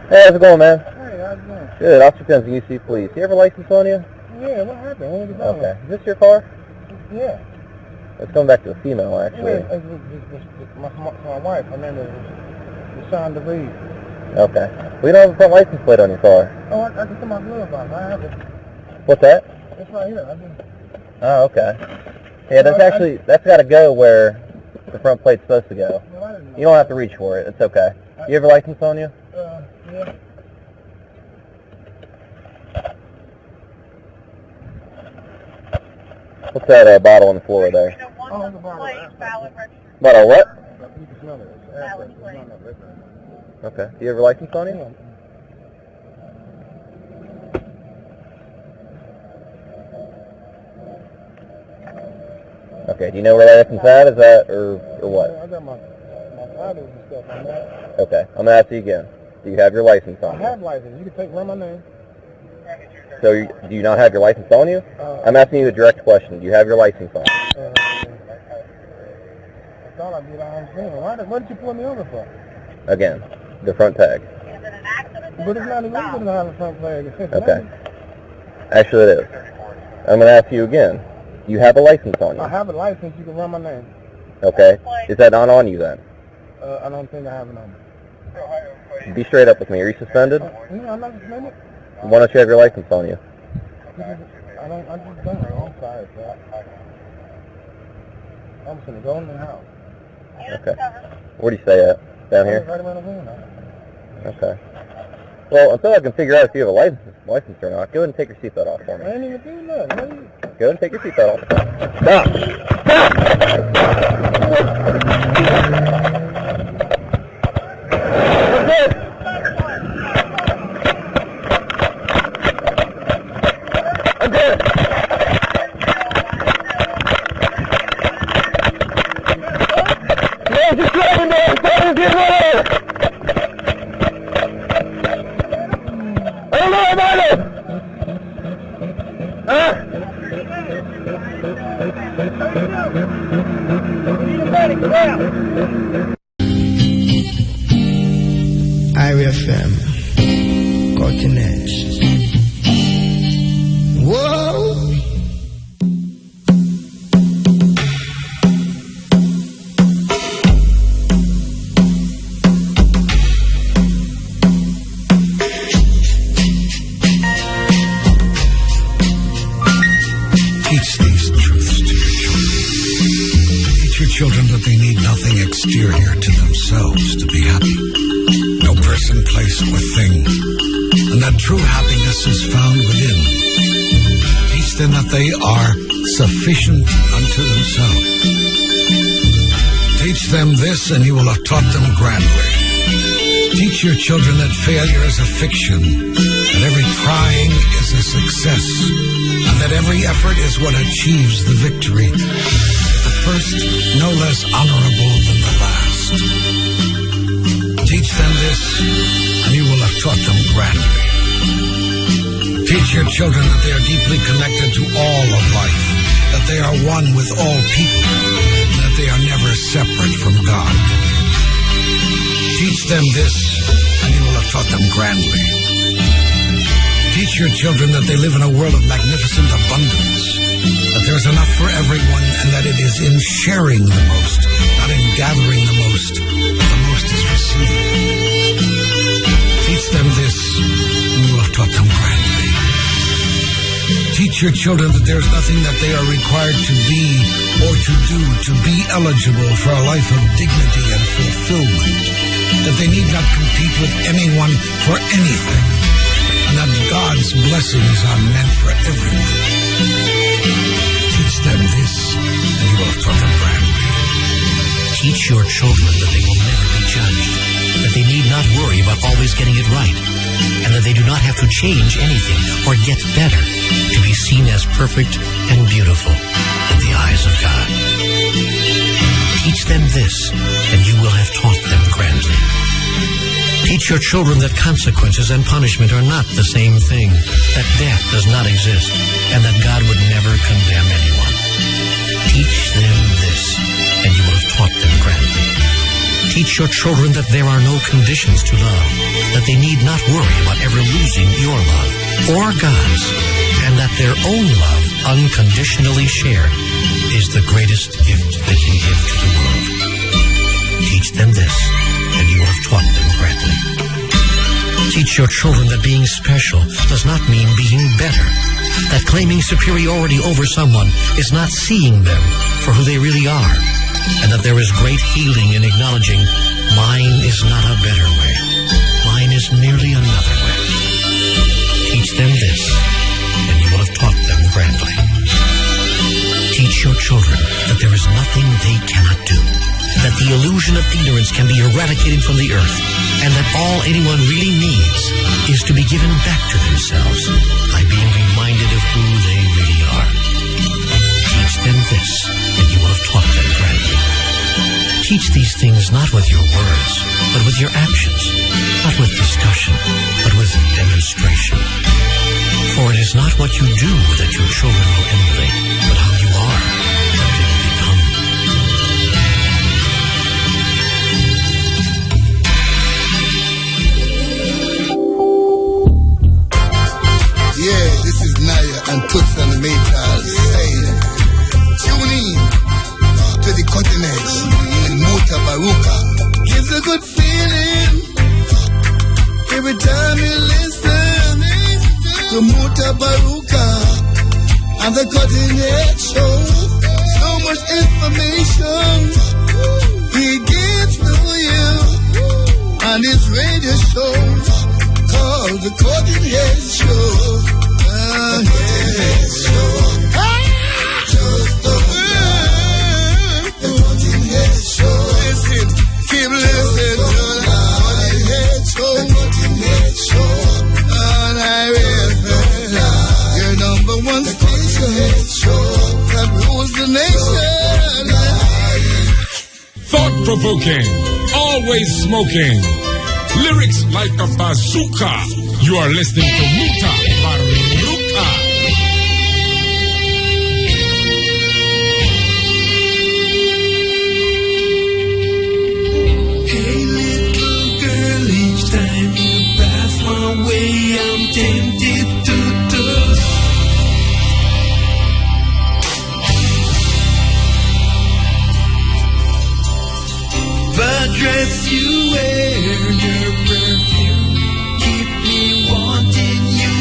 Hey, how's it going, man? Hey, how's it going? Good. Officer Jones, UC Police. You have a license on you? Yeah, what happened? When did you Okay. Is this your car? Yeah. It's going back to a female, actually. Yeah, it's my wife. Her name is Deshaun DeVries. Okay. We don't have a front license plate on your car. Oh, I can put my glove on. I have it. What's that? It's right here. Oh, okay. Yeah, that's got to go where the front plate's supposed to go. You don't have to reach for it. It's okay. You have a license on you? Yeah. What's that bottle on the floor there? Oh, it's a bottle. Bottle what? You can smell it. Okay. Do you have a license on you? Okay. Do you know where that license at? Is that or what? I got my titles and stuff on that. Okay. I'm gonna ask you again. Do you have your license on you? I have license. You can run my name. So do you not have your license on you? I'm asking you a direct question. Do you have your license on? I thought I did. I understand. What did you pull me over for? Again, the front tag. But it's not illegal to have a front flag. Okay. Actually, it is. I'm going to ask you again. You have a license on you? I have a license. You can run my name. Okay. Is that not on you then? I don't think I have it on me. Be straight up with me. Are you suspended? No, I'm not suspended. Why don't you have your license on you? I just don't know. I'm sorry, sir. I'm just going to go in the house. Okay. Where do you stay at? Down here? Right around the corner. Okay. Well, until I can figure out if you have a license or not, go ahead and take your seatbelt off for me. I ain't even do nothing. Go ahead and take your seatbelt off. Stop! I'm good! No, just driving down! Don't get rid! I don't know about it! Huh? IRFM, Cutting Edge. Whoa! Teach these truths to your children. Teach your children that they need nothing exterior to themselves to be happy. No person, place, or thing. And that true happiness is found within. Teach them that they are sufficient unto themselves. Teach them this and you will have taught them grandly. Teach your children that failure is a fiction, that every trying is a success, and that every effort is what achieves the victory. The first no less honorable than the last. Teach them this, and you will have taught them grandly. Teach your children that they are deeply connected to all of life, that they are one with all people, and that they are never separate from God. Teach them this, and you will have taught them grandly. Teach your children that they live in a world of magnificent abundance, that there's enough for everyone, and that it is in sharing the most, not in gathering the most, that the most is received. Teach them this, and you will have taught them grandly. Teach your children that there's nothing that they are required to be or to do to be eligible for a life of dignity and fulfillment, that they need not compete with anyone for anything, and that God's blessings are meant for everyone. Teach them this, and you will have taught them grandly. Teach your children that they will never be judged, that they need not worry about always getting it right, and that they do not have to change anything or get better to be seen as perfect and beautiful in the eyes of God. Teach them this, and you will have taught them grandly. Teach your children that consequences and punishment are not the same thing, that death does not exist, and that God would never condemn anyone. Teach them this, and you will have taught them grandly. Teach your children that there are no conditions to love, that they need not worry about ever losing your love or God's, and that their own love, unconditionally shared, is the greatest gift they can give to the world. Teach them this, and you will have taught them greatly. Teach your children that being special does not mean being better, that claiming superiority over someone is not seeing them for who they really are, and that there is great healing in acknowledging mine is not a better way, mine is merely another way. Teach them this, and you will have taught them grandly. Teach your children that there is nothing they cannot do, that the illusion of ignorance can be eradicated from the earth, and that all anyone really needs is to be given back to themselves by being reminded of who they really are. Teach them this, and you will have taught them grandly. Teach these things not with your words, but with your actions, not with discussion, but with demonstration. For it is not what you do that your children will emulate, but how you are that they will become. Yeah, this is Naya and Toots and the Maytals saying, tune in to the cutting edge and Mutabaruka. Gives a good feeling every time you listen to Mutabaruka and the cutting edge show. So much information he gives to you on his radio show called the Cutting Head Show. Cutting Head Show. Just the word. The Cutting Head Show. Listen, keep listening to the Cutting Head Show. The Cutting Head Show. On FM, your number one station that rules the nation. Thought-provoking, always smoking. Lyrics like a bazooka. You are listening to Mutabaruka. Hey little girl, each time you pass my way, I'm tempted to touch. The dress you wear, your perfume, keep me wanting you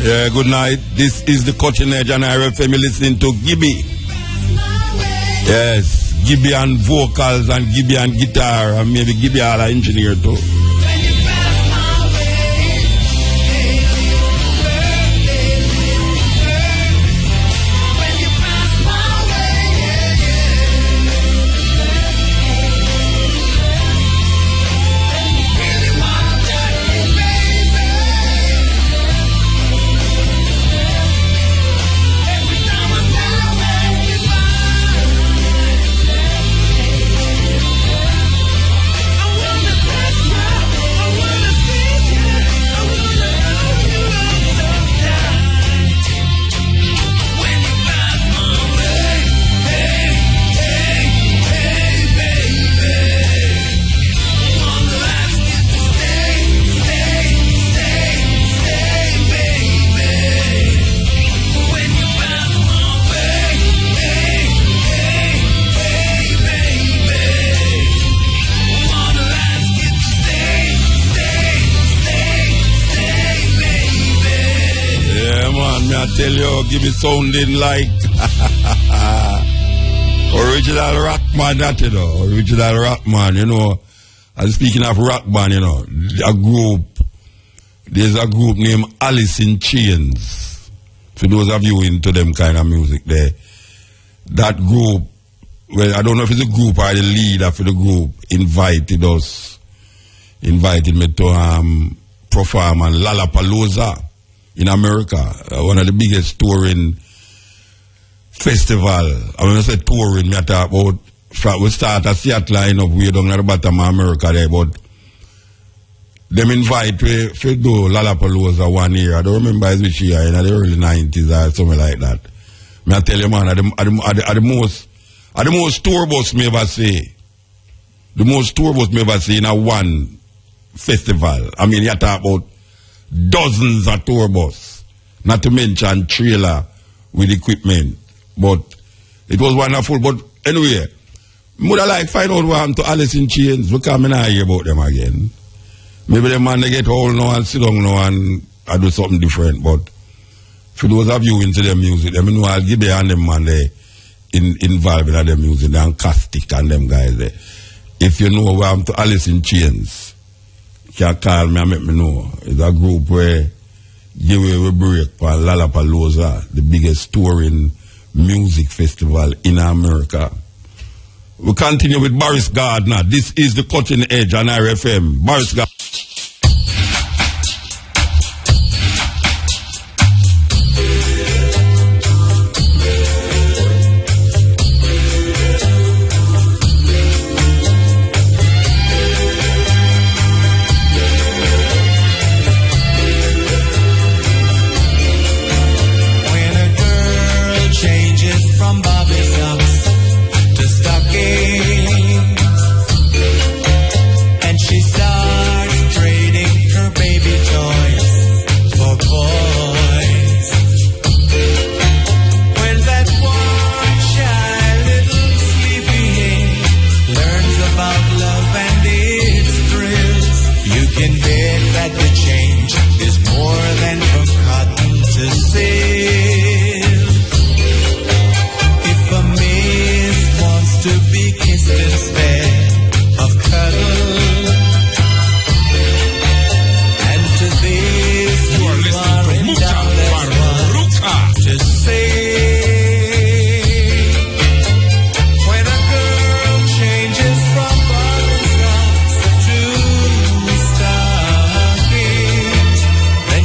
Yeah, good night. This is the Cutting Edge and RFM. You're listening to Gibby. Yes, Gibby and vocals and Gibby and guitar and maybe Gibby all an engineer too. Tell you, give it sounding like original rock man, that you know, original rock man, you know. And speaking of rock band, you know, there's a group named Alice in Chains. For those of you into them kind of music there, that group, well, I don't know if it's a group or the leader for the group, invited me to perform on Lollapalooza in America, one of the biggest touring festival. I when I say touring, I talk about, we start at Seattle line up way down at the bottom of America there, but them invite me to do Lollapalooza 1 year. I don't remember which year, in the early 90s or something like that. I tell you, man, the most tour bus me ever see. The most tour bus me ever see in a one festival. I mean, you talk about dozens of tour bus, not to mention trailer with equipment. But it was wonderful. But anyway, would I like find out what happened to Alice in Chains, because I not hear about them again. Maybe the man they get old now and sit down now and I do something different. But for those of you into their music, I know I'll give and them man they involved in their music, and Castic and them guys there. If you know what happened to Alice in Chains, can call me and make me know. It's a group where give away a break for Lollapalooza, the biggest touring music festival in America. We continue with Boris Gardner. This is the Cutting Edge on RFM. Boris Gardner.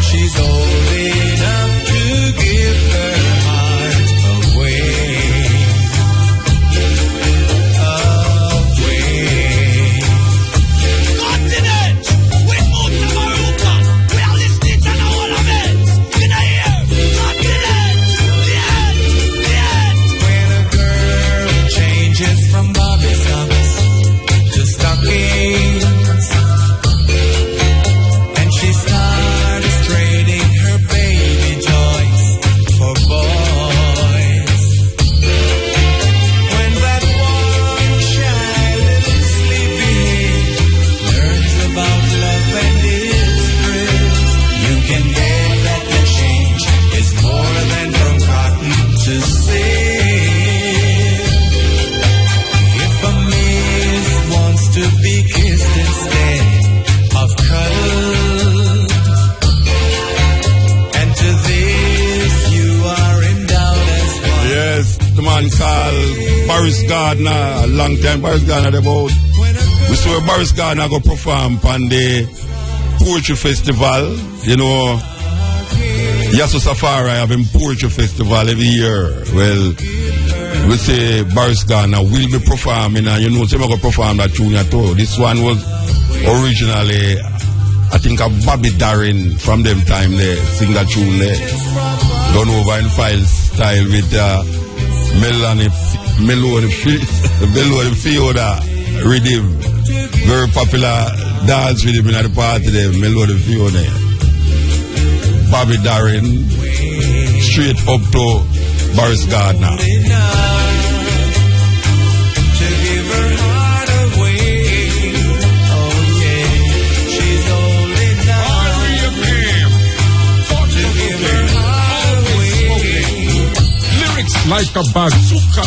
She's old enough to give Gardner, a long time Boris Gardner about. We saw Boris Gardner go perform on the Poetry Festival. You know, Yasu Safari having Poetry Festival every year. Well, we say Boris Gardner will be performing, and you know, so we're going to perform that tune too. This one was originally, I think, a Bobby Darin from them time they sing that tune there. Done over in file style with Melody Fiona rhythm. Very popular dance rhythm in the party there, Melody Fiona. Bobby Darin, straight up to Boris Gardner. Like a bazooka.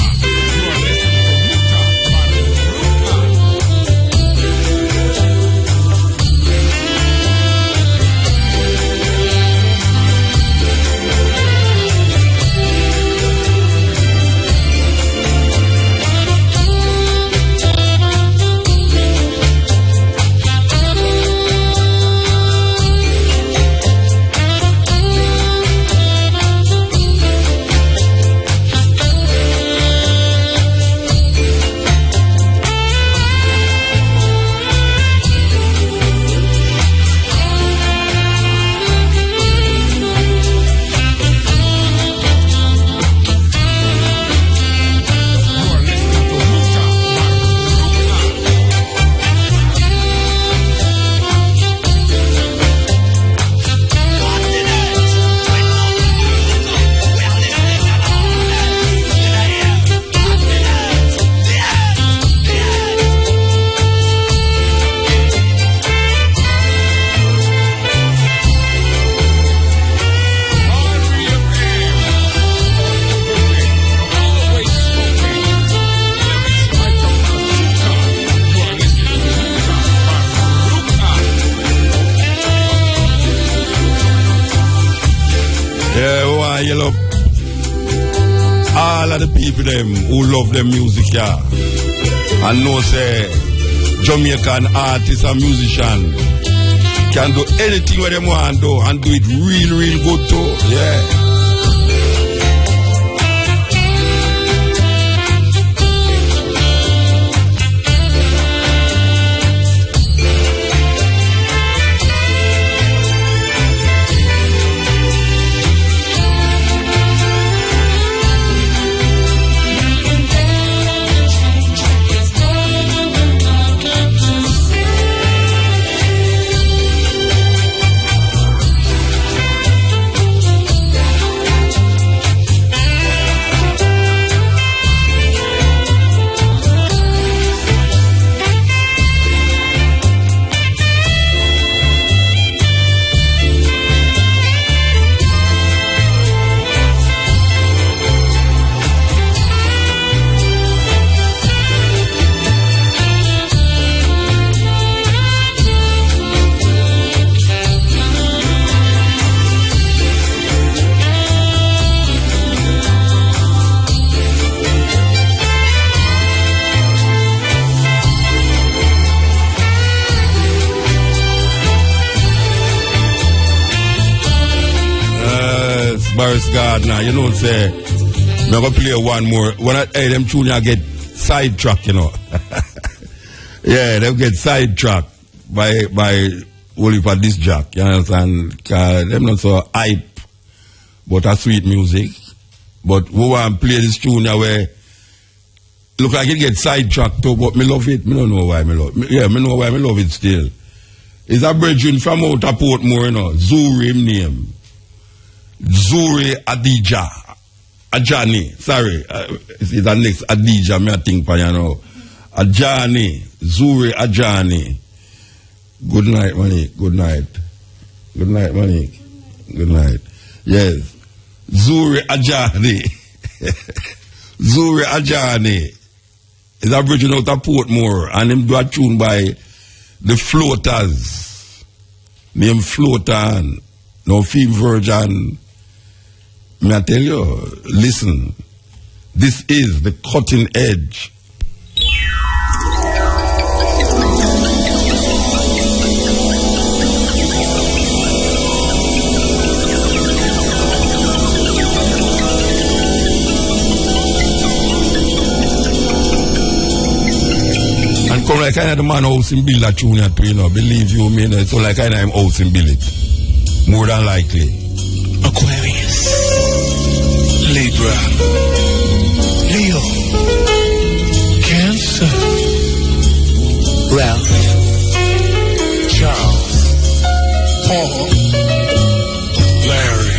All of the people them who love them music, yeah, and know say Jamaican artists and musicians can do anything what them want to do and do it real good too, yeah. Boris Gardner, you know, say, I'm going to play one more. When I hear them tune, I get sidetracked, you know. Yeah, they get sidetracked by only for this jack, you understand? Because them not so hype, but a sweet music. But we want to play this tune where look like it gets sidetracked too, but me love it. Me don't know why me love it. Yeah, me know why me love it still. It's a brethren from out of Portmore, you know, Zuri him name. Zuri Adija. Ajani, sorry. It's the next Adija, me I think, you know. Ajani, Zuri Ajani. Good night, Monique. Good night. Good night, Monique. Good night. Yes. Zuri Ajani. Zuri Ajani is a bridge out of Portmore, and him do a tune by the Floaters. Name Floatan. No fee virgin. May I tell you, listen, this is the cutting edge like kind of the man house in Bill that tune too, you know. Believe you me, you know, so like kind of him house in Bill it. More than likely. Aquarius, Libra, Leo, Cancer, Ralph, Charles, Paul, Larry.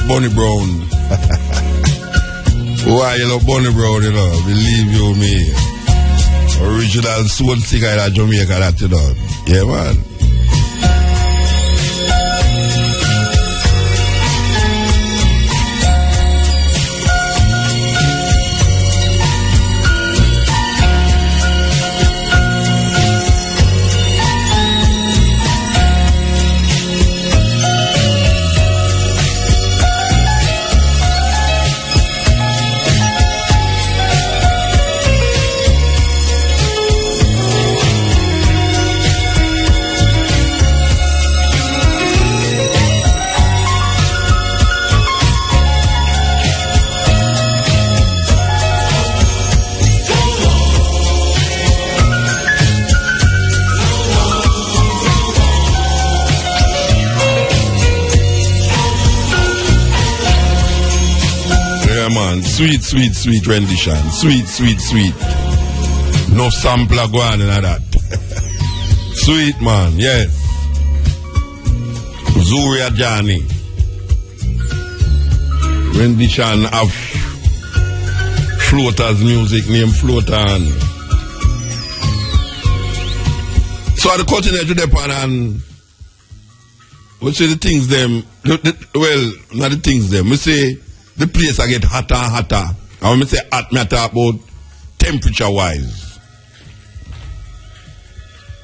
Bunny Brown. Why you love Bunny Brown, you know? Believe you me. Original soul singer in Jamaica, that, you know. Yeah, man. Sweet, sweet, sweet rendition. Sweet, sweet, sweet. No sampler going in that. Sweet, man, yes. Zuria Johnny. Rendition of Floater's music named Floater. So at the cutting edge of the pan and we say the things them, well, not the things them, we say the place I get hotter and hotter. And when I say hot, I talk about temperature wise.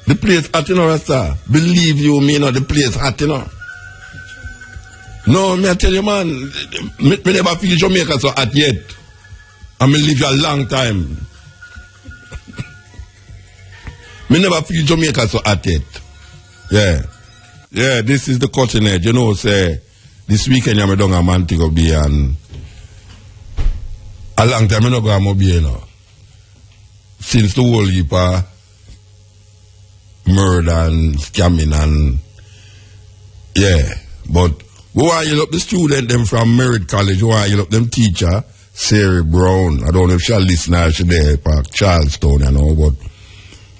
The place hot, you know, Rasta. Believe you me, you know, the place hot, you know. No, me I tell you, man, me never feel Jamaica so hot yet. I me live a long time. Me never feel Jamaica so hot yet. Yeah. Yeah, this is the cutting edge. You know, say, this weekend I'm down a Montego Bay and a long time I'm not going to be, you know. Since the whole heap of murder and scamming and yeah. But who are you up the student them from Merritt College? Who are you up them teacher? Sarah Brown. I don't know if she'll listen or she's there for Charlestown, you know, but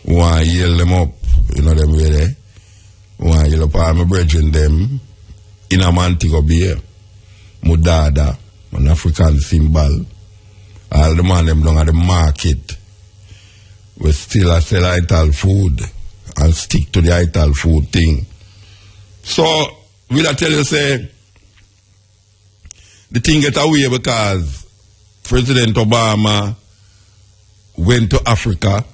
who are you yell them up? You know them way there? Who are you up all my brethren them in a Montego Bay? Mudada, an African symbol. All the man them down at the market. We still sell ital food and stick to the ital food thing. So, will I tell you, say, the thing get away because President Obama went to Africa.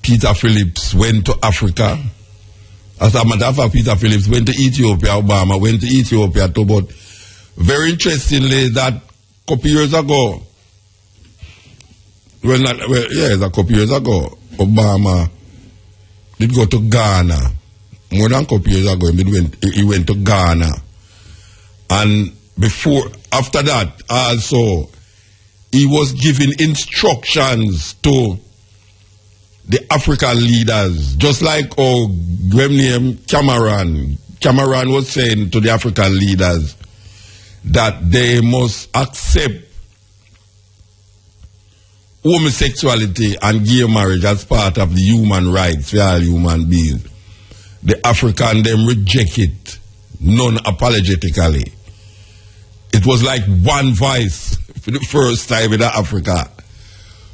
Peter Phillips went to Africa. As a matter of fact, Peter Phillips went to Ethiopia. Obama went to Ethiopia too. But very interestingly, that couple years ago, it's a couple years ago, Obama did go to Ghana. More than a couple years ago, he went to Ghana. And after that, also, he was giving instructions to the African leaders, just like Cameron was saying to the African leaders that they must accept homosexuality and gay marriage as part of the human rights for all human beings. The African them reject it non-apologetically. It was like one voice for the first time in Africa.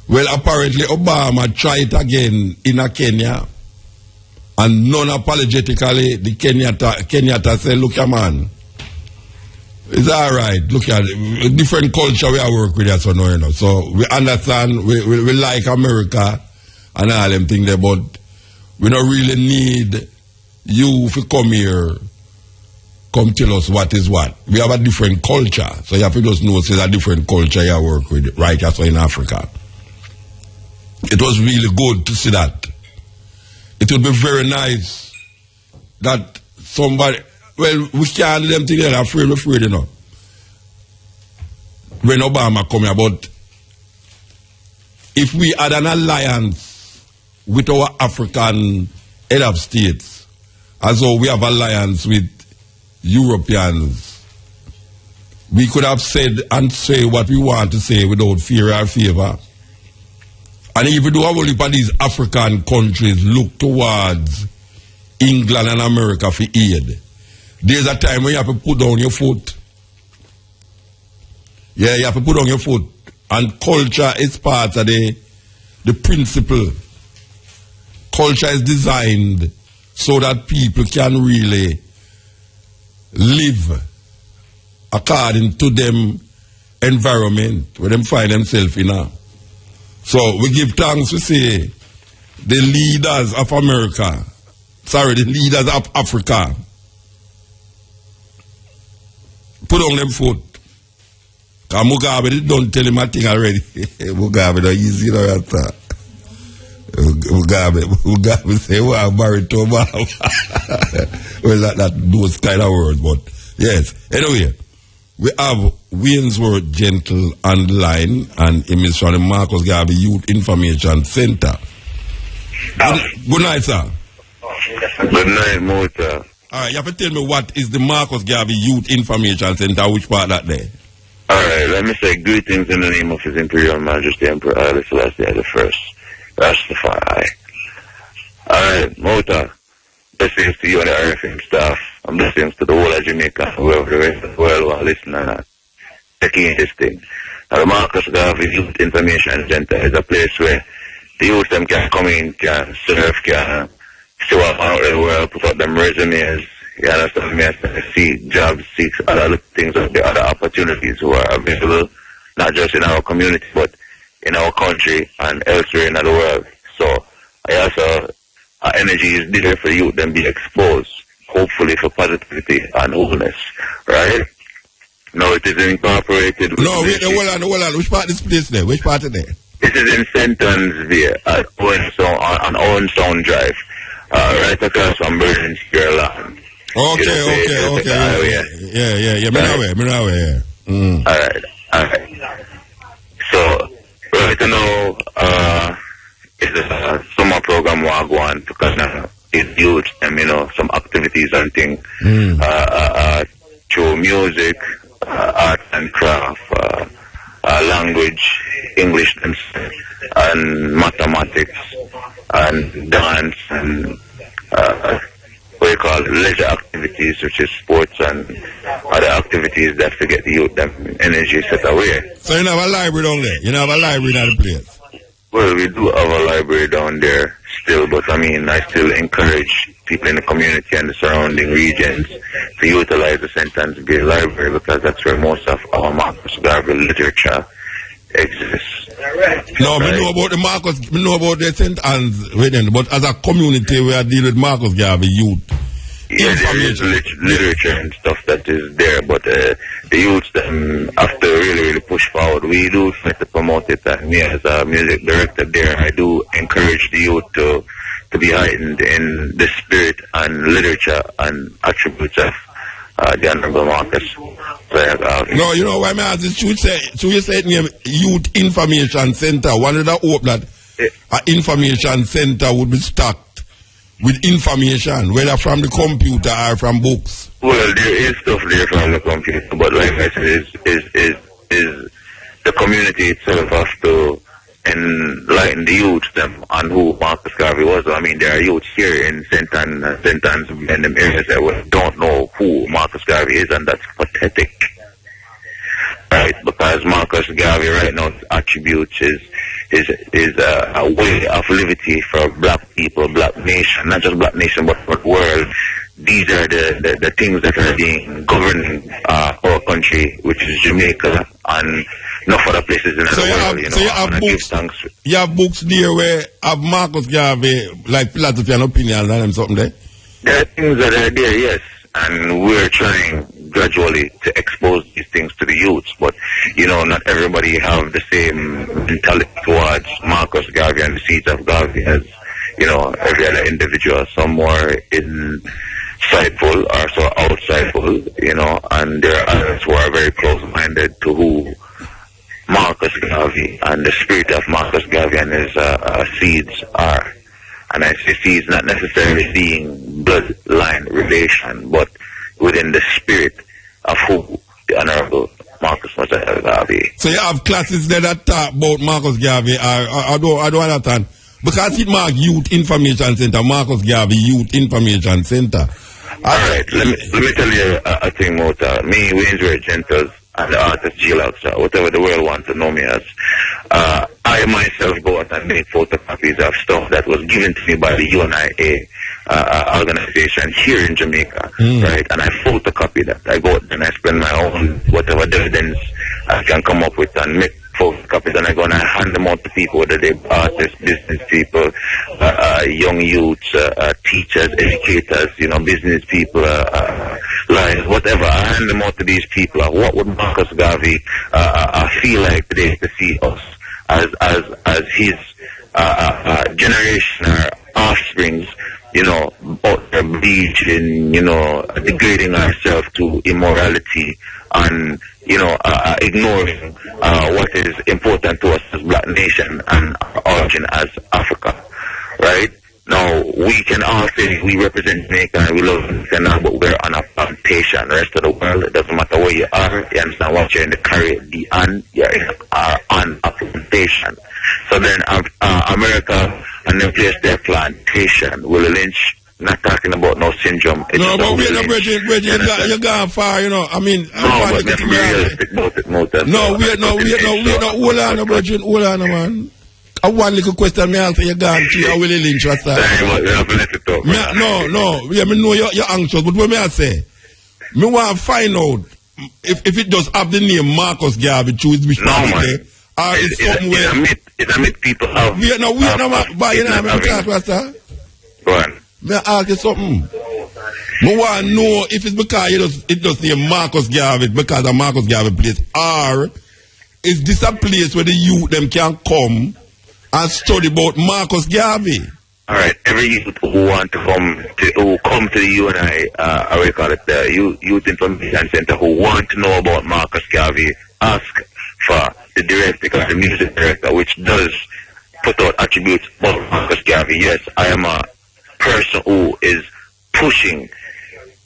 Well, apparently Obama tried again in Kenya, and non-apologetically the Kenyatta said, look, man, it's all right. Look at it. Different culture we are work with us, so we understand, we like America and all them things there, but we don't really need you to come here, come tell us what is what. We have a different culture, so you have to just know it's a different culture you work with, right, also in Africa. It was really good to see that. It would be very nice that somebody, well, we can't do them together, afraid, you know. When Obama come here, but if we had an alliance with our African head of states, as though we have alliance with Europeans, we could have said and say what we want to say without fear or favor. And even though all of these African countries look towards England and America for aid, there's a time when you have to put down your foot. Yeah, you have to put down your foot. And culture is part of the principle. Culture is designed so that people can really live according to them environment where they find themselves in. So we give thanks to say the leaders of America, the leaders of Africa, put on them foot. Because Mugabe don't tell him a thing already. Mugabe don't easy, you know that. Mugabe say, well, I'm married to Obama. Well, those kind of words, but yes. Anyway, we have Waynesworth Gentle on the line, and he is from the Marcus Garvey Youth Information Center. Good night, sir. Good night, Mota. All right, you have to tell me what is the Marcus Garvey Youth Information Center, which part that there? All right, let me say greetings in the name of His Imperial Majesty Emperor Haile Selassie I, Rastafari. All right, Mota, blessings to you and the RFM staff, and blessings to the whole of Jamaica, whoever the rest of the world will listen and taking in this thing. Now, the Marcus Garvey Youth Information Center is a place where the youth them can come in, can serve, can see what out of the world, put up them resumes, you understand me, see jobs, seek other things, the other opportunities who are available, not just in our community, but in our country and elsewhere in the world. So, I also, our energy is there for youth, them be exposed, hopefully for positivity and wholeness, right? No, it is incorporated with... No, wait, hold on. Which part is this place there? Which part is there? This is in St. Anne'sville at on Owen Sound Drive, right across from Burden Land. Okay. Yeah. Me know where. All right. So, right now, it's a summer program we're going to kind of give youth and, some activities and things, through music, art and craft, language, English and mathematics, and dance, and what you call leisure activities, which is sports and other activities that to get the youth them energy set away. So you have a library down there? You have a library in the place? Well, we do have a library down there still, but I still encourage people in the community and the surrounding regions to utilize the St. Anne'sville Library, because that's where most of our Marcus Garvey literature exists. No, right? We know about the St. Anne's, but as a community we are dealing with Marcus Garvey youth, Yeah, there is literature and stuff that is there, but the youths have to really push forward. We do try to promote it, and me as a music director there, I do encourage the youth to be heightened in the spirit and literature and attributes of the Honorable Marcus. No, you know why I ask this? Should you say name Youth Information Center? One of the hope that an information center would be stocked with information, whether from the computer or from books. Well, there is stuff there from the computer, but like I said, is the community itself has to enlighten the youth them on who Marcus Garvey was. I mean, there are youths here in St. Anne's and them areas that don't know who Marcus Garvey is, and that's pathetic. Right? Because Marcus Garvey right now attributes is a way of liberty for black people, black nation, not just black nation, but for the world. These are the things that are being governing our country, which is Jamaica, and enough other places in the world. So you have books. You have books there where have Marcus Garvey, like philosophy and opinions and something there. There are things that are there, yes, and we're trying gradually to expose these things to the youths, but not everybody have the same mentality towards Marcus Garvey and the seeds of Garvey as every other individual. Some more insightful or so outsightful, and there are others who are very close-minded to who Marcus Garvey and the spirit of Marcus Garvey and his seeds are. And I say seeds not necessarily being bloodline relation, but within the spirit of who the Honorable Marcus Garvey. So you have classes there that talk about Marcus Garvey. I don't understand. Because it marks Youth Information Center, Marcus Garvey Youth Information Center. Alright, let me tell you a thing about me, Waynesbury Gentles, and the artist G-Lox, whatever the world wants to know me as. I myself go out and make photocopies of stuff that was given to me by the UNIA organization here in Jamaica, right? And I photocopy that. I go out and I spend my own whatever dividends I can come up with and make photocopies, and I go and I hand them out to people, whether they're artists, business people, young youths, teachers, educators, business people, lawyers, whatever. I hand them out to these people. What would Marcus Garvey feel like today to see us as his generation or offsprings, out there bleaching, degrading ourselves to immorality and, ignoring what is important to us as black nation and our origin as Africa, right? Now, we can all say we represent Jamaica and we love Jamaica, but we're on a plantation. The rest of the world, it doesn't matter where you are, you understand what you're in the Caribbean, you're on a plantation. So then America and them place their plantation will lynch. Not talking about no syndrome. It's no, but we're not, Bridget, you're going far, I mean, no, but let's be realistic about it, Mota. No, we're not, hold on, Bridget, hold on, man. I one little question me answer, you're gone to, I will lynch what's that? No, yeah, me know you're anxious, but what me I say? Me want to find out if it does have the name Marcus Garvey, choose which one there, or it's somewhere. It's a myth people have. Wait, but you know, I'm talking about that. Go on. May I ask you something? I want to know if it's because it does name Marcus Garvey because of Marcus Garvey place, or is this a place where the youth them can come and study about Marcus Garvey? All right, every youth who want to come to the UNI, I will call it the Youth Information Center, who want to know about Marcus Garvey, ask for the director, the music director, which does put out attributes about Marcus Garvey. Yes, I am a person who is pushing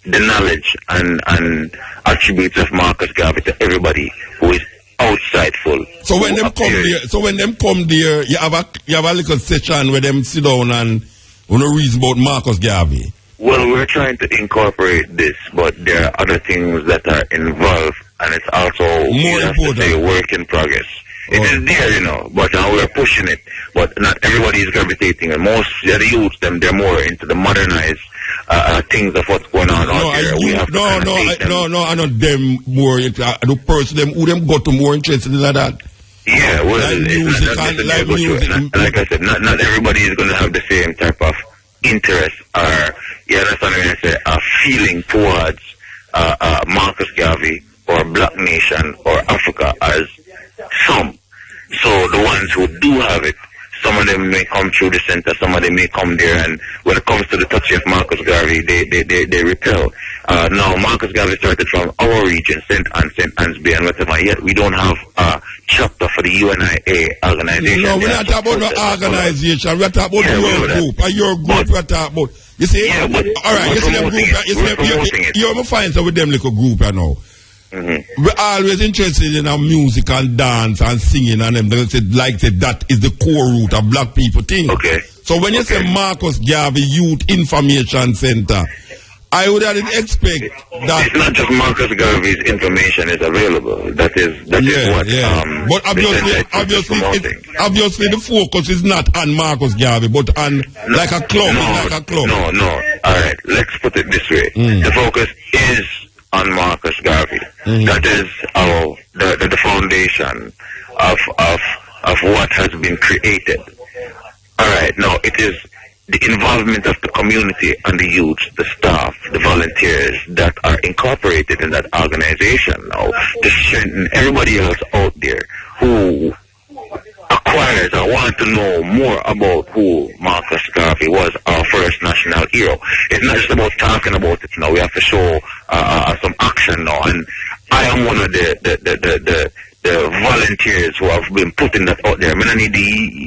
the knowledge and attributes of Marcus Garvey to everybody who is outsideful. So when them come there, you have a little session where them sit down and read about Marcus Garvey. Well, we're trying to incorporate this, but there are other things that are involved, and it's also more important. A work in progress. It is there, but we're pushing it. But not everybody is gravitating, and most of the youths, they're more into the modernized things of what's going on out there. I know them more. The person who them got to more interested in that. Yeah, well, music, music. Like I said, not everybody is going to have the same type of interest or you understand what I say, a feeling towards Marcus Garvey or Black Nation or Africa as some. So the ones who do have it, some of them may come through the center, some of them may come there, and when it comes to the touch of Marcus Garvey, they repel. Now, Marcus Garvey started from our region, St. Anne's Bay and whatever, yet we don't have a chapter for the UNIA organization. No, we're not talking about no organization, we're talking about your group. Your group we're talking about. You see? Yeah, but all right, you see them group, you're fine so with them little group, you know. Mm-hmm. We're always interested in our music and dance and singing and them. They say, that is the core root of black people thing. Okay. So when you say Marcus Garvey Youth Information Center, I would have expect that it's not just Marcus Garvey's information is available. That is what. Yeah. But obviously, the focus is not on Marcus Garvey, but on like a club. No. All right. Let's put it this way. The focus is on Marcus Garvey. That is the foundation of what has been created. All right. Now it is the involvement of the community and the youth, the staff, the volunteers that are incorporated in that organization now to strengthen everybody else out there who acquires or want to know more about who Marcus Garvey was, our first national hero. It's not just about talking about it now. We have to show some action now. And I am one of the volunteers who have been putting that out there. I mean, I need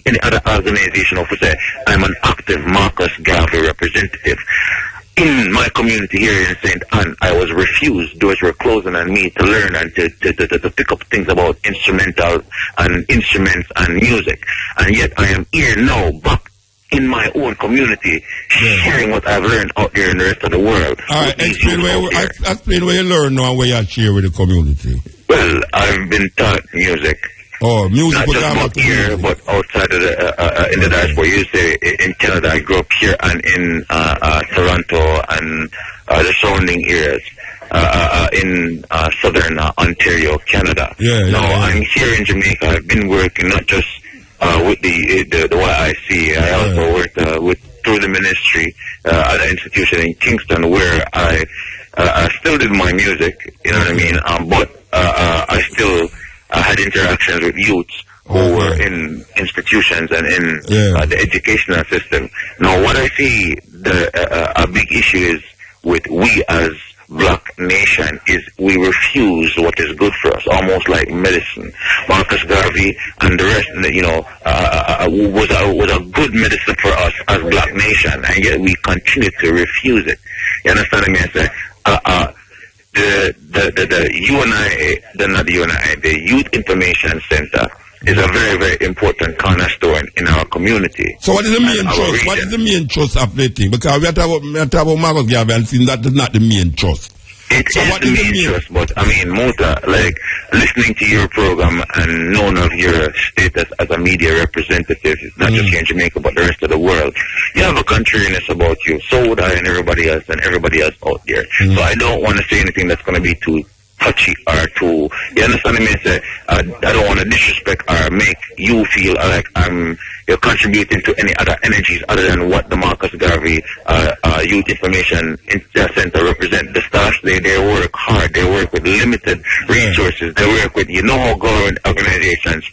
any other organization who say I'm an active Marcus Garvey representative. In my community here in St. Anne, I was refused. Doors were closing on me to learn and to pick up things about instrumental and instruments and music. And yet I am here now, back in my own community, sharing what I've learned out there in the rest of the world. All right, explain where you learn now and where you share with the community. Well, I've been taught music. Oh, music. Not just back here, but outside of in the diaspora. You say in Canada, I grew up here and in Toronto and the surrounding areas. In southern Ontario, Canada. I'm here in Jamaica. I've been working not just with the YIC. I also worked through the ministry at an institution in Kingston where I still did my music. You know what I mean? But I still had interactions with youths who were in institutions and in the educational system. Now, what I see a big issue is with we as Black Nation is we refuse what is good for us, almost like medicine. Marcus Garvey and the rest, was a good medicine for us as Black Nation, and yet we continue to refuse it. You understand what I mean? The Youth Information Center is a very, very important cornerstone in our community. So what is the main trust? What is the main trust of the thing? Because we are talking about Marcus Garvey and seeing that is not the main trust. It is the main trust, but I mean, Mota, like listening to your program and knowing of your status as a media representative, not just here in Jamaica, but the rest of the world, you have a contrariness about you. So would I and everybody else out there. So I don't want to say anything that's going to be too touchy or too, you understand what I mean? I don't want to disrespect or make you feel like you're contributing to any other energies other than what the Marcus Garvey Youth Information Center represent. The staff, they work hard, they work with limited resources, they work with, how government organizations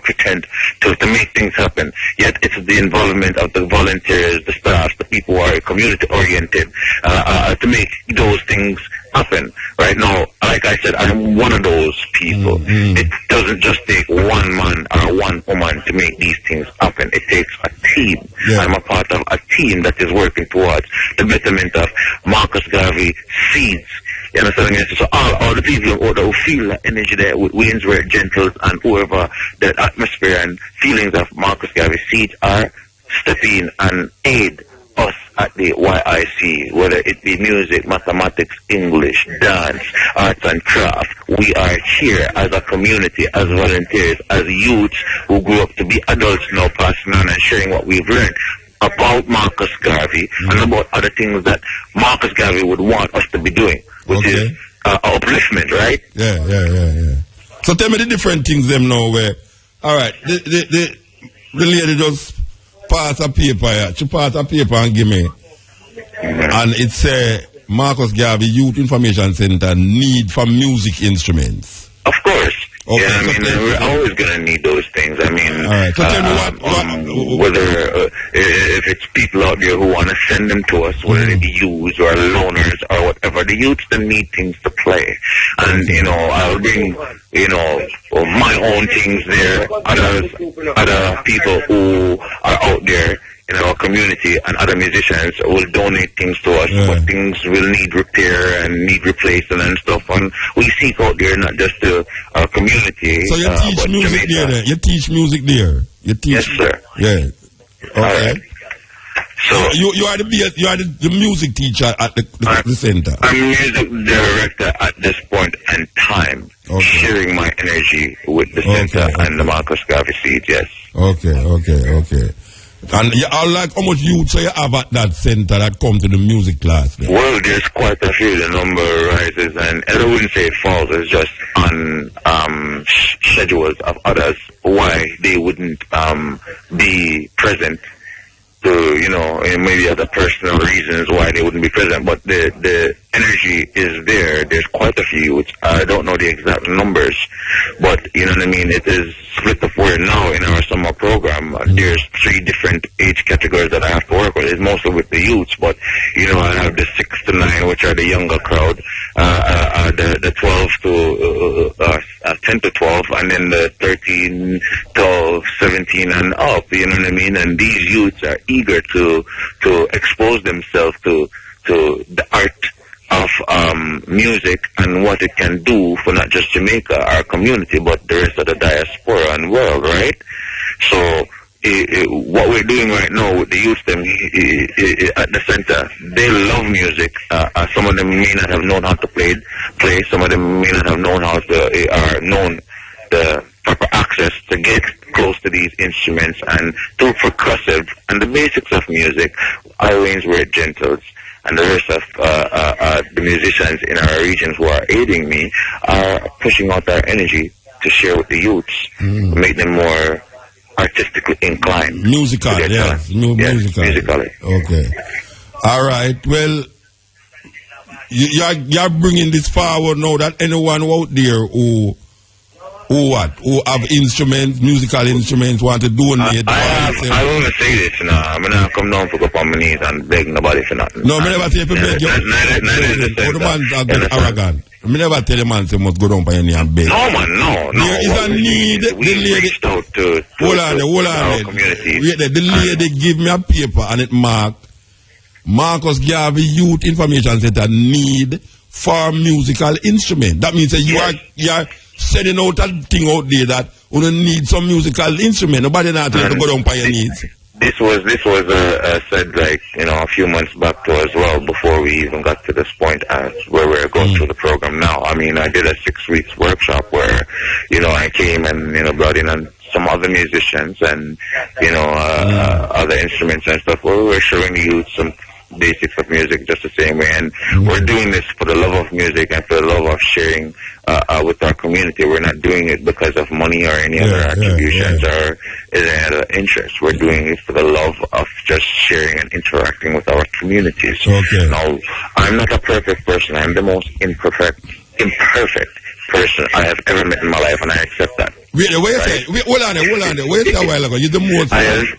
pretend to make things happen. Yet it's the involvement of the volunteers, the staff, the people who are community oriented to make those things happen. Right now, like I said, I'm one of those people. It doesn't just take one man or one woman to make these things happen. It takes a team. I'm a part of a team that is working towards the betterment of Marcus Garvey seeds. You understand what I mean? So all the people who feel that energy there with Waynesworth, Gentles, and whoever, the atmosphere and feelings of Marcus Garvey seeds are stepping and aid us at the YIC, whether it be music, mathematics, English, dance, arts and craft. We are here as a community, as volunteers, as youths who grew up to be adults now, passing on and sharing what we've learned about Marcus Garvey and about other things that Marcus Garvey would want us to be doing, which is upliftment, right? Yeah. So tell me the different things them now where, all right, the lady just pass a paper here. She pass a paper and give me and it's Marcus Garvey Youth Information Center need for music instruments. Of course. Okay, yeah, I mean, we're always going to need those things. I mean, all right. So tell me whether if it's people out there who want to send them to us, whether they be youths or loaners or whatever, the youths then need things to play. And, I'll bring, my own things there, other people who are out there in our community and other musicians will donate things to us, but things will need repair and need replacement and stuff. And we seek out there not just to our community. So you teach music Jamaica. there? You teach music there? You teach? Yes, sir. Yeah. Okay. All right. So you are the music teacher at the center. I'm music director at this point in time, sharing my energy with the center and the Marcus Garvey Seed. Yes. Okay. And how much youth you have at that center that come to the music class then? Well, there's quite a few. The number rises, and I wouldn't say it falls. It's just on schedules of others why they wouldn't be present. To maybe other personal reasons why they wouldn't be present, but the energy is there. There's quite a few, which I don't know the exact numbers, but you know what I mean. It is split up where now in our summer program there's 3 different age categories that I have to work with. It's mostly with the youths, but I have the 6 to 9, which are the younger crowd, the 12 to 10 to 12, and then the 13, 12, 17 and up. You know what I mean? And these youths are eager to expose themselves to the art of music and what it can do for not just Jamaica, our community, but the rest of the diaspora and world, right? So what we're doing right now with the youth at the center, they love music. Some of them may not have known how to play. Some of them may not have known how to known the proper access to get close to these instruments and to percussive and the basics of music. Irons were gentles, and the rest of the musicians in our regions who are aiding me are pushing out their energy to share with the youths, make them more artistically inclined. Musically, yes. Musically. Okay. All right. Well, you're bringing this forward now that anyone out there who have instruments, musical instruments, want to donate. I want to say this now. I'm going to come down for up on my knees and beg nobody for nothing. No, I never say for beg you. The man are get arrogant. I never tell the man say must go down for your knee and beg. No, man, no. There is a need. We reached out to our community. The lady give me a paper and it marked Marcus Garvey Youth Information Center need for musical instrument. That means that you are sending out a thing out there that you need some musical instrument. Nobody not to go down by your needs. This was said a few months back to as well before we even got to this point as where we're going through the program now. I mean, I did a 6 weeks workshop where I came and brought in some other musicians and other instruments and stuff. Where we were showing the youth some basics of music just the same way, and we're doing this for the love of music and for the love of sharing with our community. We're not doing it because of money or any other attributions or any other interest. We're doing it for the love of just sharing and interacting with our communities. Now, I'm not a perfect person. I'm the most imperfect person I have ever met in my life, and I accept that. Hold on there. Wait a while ago. You're the most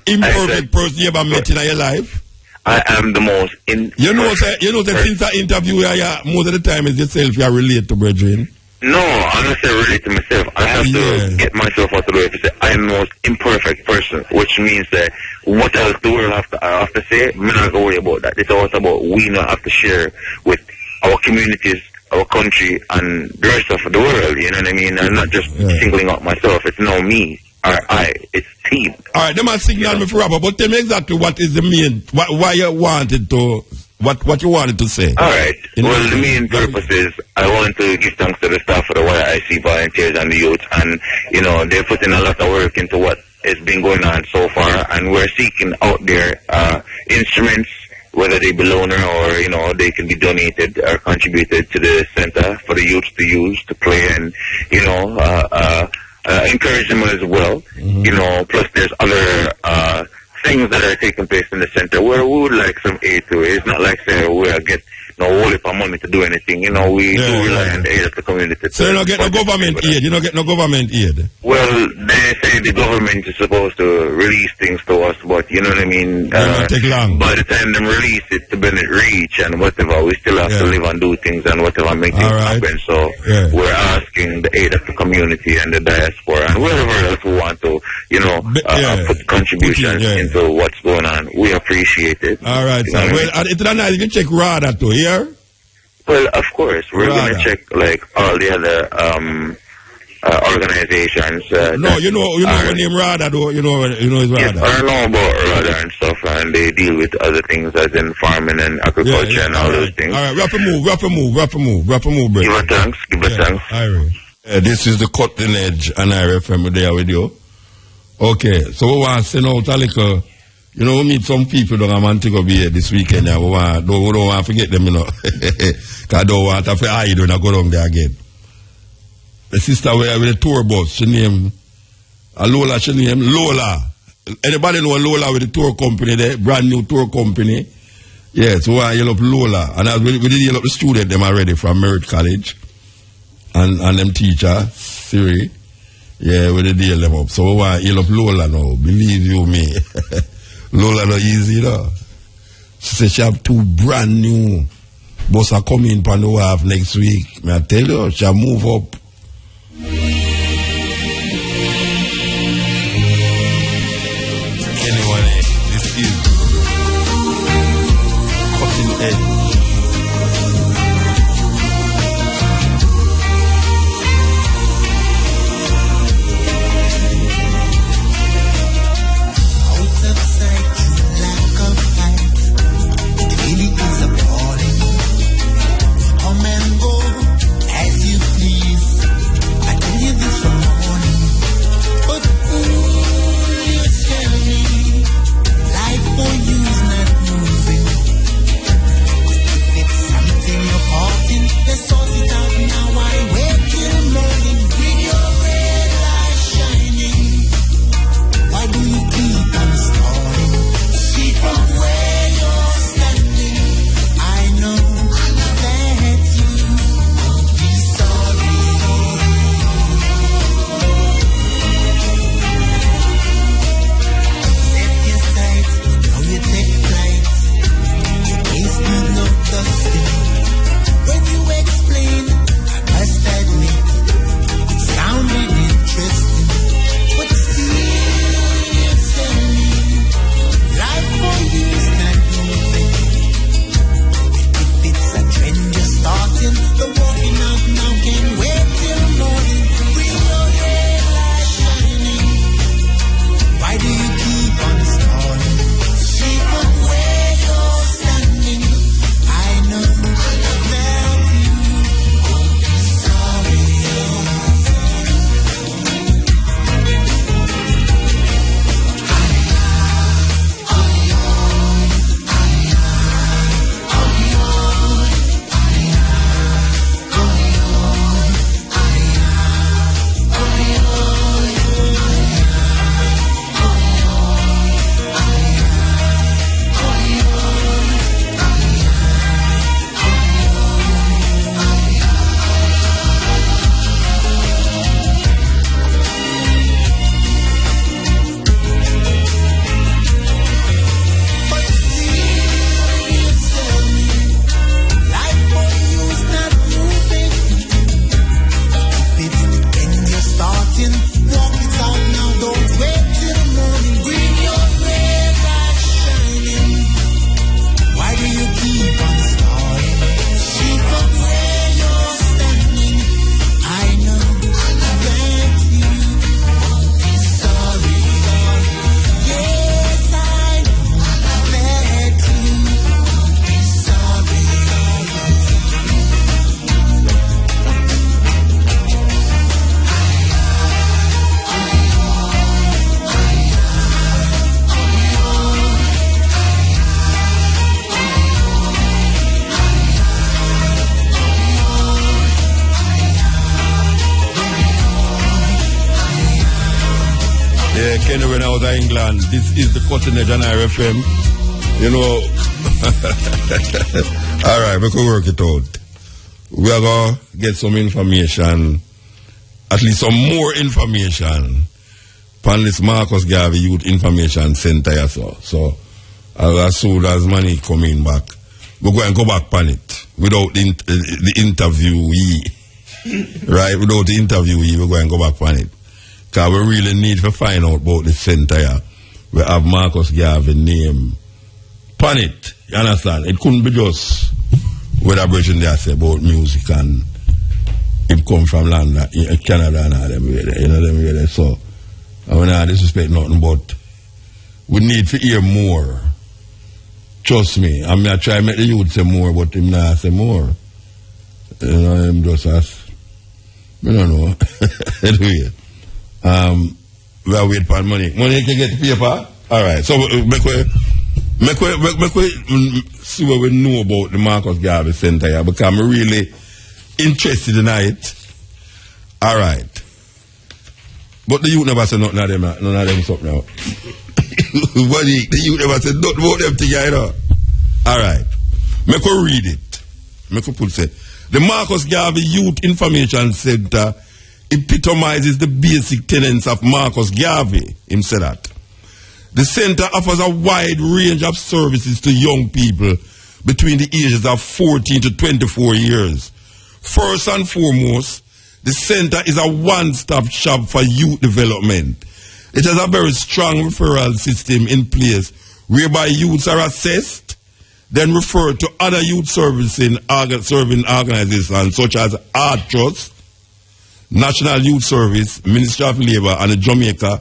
imperfect person you ever met in your life? I am the most You know that since I interview you, most of the time is yourself you relate to, brethren. No, I'm not saying relate to myself. I have to get myself out of the way to say I'm the most imperfect person, which means that what else the world I have to say, I'm not going to worry about that. It's all about we not have to share with our communities, our country, and the rest of the world, you know what I mean? I'm not just singling out myself. It's no me. It's team. All right, they must signal me for rapper, but tell me exactly what is the main, why you wanted to, what you wanted to say. All right. Well, the main purpose is I want to give thanks to the staff of the YIC volunteers and the youth, and they're putting a lot of work into what has been going on so far, and we're seeking out there instruments, whether they be loaner or they can be donated or contributed to the center for the youth to use to play and encourage them as well. Plus there's other things that are taking place in the center where we would like some aid to it. It's not like say we'll get no whole heap of money to do anything. You know, we do rely on the aid of the community. So you don't get no government aid? You don't get no government aid? Well, they say the government is supposed to release things to us, but you know what I mean? Take long. By the time they release it to Bennett Reach and whatever, we still have to live and do things and whatever make things happen. So we're asking the aid of the community and the diaspora and wherever else who want to, you know, put contributions into what's going on. We appreciate it. All right, sir. Well, it's not nice. You can check RADA too, here? Well, of course. We're going to check, like, all the other organizations. No, you know the name RADA, though. You know it's RADA. Yes, I know about RADA and stuff, and they deal with other things as in farming and agriculture and all those things. All right, wrap a move, brother. Give a thanks. All right. This is the Cutting Edge and RFM there with you. Okay, so we want to send out a little, you know, we meet some people down in Montego Bay this weekend. We don't want to forget them, you know. Because I don't want to hide when I go down there again. The sister with a tour bus, she named Lola. Anybody know Lola with the tour company there? Brand new tour company. Yeah, so I yell up Lola. And we did yell up the student them already from Merritt College. And them teacher, Siri. Yeah, we did yell them up. So we want to yell up Lola now. Believe you me. Lola no easy though. She said she have 2 brand new buses are coming on the wharf next week. May I tell you, she'll move up. Anyway, this is Cutting Edge. Come and go as you please. Kenny when I was in England. This is the Cutting Edge on RFM. You know. All right, we can work it out. We are going to get some information, at least some more information, on this Marcus Garvey Youth Information Center. So as soon as money coming back, we're going to go back on it without the interviewee. Right? Without the interviewee, we're going to go back on it. Because we really need to find out about the center here. We have Marcus Garvey name on it. You understand? It couldn't be just with a version there say about music and it come from London, Canada and all them way there. You know them way there. So I mean, I disrespect nothing, but we need to hear more. Trust me. I mean, I try to make the youth say more, but him not say more. You know, him just ask. I don't know. Anyway. We are waiting for money. Money can get the paper? Alright, so make we see what we know about the Marcus Garvey Center here, because I'm really interested in it. Alright. But the youth never said nothing of them, none of them something now. But the youth never said nothing about them together, you know. Alright. Make we read it. Make we put say. The Marcus Garvey Youth Information Center epitomizes the basic tenets of Marcus Garvey. Him said that. The center offers a wide range of services to young people between the ages of 14 to 24 years. First and foremost, the center is a one-stop shop for youth development. It has a very strong referral system in place whereby youths are assessed, then referred to other youth serving organizations such as Art Trust, National Youth Service, Ministry of Labour, and the Jamaica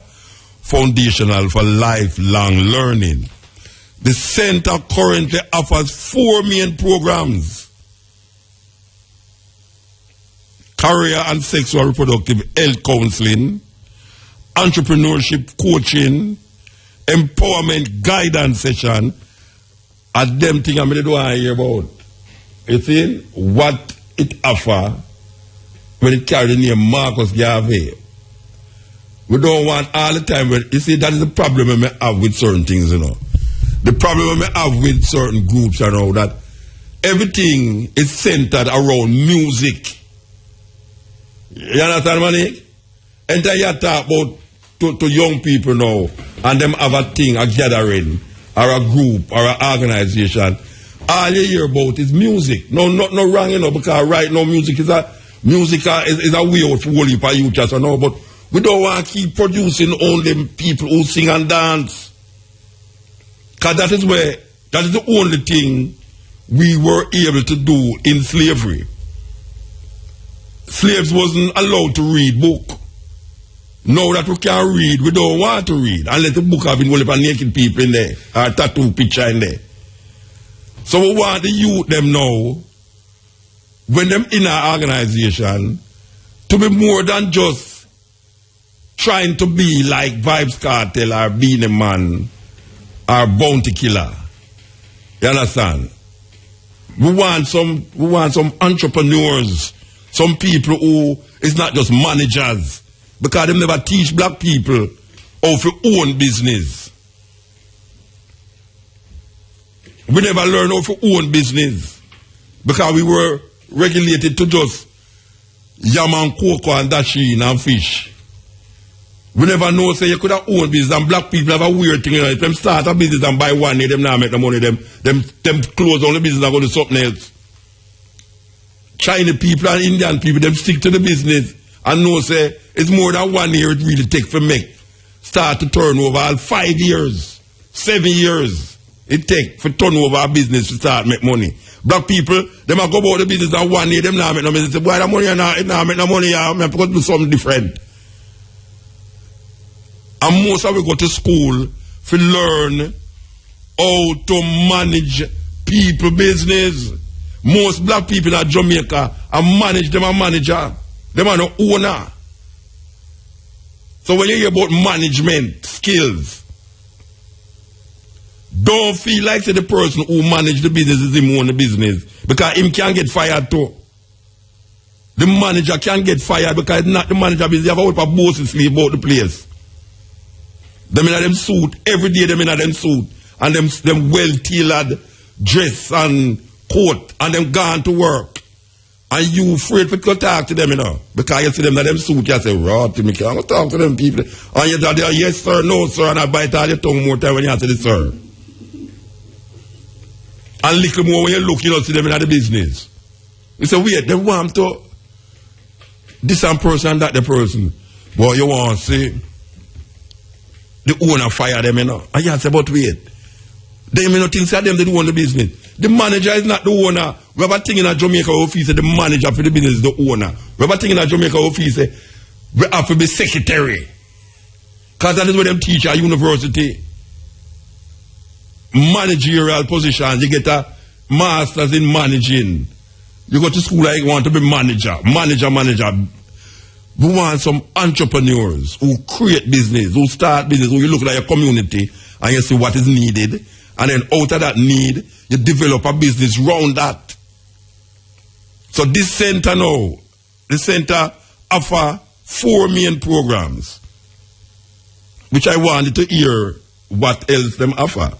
Foundational for Lifelong Learning. The center currently offers 4 main programs: career and sexual reproductive health counseling, entrepreneurship coaching, empowerment guidance session, and them things I don't want to hear about. You see what it offers when it carries the name Marcus Garvey. We don't want all the time. You see, that is the problem we have with certain things, you know. The problem we have with certain groups, you know, that everything is centered around music. You understand, Manik? And then you talk about to young people now, and them have a thing, a gathering, or a group, or an organization. All you hear about is music. No wrong, you know, because right now music is a way out for all people you just know, but we don't want to keep producing only people who sing and dance. Because that is the only thing we were able to do in slavery. Slaves wasn't allowed to read book. Now that we can read, we don't want to read. Unless the book have been full of naked people in there, or tattoo picture in there. So we want the youth them now, when them in our organization, to be more than just trying to be like Vibes Cartel or Beanie Man or Bounty Killer. You understand? We want some entrepreneurs, some people who is not just managers, because they never teach black people how to own business. We never learn how to own business because we were regulated to just yam and cocoa and dasheen and fish. We never know, say you could have owned business, and black people have a weird thing. You know, if them start a business and buy one day, them now make the money, them close down the business and go to something else. Chinese people and Indian people, them stick to the business and know, say, it's more than 1 year it really take for make. Start to turn over all 5 years, 7 years it take for turn over a business to start make money. Black people, them a go about the business and 1 year, them now make no money. They say, boy, the money now make no money, I have to do something different. And most of we go to school to learn how to manage people business. Most black people in Jamaica and manage them a manager. Them are the owner. So when you hear about management skills, don't feel like the person who manage the business is him who own the business, because him can get fired too. The manager can get fired because it's not the manager business. You have a whole bunch of bosses sleep about the place. Them in them suit, every day them in them suit. And them well-tailored dress and coat. And them gone to work. And you afraid to go talk to them, you know. Because you see them in them suit, you say, right, me can't talk to them people. And you tell them, yes sir, no sir, and I bite all your tongue more time when you answer the sir. And little more when you look, you don't see them in the business. You say, wait, they want to this and person and that the person. But you want to see the owner fire them, you know. And you say, but wait. They may not think that them they do own the business. The manager is not the owner. We have a thing in a Jamaica office, the manager for the business is the owner. We have a thing in a Jamaica office, we have to be secretary. Because that is what them teach at university. Managerial positions. You get a master's in managing. You go to school like you want to be manager. Manager. We want some entrepreneurs who create business, who start business, who you look at your community and you see what is needed. And then out of that need, you develop a business around that. So this center now, the center offer 4 main programs, which I wanted to hear what else them offer.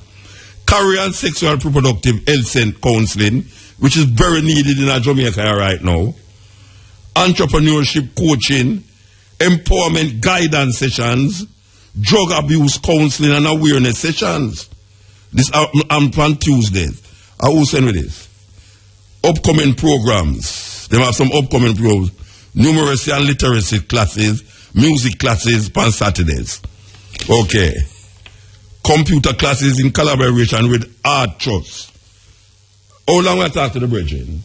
Career and sexual reproductive health counseling, which is very needed in Jamaica right now. Entrepreneurship coaching, empowerment guidance sessions, drug abuse counseling and awareness sessions. This on Tuesdays. I will send with this. Upcoming programs. They have some upcoming programs. Numeracy and literacy classes, music classes on Saturdays. Okay. Computer classes in collaboration with Art Trust. How long will I talk to the brethren?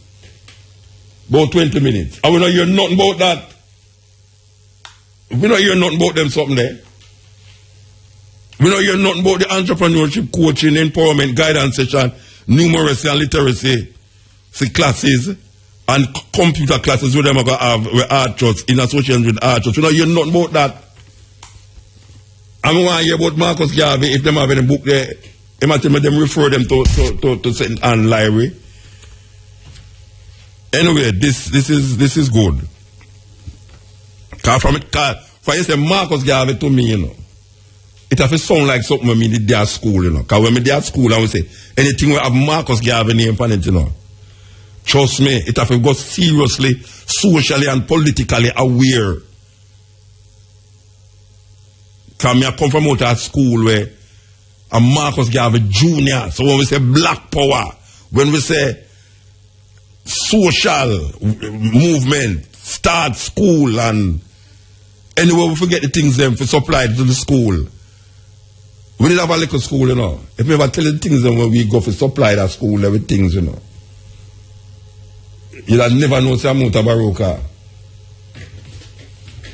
About 20 minutes. I will not hear nothing about that. We don't hear nothing about them something there. We don't hear nothing about the entrepreneurship coaching, empowerment, guidance session, numeracy and literacy classes, and computer classes where them are going to have with Art Trust, in association with Art Trust. We don't hear nothing about that. I want to hear about Marcus Garvey, if them have any book there, them refer them to St. Anne Library. Anyway, this is good. For you say Marcus Garvey to me, you know, it have to sound like something when me did at school, you know. Because when me did at school, I would say, anything we have Marcus Garvey name on it, you know. Trust me, it have to go seriously, socially and politically aware. Because I come from out of school where a Marcus Garvey Jr. So when we say black power, when we say social movement, start school, and anyway we forget the things them for supply to the school. We did have a little school, you know. If we ever tell the things them when we go for supply that school, every things, you know. You'd have never know say Mutabaruka.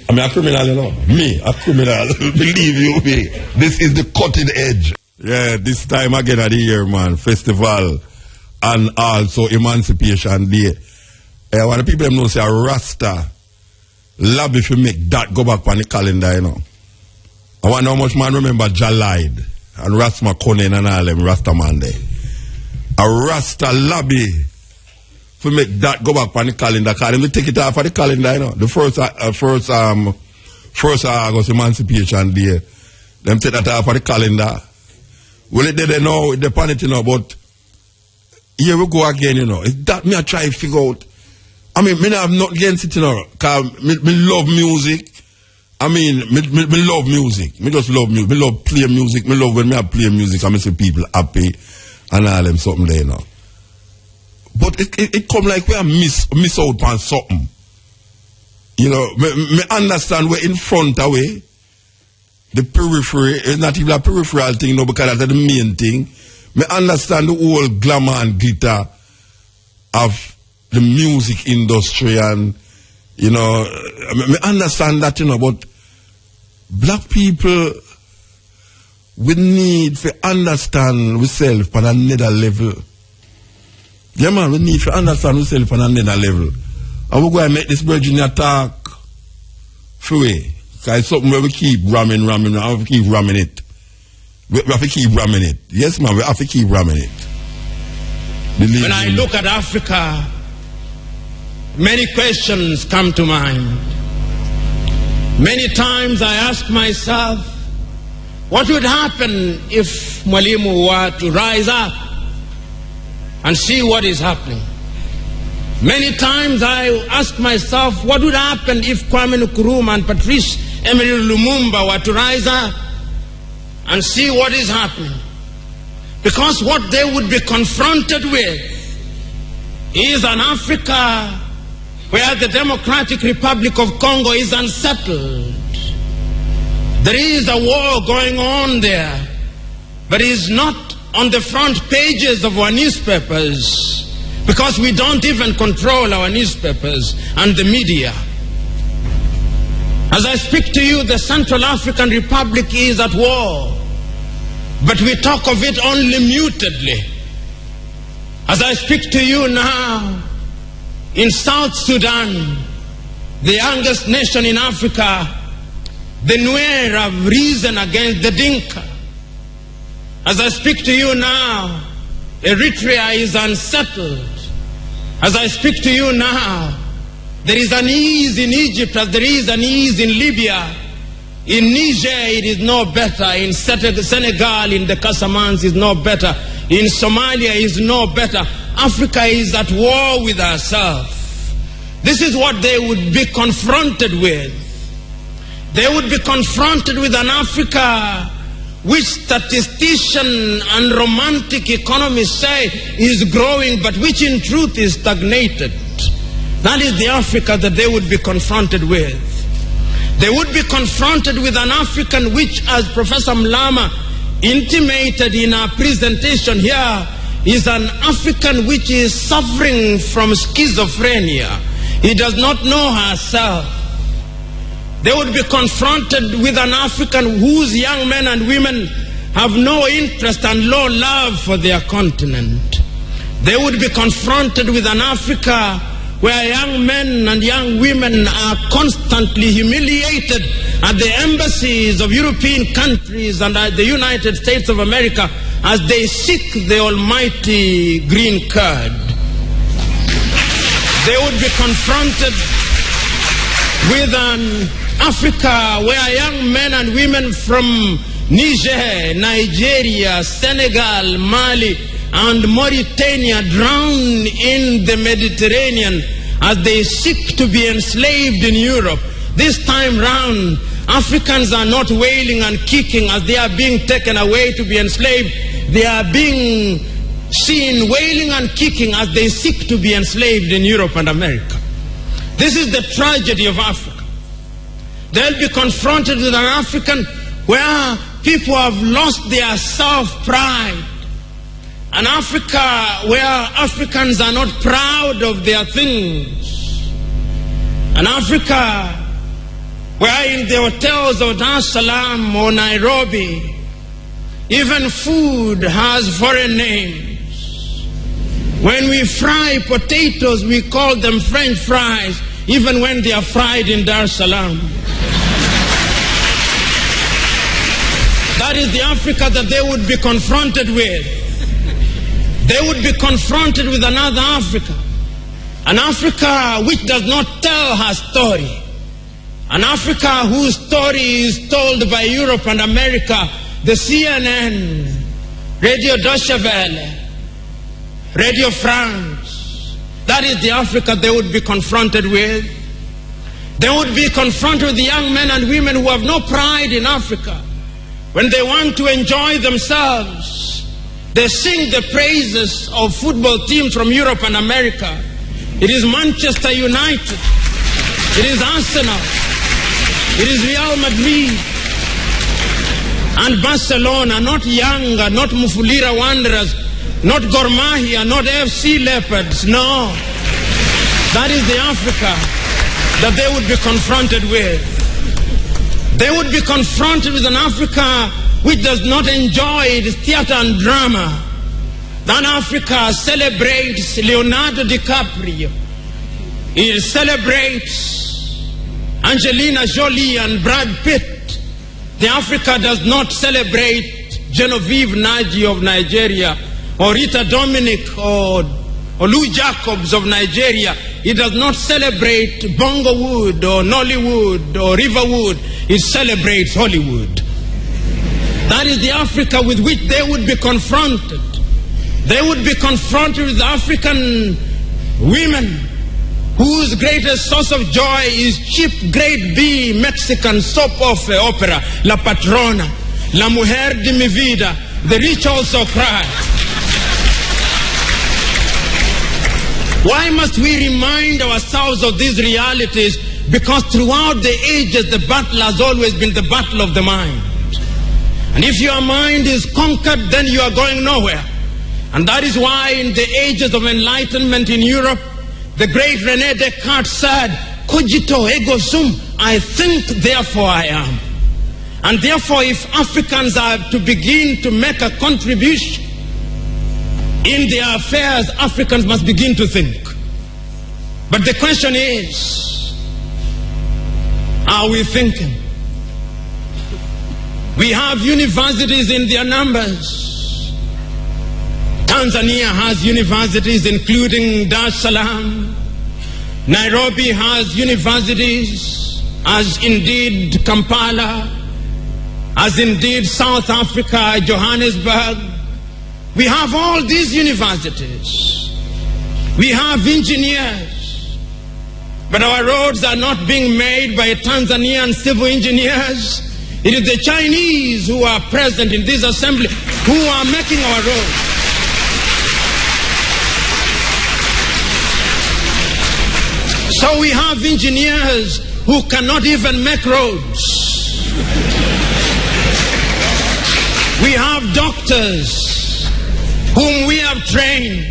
I mean a criminal, you know. Me, a criminal. Believe you me. This is the cutting edge. Yeah, this time again of the year, man. Festival and also Emancipation Day. When the people them know say a Rasta lobby if you make that go back on the calendar, you know. I wonder how much man remember Jalide and Rasma Conan and all them Rasta man there. A Rasta lobby to make that go back on the calendar, because they take it off of the calendar, you know. The first August Emancipation Day, them take that off of the calendar. Well, it didn't know, it depended, you know, but here we go again, you know. It's that me I try to figure out. I mean, me have not against it, you know, because me love music. I mean, me love music. Me just love music. Me love play music. Me love when me play music and me see people happy and all them something there, you know. But it come like we are miss out on something. You know, me understand we're in front of way. The periphery is not even a peripheral thing, you know, because that's the main thing. Me understand the whole glamour and glitter of the music industry and, you know, me understand that, you know, but black people, we need to understand ourselves on another level. Yeah, man, we need to understand ourselves on another level. And we're going to make this Virginia talk free. Because it's something where we keep ramming, we have to keep ramming it. We have to keep ramming it. Yes, man, we have to keep ramming it. Believe when I look at Africa, many questions come to mind. Many times I ask myself, What would happen if Mwalimu were to rise up and see what is happening? Many times I ask myself, what would happen if Kwame Nkrumah and Patrice Emery Lumumba were to rise up and see what is happening? Because what they would be confronted with is an Africa where the Democratic Republic of Congo is unsettled. There is a war going on there, but it is not on the front pages of our newspapers, because we don't even control our newspapers and the media. As I speak to you, the Central African Republic is at war, but we talk of it only mutedly. As I speak to you now, in South Sudan, the youngest nation in Africa, the Nuer have risen against the Dinka. As I speak to you now, Eritrea is unsettled. As I speak to you now, there is an ease in Egypt as there is an ease in Libya. In Niger it is no better. In Senegal, in the Casamance is no better. In Somalia is no better. Africa is at war with herself. This is what they would be confronted with. They would be confronted with an Africa which statisticians and romantic economists say is growing, but which in truth is stagnated. That is the Africa that they would be confronted with. They would be confronted with an African which, as Professor Mlama intimated in our presentation here, is an African which is suffering from schizophrenia. He does not know herself. They would be confronted with an African whose young men and women have no interest and low love for their continent. They would be confronted with an Africa where young men and young women are constantly humiliated at the embassies of European countries and at the United States of America as they seek the almighty green card. They would be confronted with an Africa where young men and women from Niger, Nigeria, Senegal, Mali, and Mauritania drown in the Mediterranean as they seek to be enslaved in Europe. This time round, Africans are not wailing and kicking as they are being taken away to be enslaved. They are being seen wailing and kicking as they seek to be enslaved in Europe and America. This is the tragedy of Africa. They'll be confronted with an African where people have lost their self-pride. An Africa where Africans are not proud of their things. An Africa where in the hotels of Dar es Salaam or Nairobi, even food has foreign names. When we fry potatoes, we call them French fries, even when they are fried in Dar es Salaam. That is the Africa that they would be confronted with. They would be confronted with another Africa. An Africa which does not tell her story. An Africa whose story is told by Europe and America, the CNN, Radio Deutsche Welle, Radio France. That is the Africa they would be confronted with. They would be confronted with the young men and women who have no pride in Africa. When they want to enjoy themselves, they sing the praises of football teams from Europe and America. It is Manchester United. It is Arsenal. It is Real Madrid. And Barcelona, not Yanga, not Mufulira Wanderers, not Gor Mahia, not FC Leopards. No. That is the Africa that they would be confronted with. They would be confronted with an Africa which does not enjoy the theater and drama. That Africa celebrates Leonardo DiCaprio. It celebrates Angelina Jolie and Brad Pitt. The Africa does not celebrate Genevieve Naji of Nigeria or Rita Dominic or Lou Jacobs of Nigeria. It does not celebrate Bongowood or Nollywood or Riverwood. It celebrates Hollywood. That is the Africa with which they would be confronted. They would be confronted with African women whose greatest source of joy is cheap grade B Mexican soap opera, La Patrona, La Mujer de mi Vida, The Rich Also Cry. Why must we remind ourselves of these realities? Because throughout the ages, the battle has always been the battle of the mind. And if your mind is conquered, then you are going nowhere. And that is why in the ages of enlightenment in Europe, the great René Descartes said, cogito ergo sum, I think, therefore I am. And therefore, if Africans are to begin to make a contribution in their affairs, Africans must begin to think. But the question is, are we thinking? We have universities in their numbers. Tanzania has universities including Dar es Salaam. Nairobi has universities, as indeed Kampala, as indeed South Africa, Johannesburg. We have all these universities. We have engineers. But our roads are not being made by Tanzanian civil engineers. It is the Chinese who are present in this assembly who are making our roads. So we have engineers who cannot even make roads. We have doctors whom we have trained.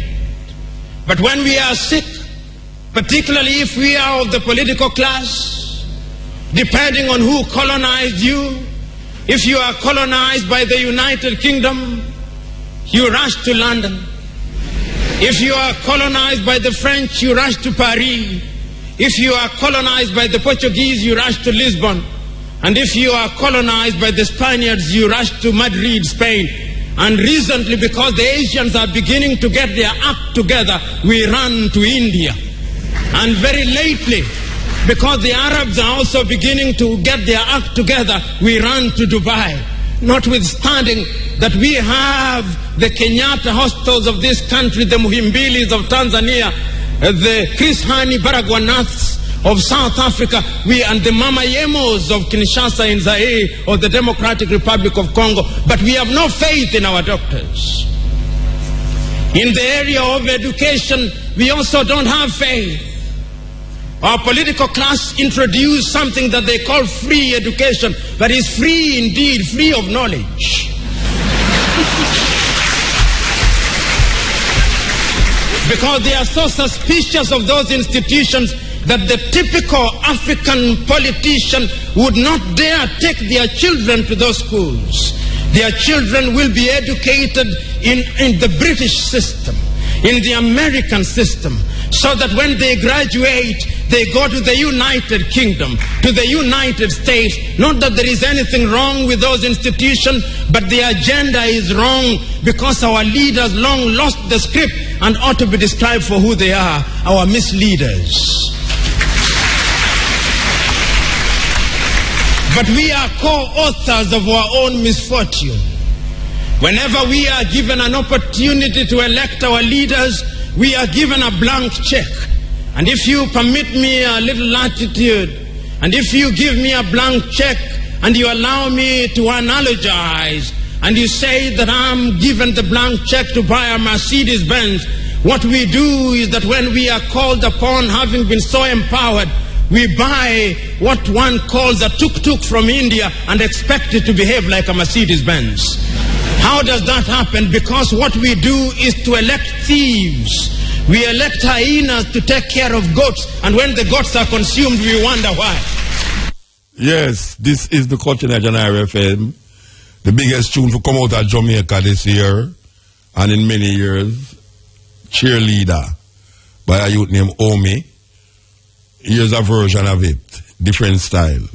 But when we are sick, particularly if we are of the political class, depending on who colonized you, if you are colonized by the United Kingdom, you rush to London. If you are colonized by the French, you rush to Paris. If you are colonized by the Portuguese, you rush to Lisbon. And if you are colonized by the Spaniards, you rush to Madrid, Spain. And recently, because the Asians are beginning to get their act together, we run to India. And very lately, because the Arabs are also beginning to get their act together, we run to Dubai. Notwithstanding that we have the Kenyatta hostels of this country, the Muhimbilis of Tanzania, the Chris Hani Baragwanaths of South Africa, and the Mama Yemos of Kinshasa in Zaire or the Democratic Republic of Congo, but we have no faith in our doctors. In the area of education, we also don't have faith. Our political class introduced something that they call free education, but is free indeed, free of knowledge. Because they are so suspicious of those institutions that the typical African politician would not dare take their children to those schools. Their children will be educated in the British system, in the American system, so that when they graduate, they go to the United Kingdom, to the United States. Not that there is anything wrong with those institutions, but the agenda is wrong because our leaders long lost the script and ought to be described for who they are, our misleaders. But we are co-authors of our own misfortune. Whenever we are given an opportunity to elect our leaders, we are given a blank check. And if you permit me a little latitude, and if you give me a blank check, and you allow me to analogize, and you say that I'm given the blank check to buy a Mercedes-Benz, what we do is that when we are called upon, having been so empowered, we buy what one calls a tuk-tuk from India and expect it to behave like a Mercedes-Benz. How does that happen? Because what we do is to elect thieves. We elect hyenas to take care of goats, and when the goats are consumed, we wonder why. Yes, this is the Culture.7.29.15 FM, the biggest tune to come out of Jamaica this year, and in many years, Cheerleader by a youth named Omi. Here's a version of it, different style.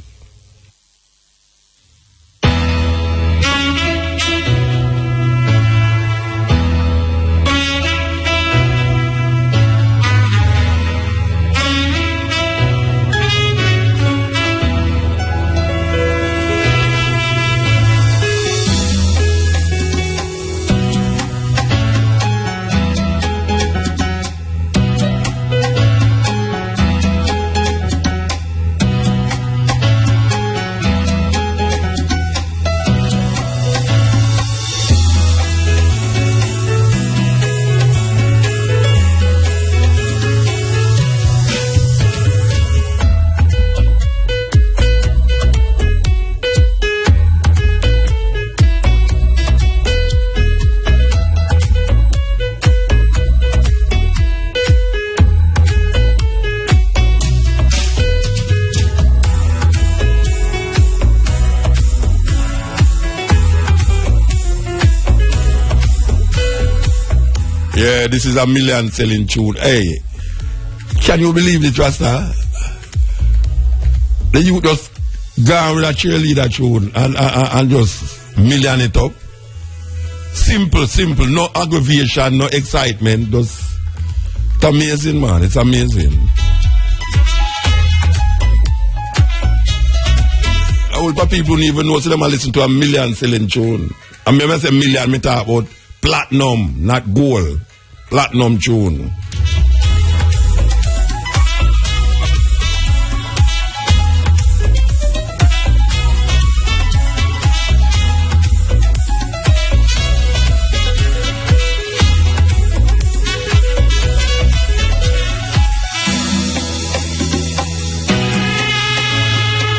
Yeah, this is a million selling tune. Hey, can you believe it, Rasta? The youth just gone with a cheerleader tune and just million it up. Simple, no aggravation, no excitement. Just, it's amazing, man. It's amazing. All the people don't even know, so them listen to a million selling tune. I mean, when I say million, I talk about platinum, not gold. Platinum tune.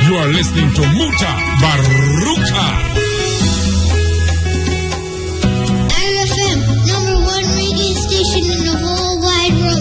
You are listening to Mutabaruka. RFM, #1 radio station in the whole wide world.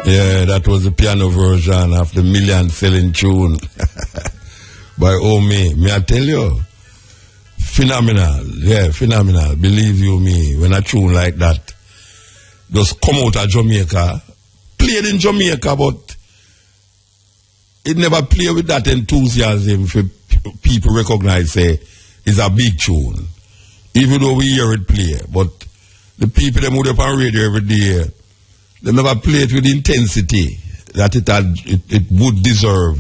Yeah, that was the piano version of the million selling tune by Omi. May I tell you? Phenomenal. Yeah, phenomenal. Believe you me, when a tune like that just come out of Jamaica, played in Jamaica, but it never played with that enthusiasm for people recognize, say, it's a big tune. Even though we hear it play, but the people that move up on radio every day, they never play it with intensity that it would deserve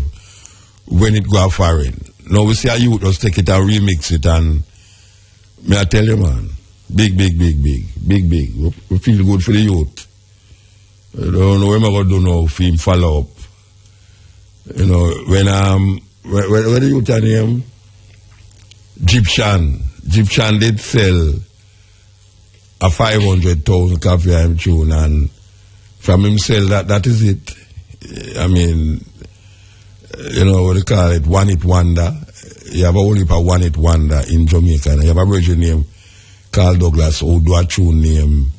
when it go foreign. Now we see a youth just take it and remix it, and may I tell you, man, big. We feel good for the youth. I don't know what I'm going to do now for him follow up. You know, when the youth name Egyptian did sell a 500,000 copy of him tune, and from him sell that is it. I mean, you know what they call it, one hit wonder. You have only a one hit wonder in Jamaica. You have a virgin name called Douglas who do a tune named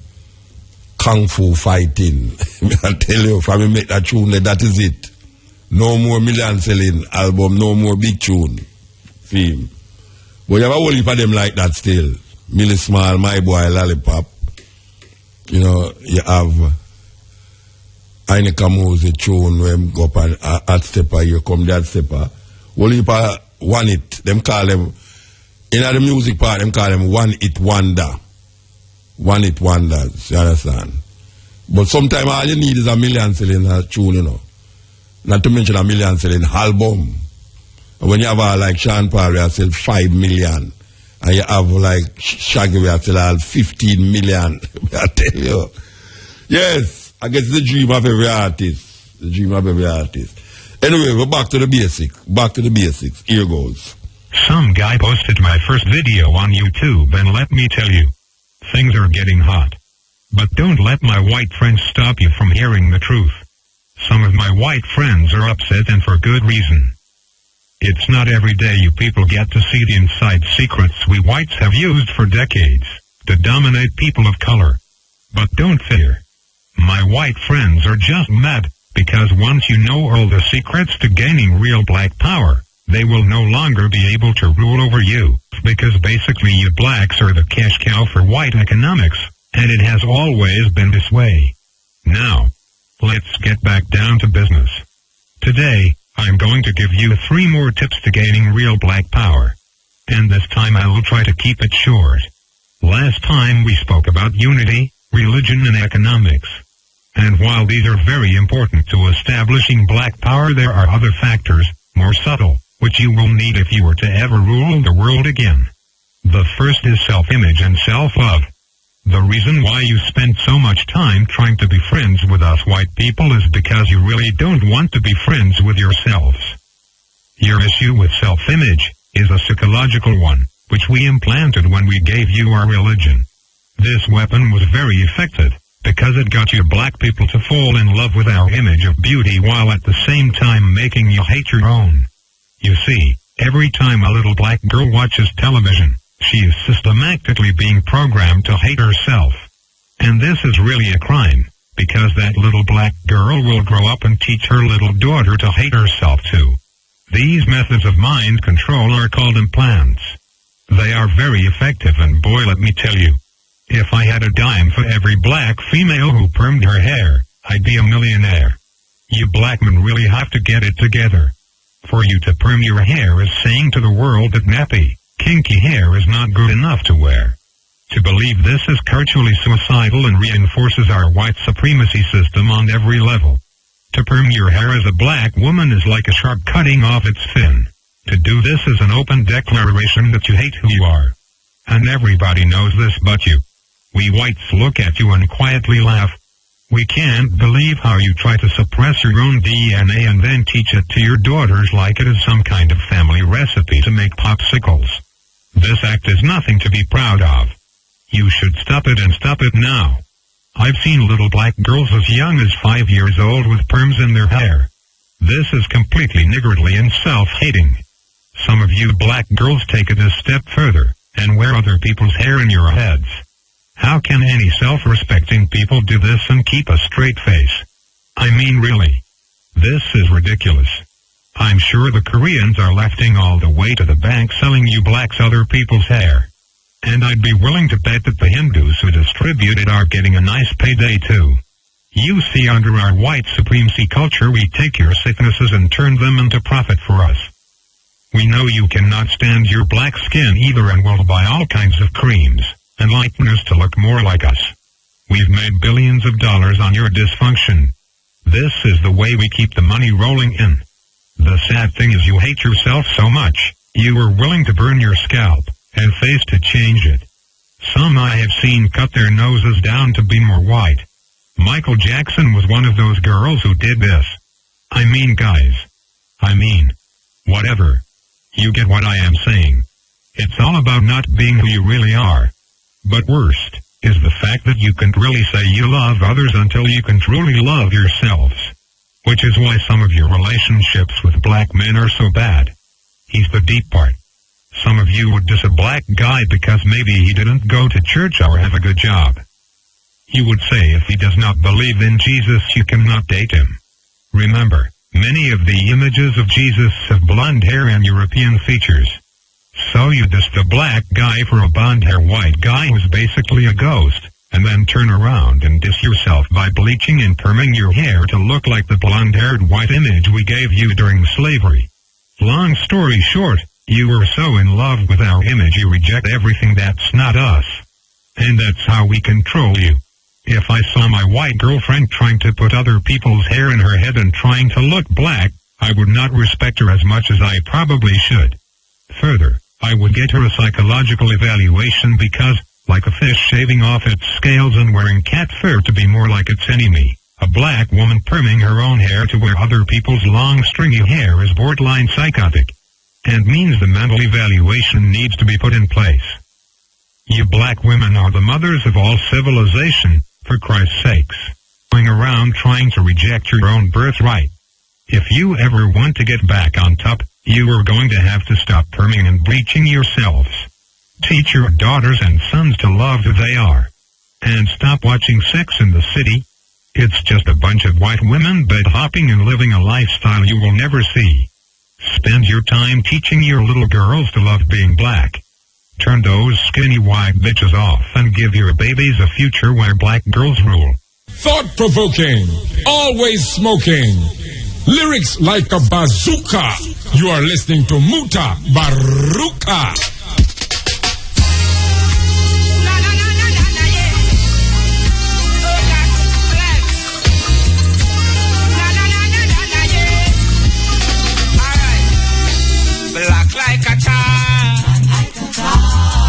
Kung Fu Fighting. I tell you, from him make that tune, that is it. No more million selling album, no more big tune. theme. But you have a whole heap of them like that still. Millie Small, My Boy, Lollipop. You know, you have Heineken Mose tune where him go up and Hot Stepper, here come that Stepper. Whole heap of One It. Them call them, in the music part, them call them One It Wonder. One It Wonders, you understand? But sometimes all you need is a million selling tune, you know. Not to mention a million selling album. And when you have like Sean Paul, we sell 5 million. And you have like Shaggy, we sell 15 million. I tell you. Yes, I guess the dream of every artist. The dream of every artist. Anyway, we're back to the basic. Back to the basics. Here goes. Some guy posted my first video on YouTube, and let me tell you, things are getting hot. But don't let my white friends stop you from hearing the truth. Some of my white friends are upset, and for good reason. It's not every day you people get to see the inside secrets we whites have used for decades to dominate people of color. But don't fear. My white friends are just mad, because once you know all the secrets to gaining real black power, they will no longer be able to rule over you, because basically you blacks are the cash cow for white economics, and it has always been this way. Now, let's get back down to business. Today, I'm going to give you 3 more tips to gaining real black power. And this time I will try to keep it short. Last time we spoke about unity, religion, and economics. And while these are very important to establishing black power, there are other factors, more subtle, which you will need if you were to ever rule the world again. The first is self-image and self-love. The reason why you spend so much time trying to be friends with us white people is because you really don't want to be friends with yourselves. Your issue with self-image is a psychological one, which we implanted when we gave you our religion. This weapon was very effective, because it got you black people to fall in love with our image of beauty while at the same time making you hate your own. You see, every time a little black girl watches television, she is systematically being programmed to hate herself. And this is really a crime, because that little black girl will grow up and teach her little daughter to hate herself too. These methods of mind control are called implants. They are very effective, and boy, let me tell you, if I had a dime for every black female who permed her hair, I'd be a millionaire. You black men really have to get it together. For you to perm your hair is saying to the world that nappy, kinky hair is not good enough to wear. To believe this is culturally suicidal and reinforces our white supremacy system on every level. To perm your hair as a black woman is like a shark cutting off its fin. To do this is an open declaration that you hate who you are. And everybody knows this but you. We whites look at you and quietly laugh. We can't believe how you try to suppress your own DNA and then teach it to your daughters like it is some kind of family recipe to make popsicles. This act is nothing to be proud of. You should stop it, and stop it now. I've seen little black girls as young as 5 years old with perms in their hair. This is completely niggardly and self-hating. Some of you black girls take it a step further, and wear other people's hair in your heads. How can any self-respecting people do this and keep a straight face? I mean, really. This is ridiculous. I'm sure the Koreans are lefting all the way to the bank selling you blacks other people's hair. And I'd be willing to bet that the Hindus who distribute it are getting a nice payday too. You see, under our white supremacy culture, we take your sicknesses and turn them into profit for us. We know you cannot stand your black skin either and will buy all kinds of creams and lighteners to look more like us. We've made billions of dollars on your dysfunction. This is the way we keep the money rolling in. The sad thing is you hate yourself so much, you were willing to burn your scalp and face to change it. Some I have seen cut their noses down to be more white. Michael Jackson was one of those girls who did this. I mean, guys. Whatever. You get what I am saying. It's all about not being who you really are. But worst is the fact that you can't really say you love others until you can truly love yourselves. Which is why some of your relationships with black men are so bad. He's the deep part. Some of you would diss a black guy because maybe he didn't go to church or have a good job. You would say if he does not believe in Jesus, you cannot date him. Remember, many of the images of Jesus have blonde hair and European features. So you diss the black guy for a blonde-hair white guy who's basically a ghost, and then turn around and diss yourself by bleaching and perming your hair to look like the blonde-haired white image we gave you during slavery. Long story short, you were so in love with our image you reject everything that's not us. And that's how we control you. If I saw my white girlfriend trying to put other people's hair in her head and trying to look black, I would not respect her as much as I probably should. Further, I would get her a psychological evaluation because, like a fish shaving off its scales and wearing cat fur to be more like its enemy, a black woman perming her own hair to wear other people's long stringy hair is borderline psychotic, and means the mental evaluation needs to be put in place. You black women are the mothers of all civilization, for Christ's sakes, going around trying to reject your own birthright. If you ever want to get back on top, you are going to have to stop perming and bleaching yourselves. Teach your daughters and sons to love who they are. And stop watching Sex in the City. It's just a bunch of white women bed hopping and living a lifestyle you will never see. Spend your time teaching your little girls to love being black. Turn those skinny white bitches off and give your babies a future where black girls rule. Thought-provoking, always smoking, lyrics like a bazooka. You are listening to Mutabaruka. Black like a tar.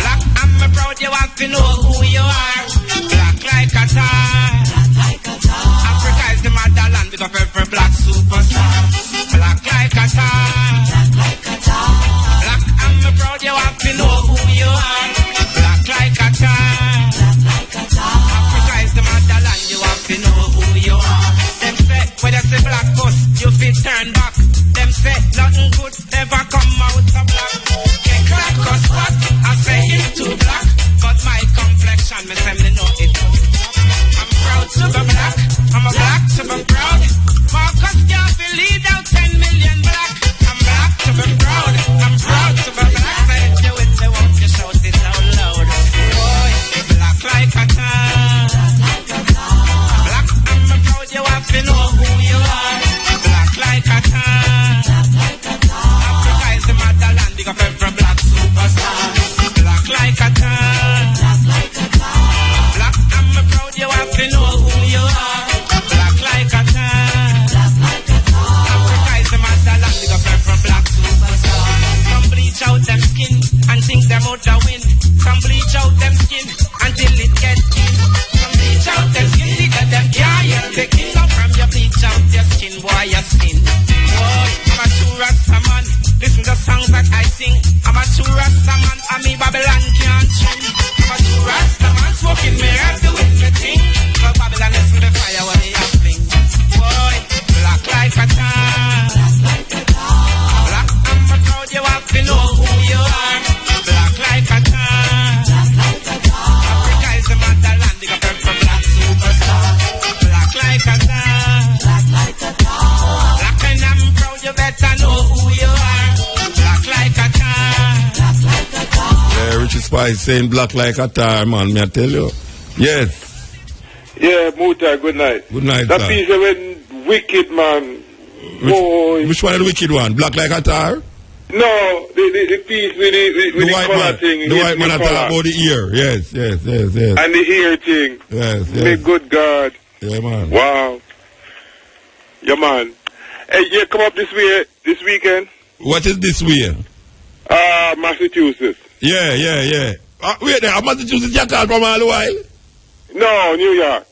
Black, I'm proud you have to know who you are. Black like a tar. Africa is the motherland because every black superstar. Black like a tar. Black, I'm proud you have to know who you are. Black like a tar. Africa is the motherland, you have to know who you are. Them say, when you say black bus, you fit turn back. Them say, nothing good ever come out of black. Kick like a spot, I say him too black. But my complexion, me say me know it. I'm proud to be black, I'm a black to be proud. Marcus Garvey lead out 10 million black. I'm black to be proud, I'm proud to be black. Say it you with me, won't you shout it out loud. Boy, black like a tar. Black, I'm proud you have to know who you are. Black like a tar. Africa is the motherland, big up every black superstar. Black like a tar. Black, I'm proud you have to know who you are. Black like a tar. Africa is the motherland, big up every black superstar. Some bleach out them skin and think them out the win. Some bleach out them skin until it gets in. Some bleach out them skin, see that them can't hear the king. Now from your bleach out your skin, boy, your skin. Boy, I'm a true Rasta man. Listen to songs that I sing. I'm a true Rasta man, and me Babylon can't sing. I'm a true Rasta man, smoking me up doing the thing. But Babylon is with the fire when they are fling. Boy, black like a tar. Black, I'm proud you have to know who you are. Black like a tar. Africa is the motherland, they got from black superstar. Black like a tar. Black and I'm proud you better know who you are. Black like a tar. Yeah, Richie Spice saying black like a tar, man, me I tell you. Yes. Yeah, Muta, good night. Good night, that sir. piece went wicked, man. Which one is the wicked one? Black like a tar? No, the piece with the white color man thing. The white man I talk about the ear. Yes. And the ear thing. Yes. May good God. Yeah, man. Wow. Yeah, man. Hey, yeah, come up this weekend. What is this way? Massachusetts. Yeah. Wait there, Massachusetts you call from all the while? No, New York.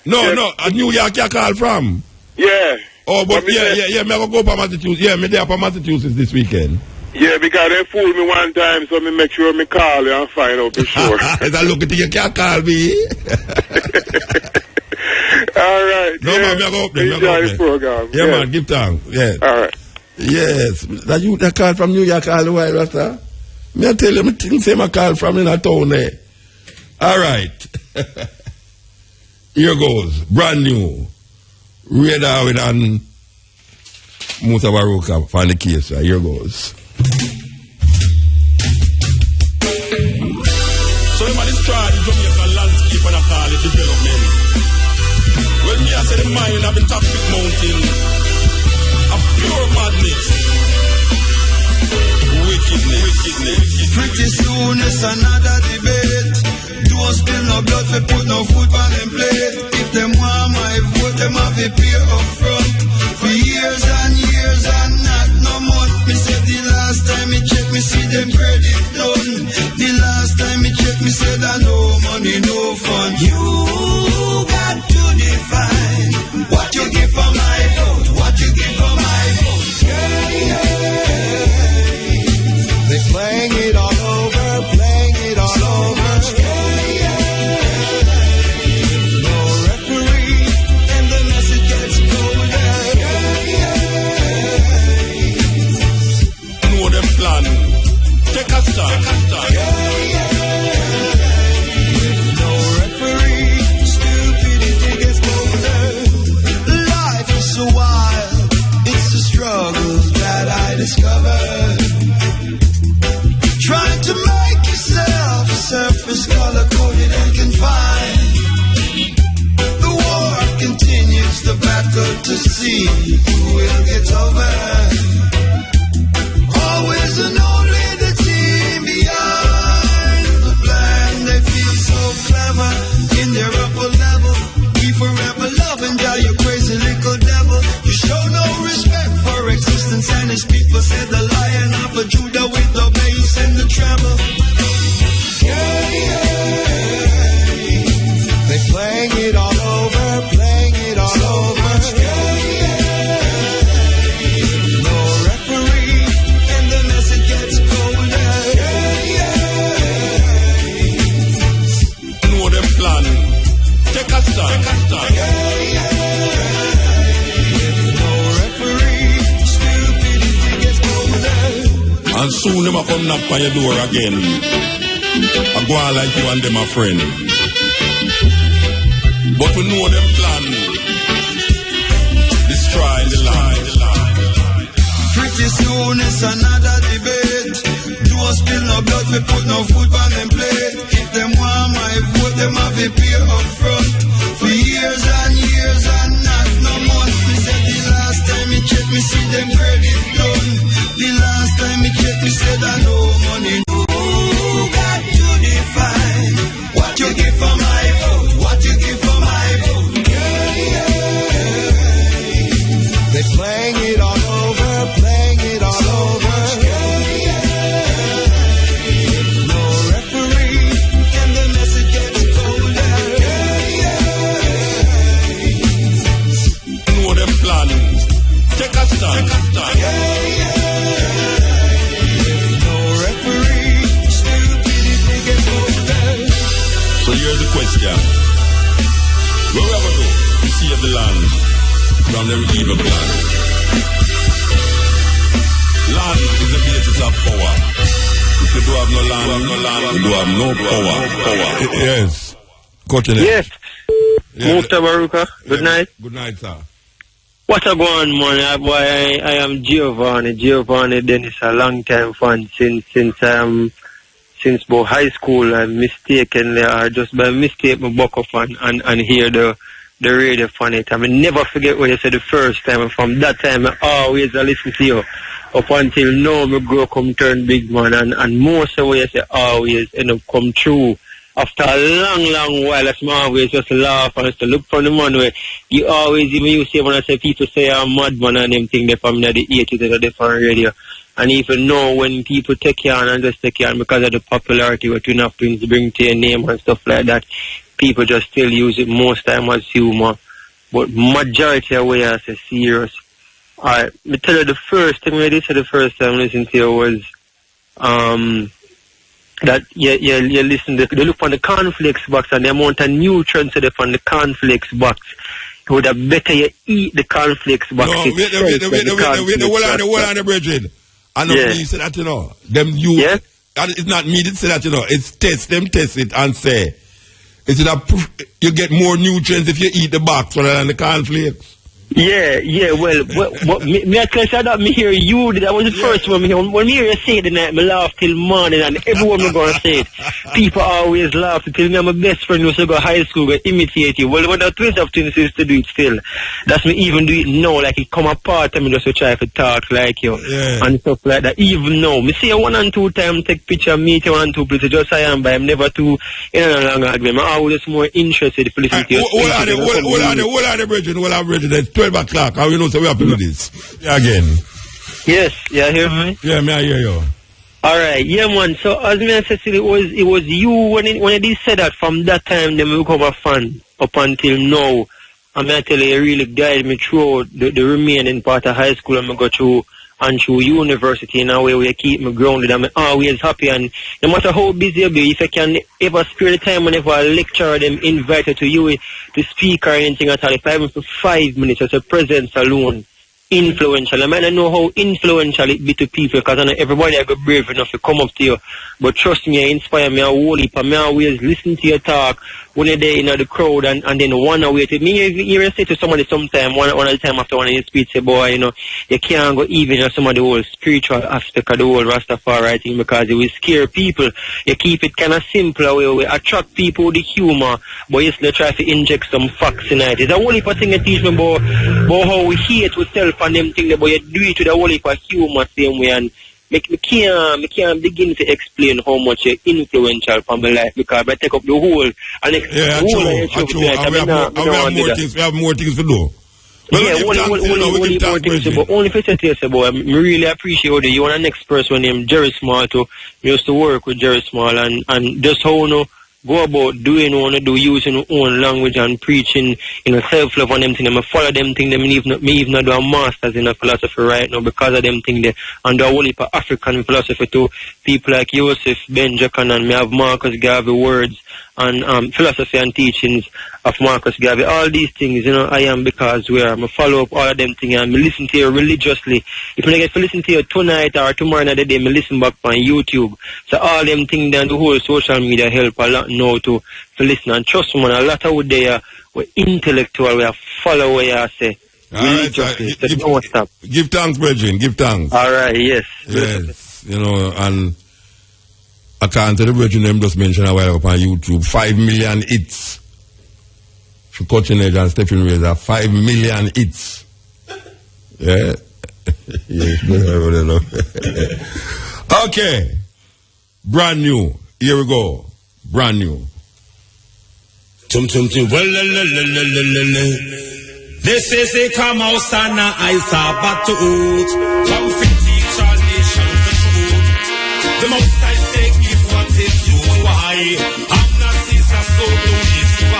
No, New York you call from? Yeah. Oh, but yeah, me go for Massachusetts. Yeah, me there for Massachusetts this weekend. Yeah, because they fooled me one time, so me make sure me call you and find out for sure. As I look at you, can't call me. All right. No, man, me go up there. Enjoy the program. Yeah, man, give thanks. Yes. All right. Yes. That you that call from New York all the while, Rasta? Me I tell you, me think say my call from in a town there. All right. Here goes. Brand new. Ray Darwin and Mutabaruka find the case. Here goes. destroy the Jamaican landscape and I call it development. Well, me I say the mind of the toxic mountain of pure madness. Wickedness. Pretty soon it's another debate. Don't spill no blood for put no food on them plate. If them want my vote, them have a pay up front. For years and years and not no month. Me said the last time me check, me see them credit done. The last time me check, me said I no money, no fun. You got to define what you give for my vote, what you give for my vote. They're playing it all over, playing it all over. No referee, and the message gets colder. Know them plan. Take a stand. No referee, stupidity gets colder. Life is so wild, it's the struggles that I discovered. Trying to make yourself surface color coded and confined. The war continues, the battle to see who will get over. Always and only the team behind the plan. They feel so clever in their upper level. We forever love and die, you crazy little devil. You show no respect for existence, and his people said the Lion of Judah with the bass and the treble. They're playing it all over, playing it all over. No referee, and the message gets colder. Know them plan. Take a stand. No referee, stupidity gets colder. And soon them a come knock on your door again. I go on like you and them a friend. But we know them plan. Destroy the land. Pretty soon it's another debate. Don't spill no blood, we put no food on them plate. If them want my vote, them have a pay up front. For years and years and not no month. Me said the last time me check, me see them credit done. The last time me check, me said I no money. You got to define what you give for my vote, what you give for my vote. They're playing it all over, playing it all over. No referee, and the message gets colder. Know them plan. Take a stand. No referee, stupidity gets colder. So here's the question. What we ever do to save the land from them evil plan? Land is the basis of power. If you do have no land, you do have no power. Yes. Culture. Yes. Mutabaruka. Good night. Good night, sir. What a go on, man? I am Giovanni Dennis, a long time fan since about high school. I mistakenly, or just by mistake, my buck up and hear the radio fan it. I mean, never forget what you said the first time. And from that time, I always listen to you up until now. Me grow come turn big man, and most of what you say always end up come true. After a long while, I always just laugh and just look for the man where you always, even you say when I say people say I'm mad man and them thing they from the 80s and the different radio. And even know when people take you on and just take you on because of the popularity what you have to bring to your name and stuff like that, people just still use it most time as humor. But majority of way I say serious. Alright, me tell you the first thing I did say the first time I listened to you was that you listen to they look on the cornflakes box and the amount of nutrients they on the cornflakes box. It would have better you eat the cornflakes box. No, wait, hold on the brethren. I know me say that, you know. Them you it's not me that say that, you know. It's test it and say is it you get more nutrients if you eat the box rather than the cornflakes. Yeah, well, me I tell you that me hear you, that was the first one me hear. When me hear you say it tonight, me laugh till morning, and everyone me gonna say it. People always laugh to tell me I'm my best friend who used to go high school, go imitate you. Well, when the twins of twins used to do it still. That's me even do it now, like it come apart and me just to try to talk like you. Yeah. And stuff like that. Even now, me see you 1 and 2 times take picture, meet you 1 and 2 places, just I am, but I'm never too, longer agreement. I'm always more interested to listen to you. Hold on the bridge, it's 12 o'clock, how you know so we have to do this? Yeah, again. Yes, yeah, hear me? Yeah, me I hear you. Alright, yeah man, so as me said, it was you when you did say that from that time then we become a fan up until now. And I tell you really guided me through the remaining part of high school and I go through and through university in a way where you keep me grounded and I'm always happy. And no matter how busy you be, if you can ever spare the time whenever a lecturer them invited to you to speak or anything at all, if I even for 5 minutes as a presence alone, influential. I might not know how influential it be to people because I know everybody I go brave enough to come up to you. But trust me, you inspire me a whole heap and me always listen to your talk when you're there in the crowd and then one away to me. You say to somebody sometime, one of the time after one of your speech, say, boy, you can't go even on some of the whole spiritual aspect of the whole Rastafari thing because it will scare people. You keep it kind of simple way, we attract people with the humor, but you still try to inject some facts in it. It's a whole heap of thing you teach me about how we hate ourselves and them things, but you do it with a whole heap of humor same way and me can't begin to explain how much you're influential for my life because I take up the whole and we have more things to do. But only for you say, boy, I really appreciate you. You're the next person named Jerry Small too. We used to work with Jerry Small and just how go about doing what you want to do, using your own language and preaching, self-love on them things. I follow them things. Me even do a master's in a philosophy right now because of them things. And do a whole heap of African philosophy too. People like Joseph, Ben Jacan, and me have Marcus Garvey words and philosophy and teachings of Marcus Garvey. All these things, I am because I'm a follow up all of them things and I listen to you religiously. If I get to listen to you tonight or tomorrow night, I listen back on YouTube. So all them things and the whole social media help a lot now to listen. And trust me, a lot of there we're intellectual, we are follow what you say. Religiously. So don't stop. Give thanks, brethren, give thanks. Alright, yes. Yes, and I can't tell the brethren them just mentioned a while ago on YouTube, 5 million hits. For Coaching Age and Stephen Razor, 5 million hits. Yeah. Okay. Brand new. Here we go. Brand new. This is a come out and I saw back to oot. Come fit teach our nation the truth. The most I say give what is you why. I'm not Caesar, so don't deceive.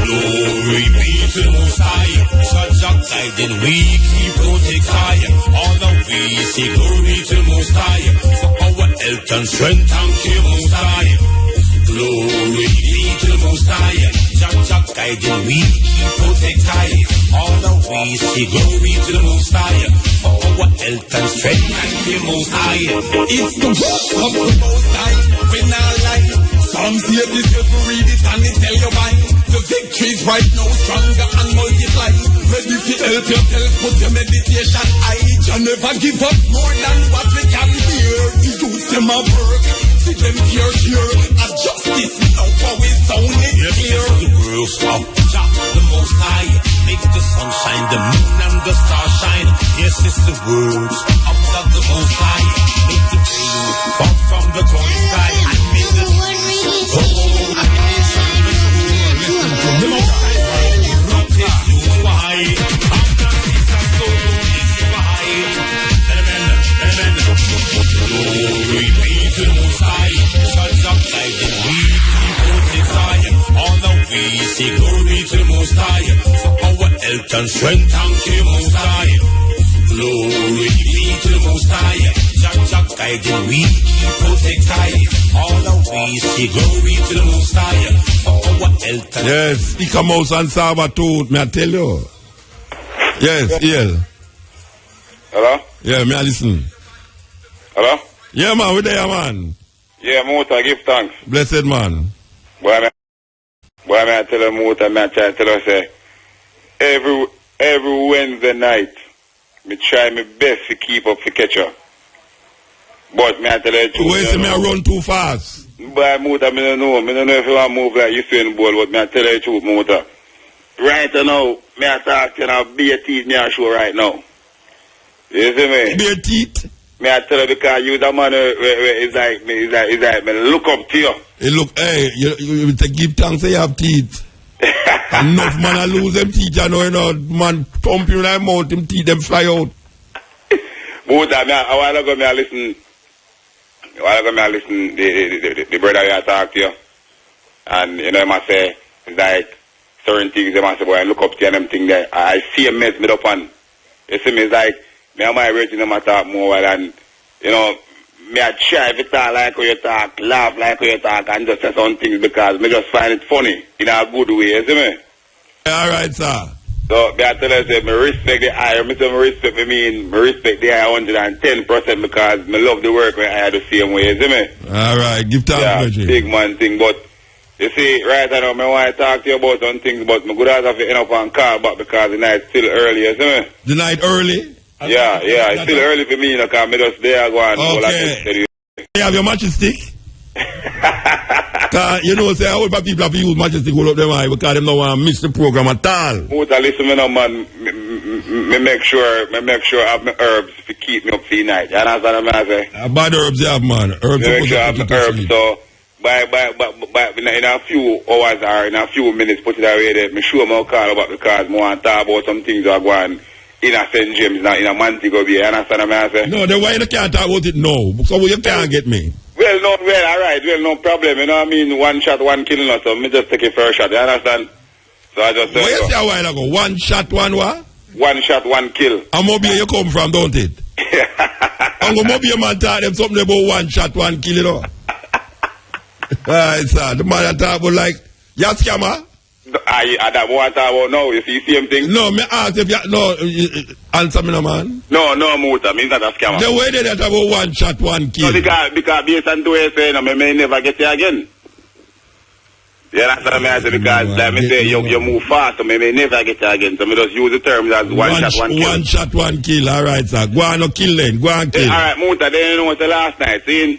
Glory be to the Most High. Such a guiding we keep protect high. All the way say glory to the Most High. For our health and strength, thank you Most High. Glory be to the Most High. Such a guiding we keep protect high. All the way say glory to the Most High. For our health and strength, thank you Most High. It's the work of the Most High. When I lie. Some say this if you read it and it tell you why. The victory's right now stronger and multiply. Ready to help yourself, put your meditation high. You never give up more than what we can bear. The youth them a work, see them here. As justice now for we sound it here. The world's up, Jah the Most High. Make the sun shine, the moon and the stars shine. Yes, it's the words of God the Most High. Make the rain fall from the cloudy sky and make the the Most High not is you why. I'm not Caesar, so don't deceive high. Amen. Glory be to the Most High. Such a guiding we keep protect high. All the way say glory to the Most High. For our health and strength, thank you Most High. Glory be to the Most High. Such a guiding we keep protect high. All the way say glory to the Most High. Yes, he come out and Sabato, may I tell you? Yes, EL. Hello? Yeah, may I listen? Hello? Yeah, man, we there, man. Yeah, Mota, give thanks. Blessed man. Boy, Why may I tell her Muta, I try to tell her, say, every Wednesday night, me try my best to keep up to catch her. But me I tell her the truth. Where say me I run too fast? But Muta, me don't know. Me don't know if you want to move like Usain Bolt, but me I tell her the truth, Muta. Right now, me I talk to you now, bare teeth me I show right now. You see me? Bare teeth? Me I tell her because you the man is like me look up to you. Hey, look, hey, you give thanks that you have teeth. Enough man I lose them teeth, you know, man pump you in their mouth, them teeth, them fly out. Muta, a while ago me I listen the brother you talk to you. And you know, I must say, it's like certain things they must say, boy, I look up to you and them things that I see a mess me up on. You see me, it's like, me and my rating them I talk more and, you know, me I try to talk like how you talk, laugh like how you talk, and just say some things because me just find it funny in a good way, you see me? Alright, sir. So, me I tell her, say, me respect the higher, me say me respect, me respect the higher 110% because me love the work when I had the same way, you see me? Alright, give thanks, yeah, big man thing, but you see, right now, I want to talk to you about some things, but I could have to end up on call back because the night's still early, you see me? The night early? Yeah, it's still early for me, because I'm just there going okay. You have your matching stick? You know, say, all people have to use matching stick hold up them eye because them don't want to miss the program at all. Muta, listen me now, man. Me make sure I have my herbs to keep me up for the night. You understand what I'm saying? Bad herbs you have, man. Herbs make sure I have my herbs, so by in a few hours or in a few minutes, put it away there. Me sure I'll call about because I want to talk about some things that are going in a St. James, not in a Montego Bay. You understand what I'm saying? No, then why you can't talk about it now? So you can't get me. Well, alright, no problem. You know what I mean? One shot, one kill, or so. Me just take it for a shot. You understand? So I just. What you say a while ago? One shot, one what? One shot, one kill. And Mobile you come from, don't it? And Mobile man talk them something about one shot, one kill, you know. Alright, sir. The man talk about like, you a scammer? I that what I about now. You see same thing? No, me ask if you answer me no man. No, Muta, me not a scammer. The way they that about one shot, one kill. No, because based on the way you say, me may never get you again. Yeah, that's what I mean. Because like me say, you move fast, so me may never get you again. So me just use the terms as one shot, one kill. One shot, one kill. All right, sir. Go on, no kill then. Go on, kill. All right, Muta. Then you know what's the last night? See,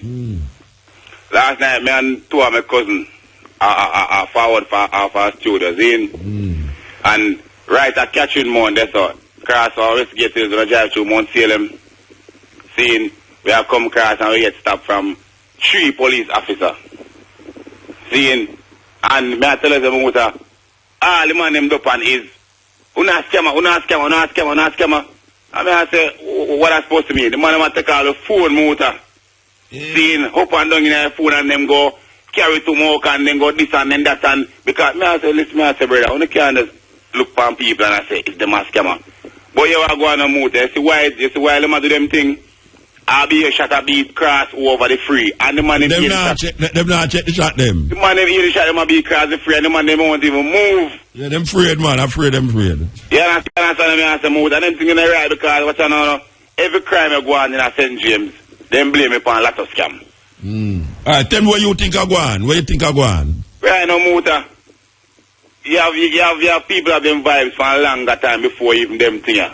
last night me and two of my cousins. I forward for our studios in and right at catching Mount that's all cross our Westgate is gonna drive through Mount Salem seeing we have come across and we get stopped from 3 police officers seeing and me I tell them Muta all the man named up and is una scammer I mean I say what I supposed to mean the man might take all the phone Muta seeing up and down in their phone and them go carry to smoke and then go this and then that and because me I say listen me I say brother I can't just look upon people and I say it's the mass scammer. But you are going to move there, you see why them do them thing I'll be a shot a beat cross over the free and the man them not check the shot them. The man them hear the shot them a beat cross the free and the man them won't even move. Yeah, them afraid man, afraid. Yeah, that's what I say move and them thing in the right because what you know every crime you go on in a St. James, them blame me upon a lot of scam. Alright, tell me what you think I go on. Right now, Muta. You have people have them vibes for a longer time before even them thing. Yeah.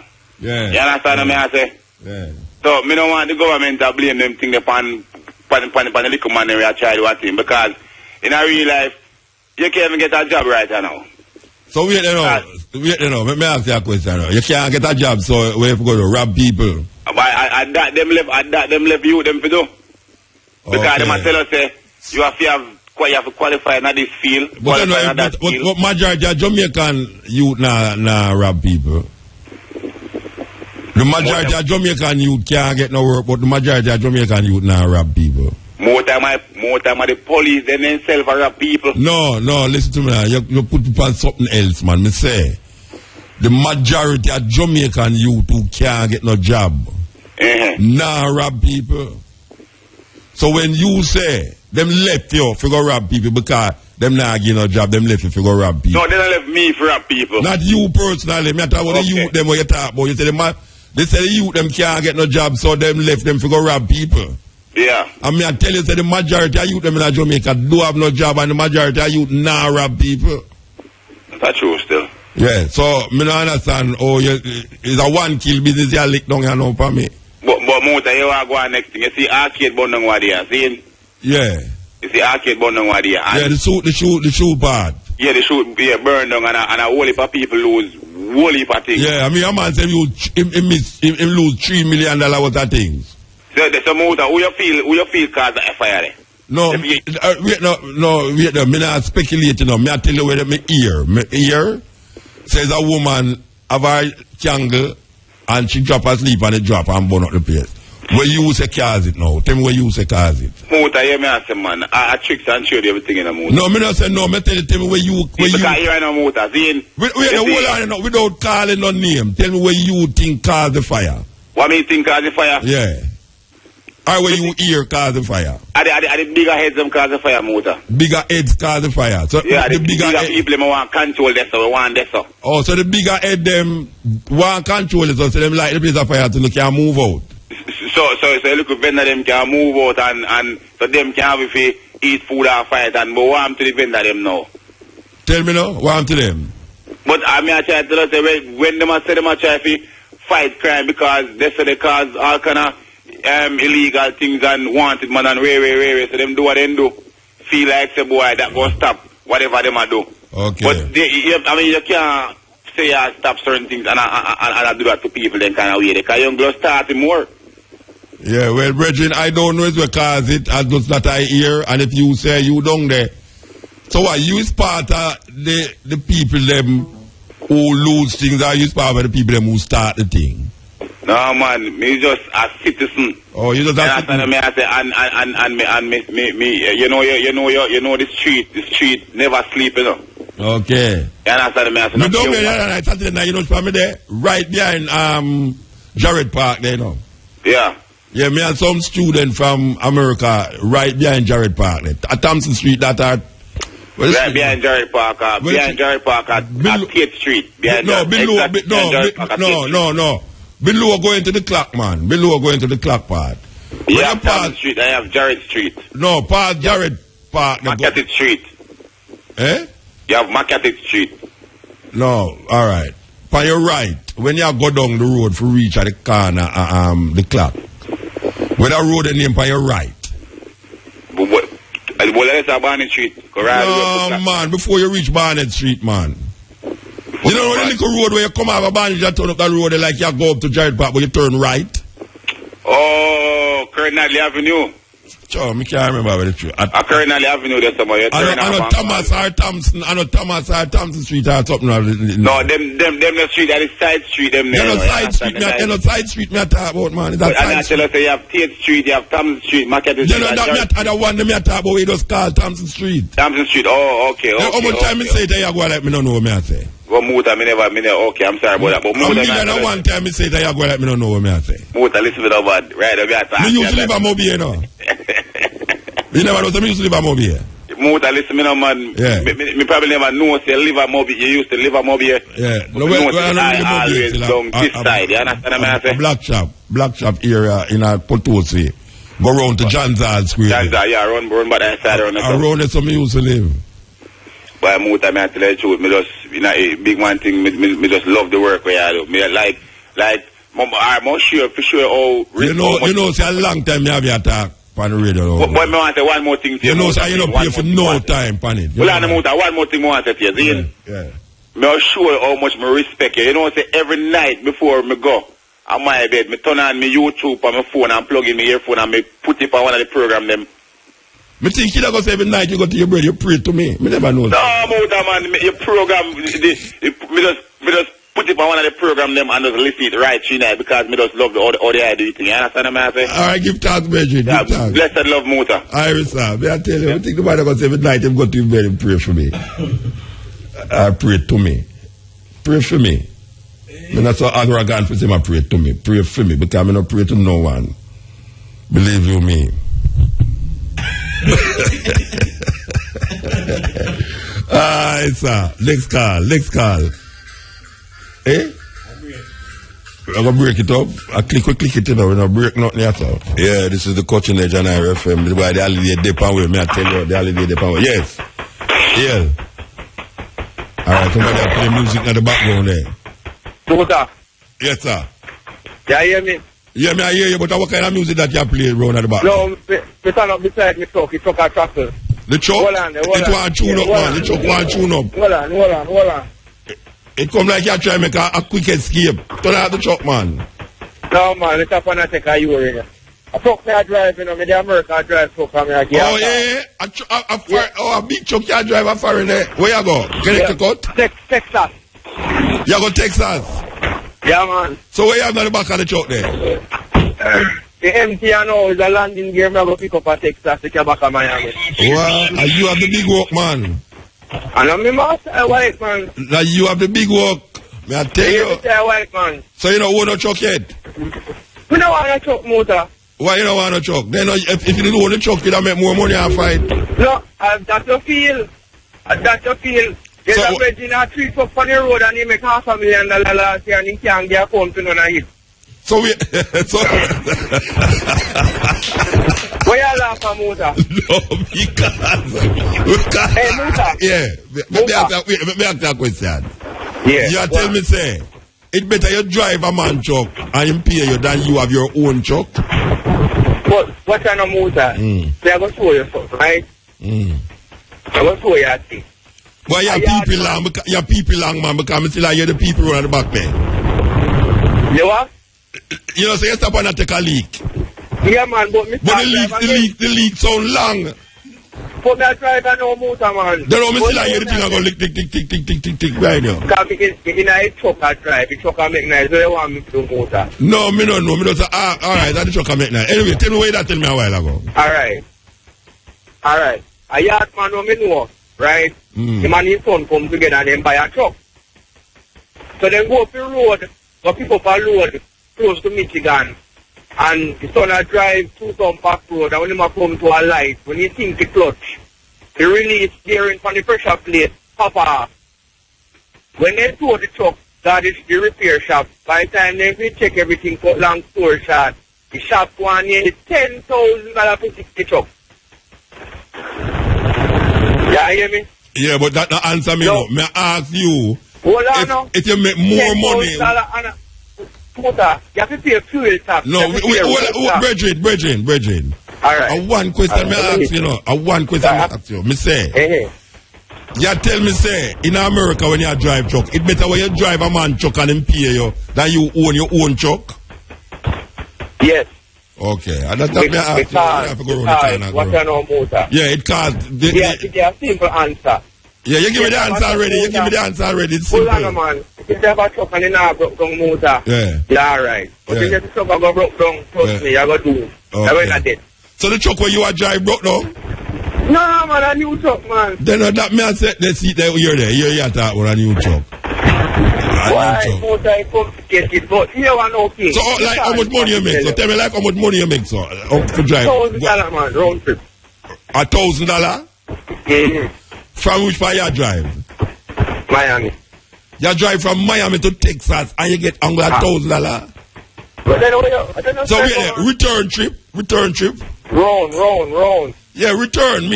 You understand what I say? Yeah. So, me don't want the government to blame them thing upon the little man we are trying to thing because in a real life, you can't even get a job right now. So wait, let me ask you a question. You can't get a job, so we have to go to rob people. At that them left you them to do. Because them tell us say you have to qualify in this field. But majority of Jamaican youth na rob people. The majority of Jamaican youth can't get no work, but the majority of Jamaican youth na rob people. More time the police then themselves rob people. No, listen to me now. You put it on something else, man. Me say the majority of Jamaican youth who can't get no job na rob people. So when you say them left you for go rob people because them not getting no job, them left you for go rob people. No, they don't left me for rob people. Not you personally. Me talk about the youth them what you talk about. You say they say the youth them can't get no job, so them left them for go rob people. Yeah. And me I tell you, say the majority of youth them in Jamaica do have no job, and the majority of youth now rob people. That's true still. Yeah, so me don't understand. Oh, it's a one kill business you lick down here now for me. But Muta, you want to go on next thing. You see arcade bun down what they are seeing? Yeah. You see arcade bun down what they are. Yeah, the shoot part. Yeah, the shoot burn down and a whole heap of people lose whole heap of things. Yeah, I mean a man say him lose $3 million worth of things. So Muta, who you feel cause the fire there? No, wait, me not speculating now. Me I tell you where me ear says a woman have a candle and she drop asleep and it drop and burn up the place. Where you say cause it now? Tell me where you say cause it. Muta, you me say man, I tricks and show you everything in the Muta. No, me not say no, me tell me where you because you are no Muta, see? Wait, hold on, without calling no name, tell me where you think caused the fire. What me think caused the fire? Yeah. Or where you hear cause the fire? Are the bigger heads them cause the fire, Muta? Bigger heads cause the fire. So yeah, the bigger head, people them want control this, so want this. Oh, so the bigger head them want control it, so them like the place of fire so they can move out. So look at vendor them can move out and so them can have if eat food or fight and but what to the vendor them now? Tell me now, what to them? But I mean I try to tell us when them say them a try to fight crime because they say they cause all kind of illegal things and wanted man and way. So them do what they do. Feel like say boy that go stop whatever them a do. Okay. But I mean you can't say I stop certain things and I do that to people then kind of way. Because you go start more. Yeah, well, brethren, I don't know what cause it, as just that I hear, and if you say you down there. So what, you is part of the people them who lose things, or you is part of the people them who start the thing? No, man, me just a citizen. Oh, you just a citizen? I say, me, you know the street never sleep, you know. Okay. You understand me? I say, you don't get that Saturday night, you know, for me there, right behind Jared Park there, you know. Yeah. Yeah, me and some student from America right behind Jared Park. At Thompson Street that are... Right behind Jared Park, behind Jared Park at 8th Street. No. Below going to the clock, man. Below going to the clock part. You have Thompson Street, I have Jared Street. No, past Jared Park. Market Street. Eh? You have Market Street. No, alright. On your right, when you go down the road for reach at the corner, the clock. With a road name on your right. But let's have Barnett Street. No, man, before you reach Barnett Street, man. You know the little road where you come out of Barnett, you turn up that road like you go up to Jared Park, but you turn right? Oh, Colonel Avenue. Sure, I can't remember where it's true. Colonel Avenue there somewhere. I know Thomas R. Thompson Street or something. No, them the street, that is side street, them there. Side street, me talk about, man. But I tell us, you have 8th Street, you have Thompson Street, Market Street. You know, that one me talk about, we just call Thompson Street. Thompson Street, oh, okay. How much time me say that you go like me don't know what me I say? Well, Muta, me never, okay, I'm sorry about that. But Muta, one time me say that you go like me don't know what me I say. Muta, listen to that, right? Me used to live at Mobile, you know. You never know, so me used to live at Mobile. Muta, listen, me no man. Yeah. Me probably never know, say live at Mobile. You used to live at Mobile. Yeah. No, I always down this side, you understand what I say? Black shop area in a Potosi. Go round to John's Square. John's, yeah, run by that side. Around there, so me used to live. But Muta, me I tell you the truth, me just, you know, a big one thing, me just love the work where I do. Me like, I'm sure, for sure, you know, say a long time me have your talk on the radio. But me want to say one more thing to you. You know, say you don't pay for no time on it. Well, Muta, one more thing I want to say to you. Yeah. Me sure how much me respect you. You know, say every night before me go on my bed, me turn on me YouTube on my phone and plug in my earphone and me put it on one of the program them. Me think you go say every night you go to your bed, you pray to me. Me never know. No, Muta, man, your program, me just put it on one of the program them and just listen it right tonight because me just love all the idea thing. You understand what I say? Alright, give thanks, Bridget. Yeah, blessed love, Muta. Alright, sir. May I tell you, I think the man go say every night him go to your bed and pray for me. Pray to me. Pray for me. Me not so arrogant for saying I pray to me. Pray for me because I don't pray to no one. Believe you me. Alright, sir. Next call. Eh? I'm going to break it up. I click it, you know. We're not break nothing at all. Yeah, this is the Cutting Edge on RFM. The way the holiday depend with me, I tell you, the holiday depend with. Yes. Yeah. Alright, somebody play music in the background there. Motor. Yes, sir. Yeah, hear me? Yeah, me I hear you, but what kind of music that you play around at the back? No, me stand up beside me truck. It truck a tractor. The truck? Hold on. It want to tune up, man. The truck want to tune up. Hold on. It come like you try to make a quick escape. Turn out the truck, man. No, man. It's up and I take a urine. A truck me I drive, you know. Me the American drive truck and me I get. Oh, yeah. A big truck you drive a foreign there. Where you go? Connecticut? Texas. You go Texas? Yeah, man. So where you have on the back of the truck there? The empty now is a landing gear. Me I go pick up a Texas to back of Miami. Wow. And you have the big work, man. And I'm master white, man. Now you have the big work. May I tell you? White, man. So you don't want no truck yet? We don't want a truck motor. Why you don't want a truck? Then if you didn't want a truck, you'd make more money and fight. No, that's a feel. That's a feel. There's a virgin a tree truck on the road and he make $500,000 last year and he can't get a phone to none of it. So we... Why you laugh at motor? No, because... Hey, motor. Yeah. Let me ask you a question. Yeah. You tell me, say, it's better you drive a man truck and him pay you than you have your own truck? But what kind of motor? So I'm going to show you something, right? I'm going to show you a thing. Well, you're people long, man, because I'm still hear the people run at the back there. You what? You know, so you stop and take a leak. Yeah, man, but the leak sound long. But me drive a no motor, man. Then I'm still hear the thing I go lick, tick, right now. Because in a truck I drive, the truck I make nice, so you want me to do motor? No, me don't know. Me don't say, alright, that's the truck I make nice. Anyway, tell me why that tell me a while ago. Alright. A yard man who me know, right? Him and his son come together and then buy a truck. So then go up the road, go pick up a load close to Michigan. And the son I drive through some back road, and when he come to a light, when he think the clutch, he release steering from the pressure plate, pop off. When they tow the truck, that is the repair shop. By the time they check everything, cut long story short, the shop one nearly $10,000 to fix the truck. Yeah, you hear me? Yeah, but that not answer me no. May I ask you, if you make more money... Motor, you have to pay fuel tax. No, brethren. Alright. One question may I ask you, one question may I ask you. Me say, you tell me say, in America when you drive truck, it better when you drive a man truck and him pay you than you own your own truck? Yes. Okay, and that's me ask you. You have to go around the what you know motor? Yeah, it costs... It's a simple answer. Yeah, you give me the answer already. It's simple. Hold on, man. If you have a truck and you have a broke down motor, you're alright. But if you have a truck and go broke down, trust me, you're going to do it. Okay. So the truck where you are drive broke down? No, man, a new truck, man. Then that me I said, let's see that you're there. You're talking about a new truck. Why? Motor is complicated, but you want okay. So, like, how much money you make? So, tell me, like, how much money you make, so, for drive? $1,000, man, round trip. $1,000? From which part you drive? Miami. You drive from Miami to Texas and you get $1,000? But then, so return trip? Round. Yeah, return,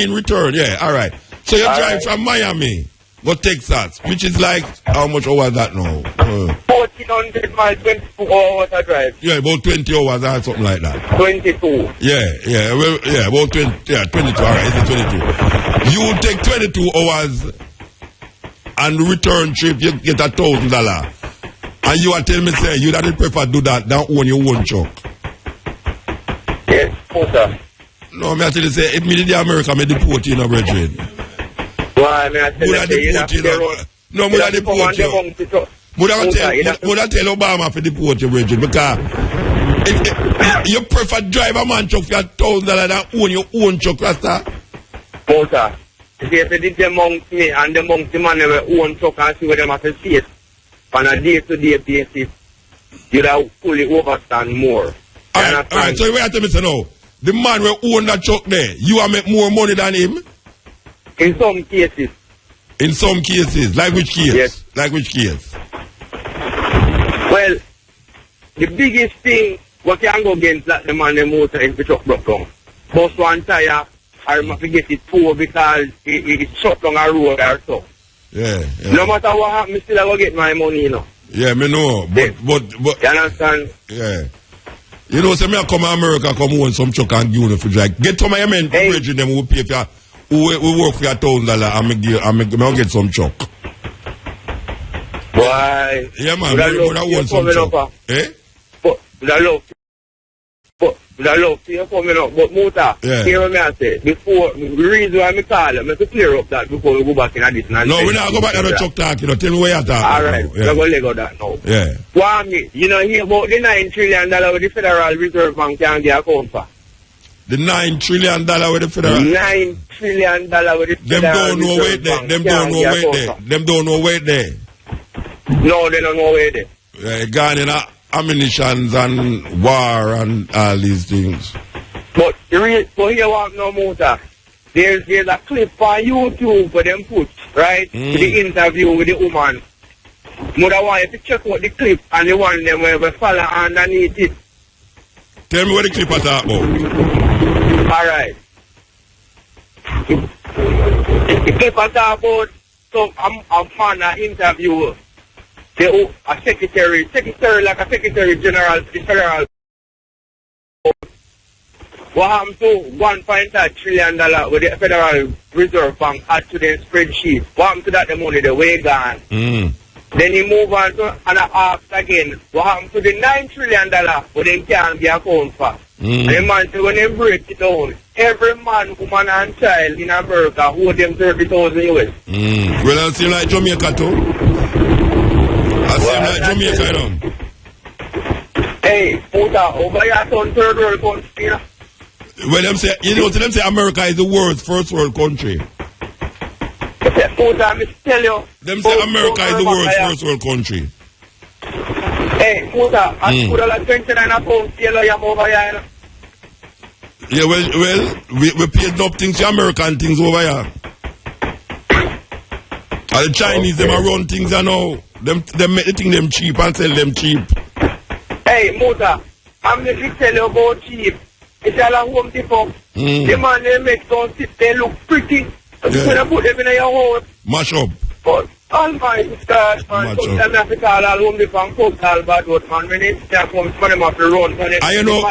yeah, alright. So you drive from Miami to Texas, which is like, how much hours that now? 1,400 miles, 22 hours I drive. Yeah, about 20 hours or something like that. 22. Yeah, about 22, alright, it's 22. You take 22 hours and return trip, you get $1,000. And you are telling me, say, you didn't prefer do that than own your own truck. Yes, sir. No, me I tell you, say, if me did the America, me deport you, brethren. Why, me I tell you, no, me I deport you. Would I tell Obama to deport you, brethren, because if you prefer drive a man truck for $1,000 than own your own truck, Rasta? Motor. If you did the monks me and the monks man will own truck and see what them have to see it on a day-to-day basis, you'd have fully overstand more. Alright, so you wait a minute now. The man will own that truck there, you will make more money than him? In some cases. In some cases? Like which case? Yes. Like which case? Well, the biggest thing what can go against that the man the motor is the truck broke down. Bust one tire or must get it towed because it shut down a road or so. Yeah. No matter what happens, I still I go get my money, you know. Yeah, me know. But you understand? Yeah. You know, say me I come to America, come own some truck and give you for drive. Get some of your men, bridge them who pay for who work for $1,000 and get some truck. Why? Yeah, man. Would I want some truck? Eh? But I love to you coming up. But Muta, hear what I say. Before, the reason why I call him, I to clear up that before we go back in this. No, we're not go back to the truck talk. You know, tell me where you're talking. All right, we're going to let go that now. Yeah. Why me? You know, hear about the $9 trillion with the Federal Reserve Bank can get account for. The $9 trillion with the Federal... $9 trillion with the Federal Reserve Bank. Them don't know where there. Them don't know where there. No, they don't know where there. Yeah, gone in ammunitions and war and all these things. But here want no motor. There's a clip on YouTube for them put, right? The interview with the woman. Mother want you to check out the clip and the one them where we follow underneath it. Tell me what the clip is about. Alright. The clip is about some man interview. A secretary general, the federal. What happened to $1.5 trillion with the Federal Reserve Bank add to the spreadsheet? What happened to that the money? The way gone. Then he move on to and ask again. What happened to the $9 trillion where they can't be account for? And the man said when they break it down, every man, woman and child in America owed them $30,000 US. Well, it seems like Jamaica too. I seem like Jamaica, you know. Hey, Puta, over here on third world country. Well, them say, them say America is the world's first world country. Puta, I tell you. Them say America is the world's first world country. Hey, Puta, I put like 29 accounts over here. Yeah, well, we paid up things to American things over here. And the Chinese, them run things and now. Them make the thing them cheap and sell them cheap. Hey, Muta, I'm going to tell you about cheap. It's all a Home Depot. The man they make those they look pretty. When I put them in your home. Mash up. But almighty God, man, sometimes I have to call all Home Depot and cuss all bad word, man. When they start from them have to run. And you know,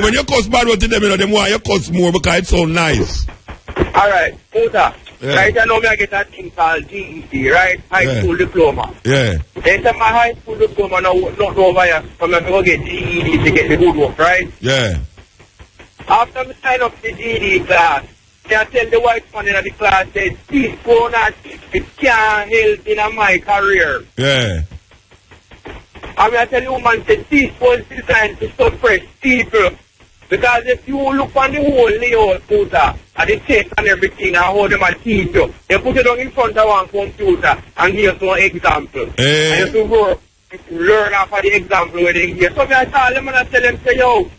when you cuss bad word to them, you know, them why you cuss more because it's so nice. Alright, Muta. Yeah. Right, I know I get a thing called GED, right? High school diploma. Yeah. Then my high school diploma now not over here, so I'm going to go get GED to get the good work, right? Yeah. After I sign up the GED class, I tell the white man in the class, that this phone it can't help in my career. Yeah. I tell the woman that this phone is designed to suppress people. Because if you look on the whole layout, Puta, and the test and everything, and how them teach you, they put it on in front of one computer and give you some example. And you have to learn off of the example where they give. So I tell them and I tell them, say, yo,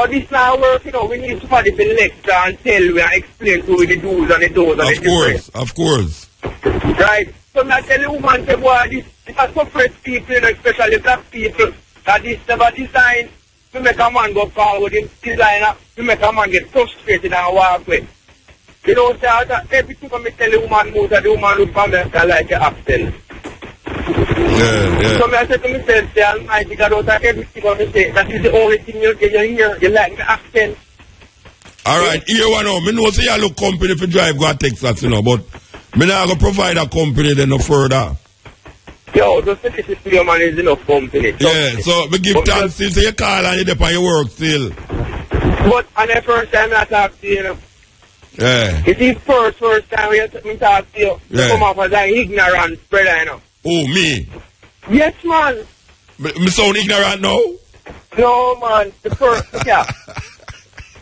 this not work, you know, we need somebody to lecture and tell you and explain to you the do's and the don'ts and the difference. Of course. Right? So I tell the woman, say, boy, this is suppress people, you know, especially black people, that this never designed. We make a man go forward in designer, we make a man get frustrated and walk away. You know, everything I tell the woman moves, the woman look for me like an accent. Yeah. So I said to myself, say, Almighty God, out of everything I say, that is the only thing you hear, you like the accent. Alright, here one now, I know say you look company for drive go to Texas, you know, but I'm not going to provide a company then no further. Yo, just say this to your man is enough company. Yeah, so we give thanks still, so you call and you dep on your work still. But on the first time I talk to you, you know. Yeah. It's the first time we talk to you. You come off as an ignorant brother, you know. Oh, me? Yes, man. Me sound ignorant now? No, man. The first, yeah.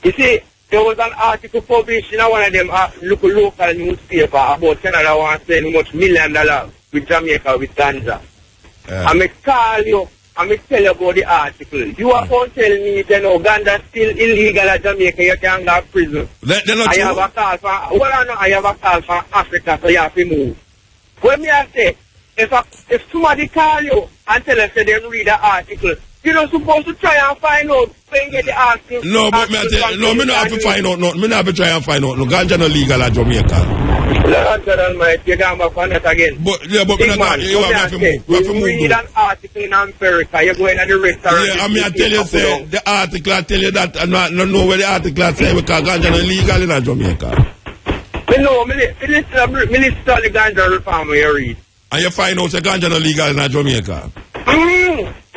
You see, there was an article published in one of them local newspaper about Canada wants to spend much $1 million with Jamaica, with Ganja. I may call you, I may tell you about the article. You are going to tell me that no, Ganja is still illegal at Jamaica, you can't go to prison. I have a call from, I have a call from Africa, so you have to move. When me I say, if somebody call you and tell us that they read the article, You're not supposed to try and find out when you get the asking. No, but me not have to find out. No, me not have to try and find out. No, ganja no legal in Jamaica. Lord God Almighty, you're going back on that again. But me not. You have to move. You read an article in America. You're going to the restaurant. Yeah, I mean, I tell you, say the article. I tell you that I don't know where the article say because ganja no legal in Jamaica. Me know. Me listen to the ganja reform you read. And you find out the ganja no legal in Jamaica.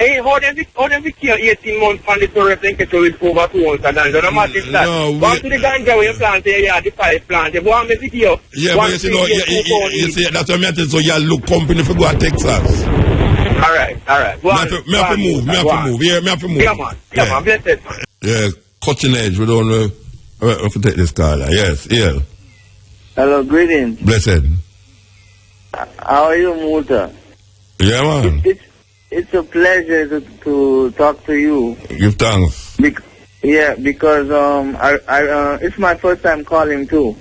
Hey, how them we kill 18 months from the tourist and get with over 2 ounces of ganja? No matter that. Go to the ganja where you plant the 5 plants. You want me to give yeah, but you see, you see, that's what I mean. So you look company for go to Texas. Alright. Me have to move. Yeah, me have to move. Yeah, man. Blessed. Yeah, cutting edge. We don't know. Alright, we have to take this call. Yes, yeah. Hello, greetings. Blessed. How are you, Muta? Yeah, man. It's a pleasure to talk to you. Give thanks. Because it's my first time calling too.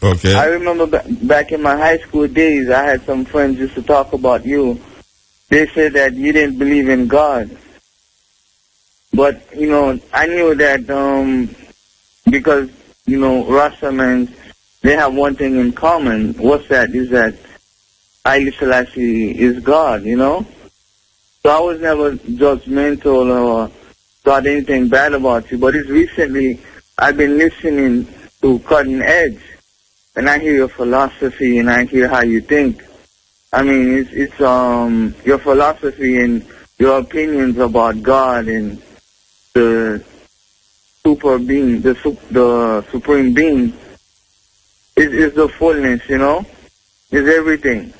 Okay. I remember back in my high school days, I had some friends used to talk about you. They said that you didn't believe in God. But, I knew that because, Rastamans, they have one thing in common. What's that? Is that Haile Selassie is God, So I was never judgmental or thought anything bad about you. But it's recently I've been listening to Cutting Edge, and I hear your philosophy and I hear how you think. I mean, it's your philosophy and your opinions about God and the super being, the supreme being is the fullness, is everything.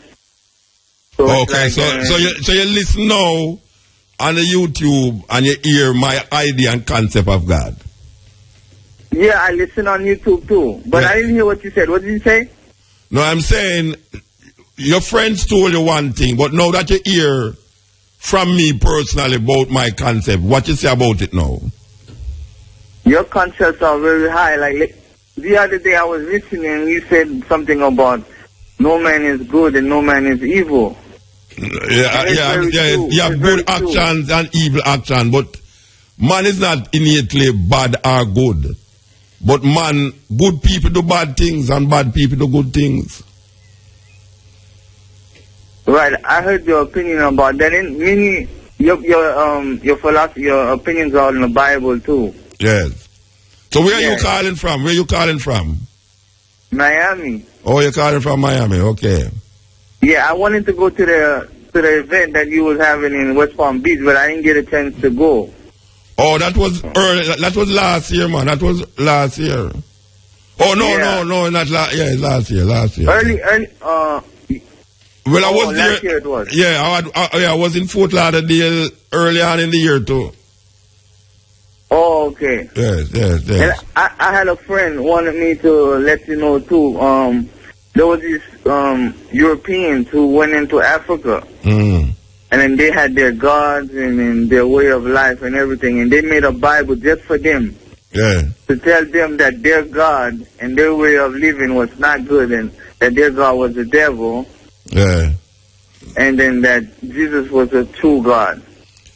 So okay, so you listen now on the YouTube and you hear my idea and concept of God. Yeah, I listen on YouTube too, but I didn't hear what you said. What did you say? No, I'm saying your friends told you one thing, but now that you hear from me personally about my concept, what you say about it now? Your concepts are very high. Like the other day I was listening, you said something about no man is good and no man is evil. Yeah. You have good actions and evil actions, but man is not innately bad or good. But man, good people do bad things and bad people do good things. Right, I heard your opinion about that. And many your philosophy, your opinions are in the Bible too. Yes. So where are you calling from? Where are you calling from? Miami. Oh, you're calling from Miami. Okay. Yeah, I wanted to go to the event that you was having in West Palm Beach, but I didn't get a chance to go. Oh, that was early. That was last year, man. That was last year. Oh no, not last. Yeah, last year. Early. Well, I was there. Last year it was. Yeah, I was in Fort Lauderdale early on in the year too. Oh, okay. Yes. And I had a friend wanted me to let you know too. There was these Europeans who went into Africa, and then they had their gods and their way of life and everything, and they made a Bible just for them. Yeah. To tell them that their God and their way of living was not good, and that their God was the devil. Yeah. And then that Jesus was a true God.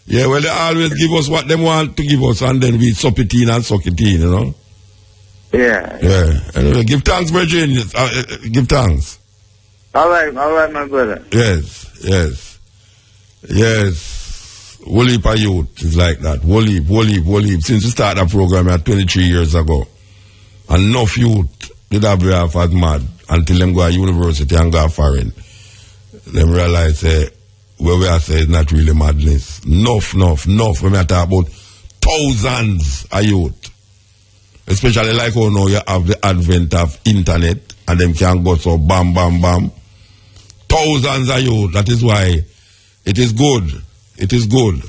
Yeah, well, they always give us what they want to give us, and then we suck it in and suck it in, Yeah. Anyway, give thanks, Virgin. Give thanks. All right, my brother. Yes. Whole heap of youth is like that. Whole heap. Since we started that program 23 years ago, enough youth did have half as mad until them go to university and go foreign. Them realize where we are saying not really madness. Enough. When we talk about thousands of youth. Especially like how now you have the advent of internet and them can go so bam. Thousands of youth. That is why it is good.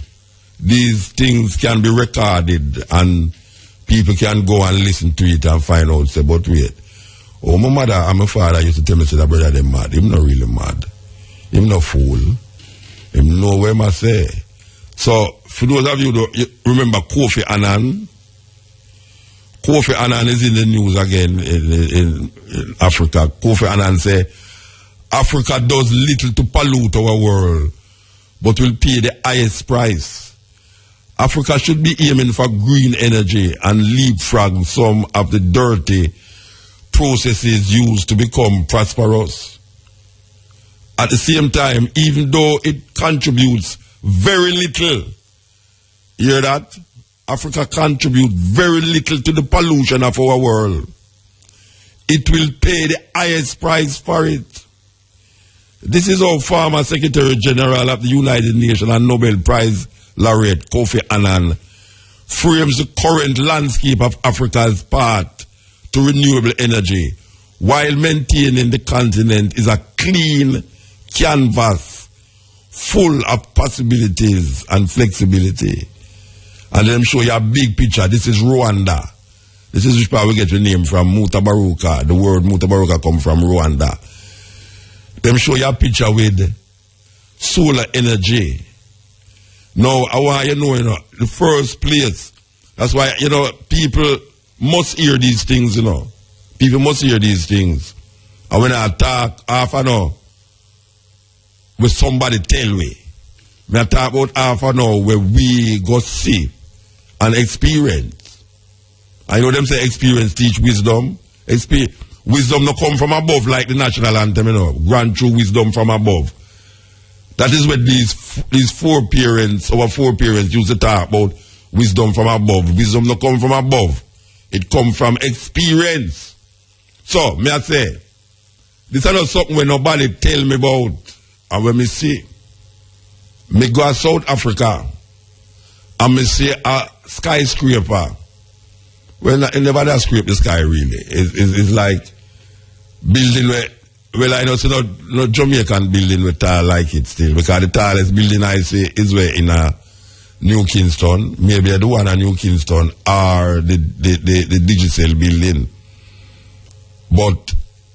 These things can be recorded and people can go and listen to it and find out, say, but wait. Oh, my mother and my father used to tell me, say, that brother, them mad. Him not really mad. Him not fool. Him know where I say. So, for those of you who remember Kofi Annan, Kofi Annan is in the news again in Africa. Kofi Annan say, Africa does little to pollute our world, but will pay the highest price Africa should be aiming for green energy and leapfrog some of the dirty processes used to become prosperous. At the same time, even though it contributes very little, you hear that? Africa contributes very little to the pollution of our world. It will pay the highest price for it. This is how former Secretary General of the United Nations and Nobel Prize laureate Kofi Annan frames the current landscape of Africa's path to renewable energy while maintaining the continent is a clean canvas full of possibilities and flexibility. And let me show you a big picture. This is Rwanda. This is which part we get the name from, Mutabaruka. The word Mutabaruka comes from Rwanda. Let me show you a picture with solar energy. Now, I want you to know, the first place, that's why, people must hear these things, People must hear these things. And when I talk, half an hour, with somebody tell me, when I talk about half an hour where we go see and experience. I know them say experience teach wisdom. Wisdom no come from above like the national anthem, grant true wisdom from above. That is what these four parents, our four parents used to talk about wisdom from above. Wisdom no come from above. It come from experience. So, me I say, this is not something when nobody tell me about. And when me see, me go to South Africa and me see a skyscraper. Well, it never does scrape the sky really. It's like building where, well, I know it's not Jamaican building with tall like it still, because the tallest building I see is where in New Kingston, maybe the one in New Kingston, or the Digicel building. But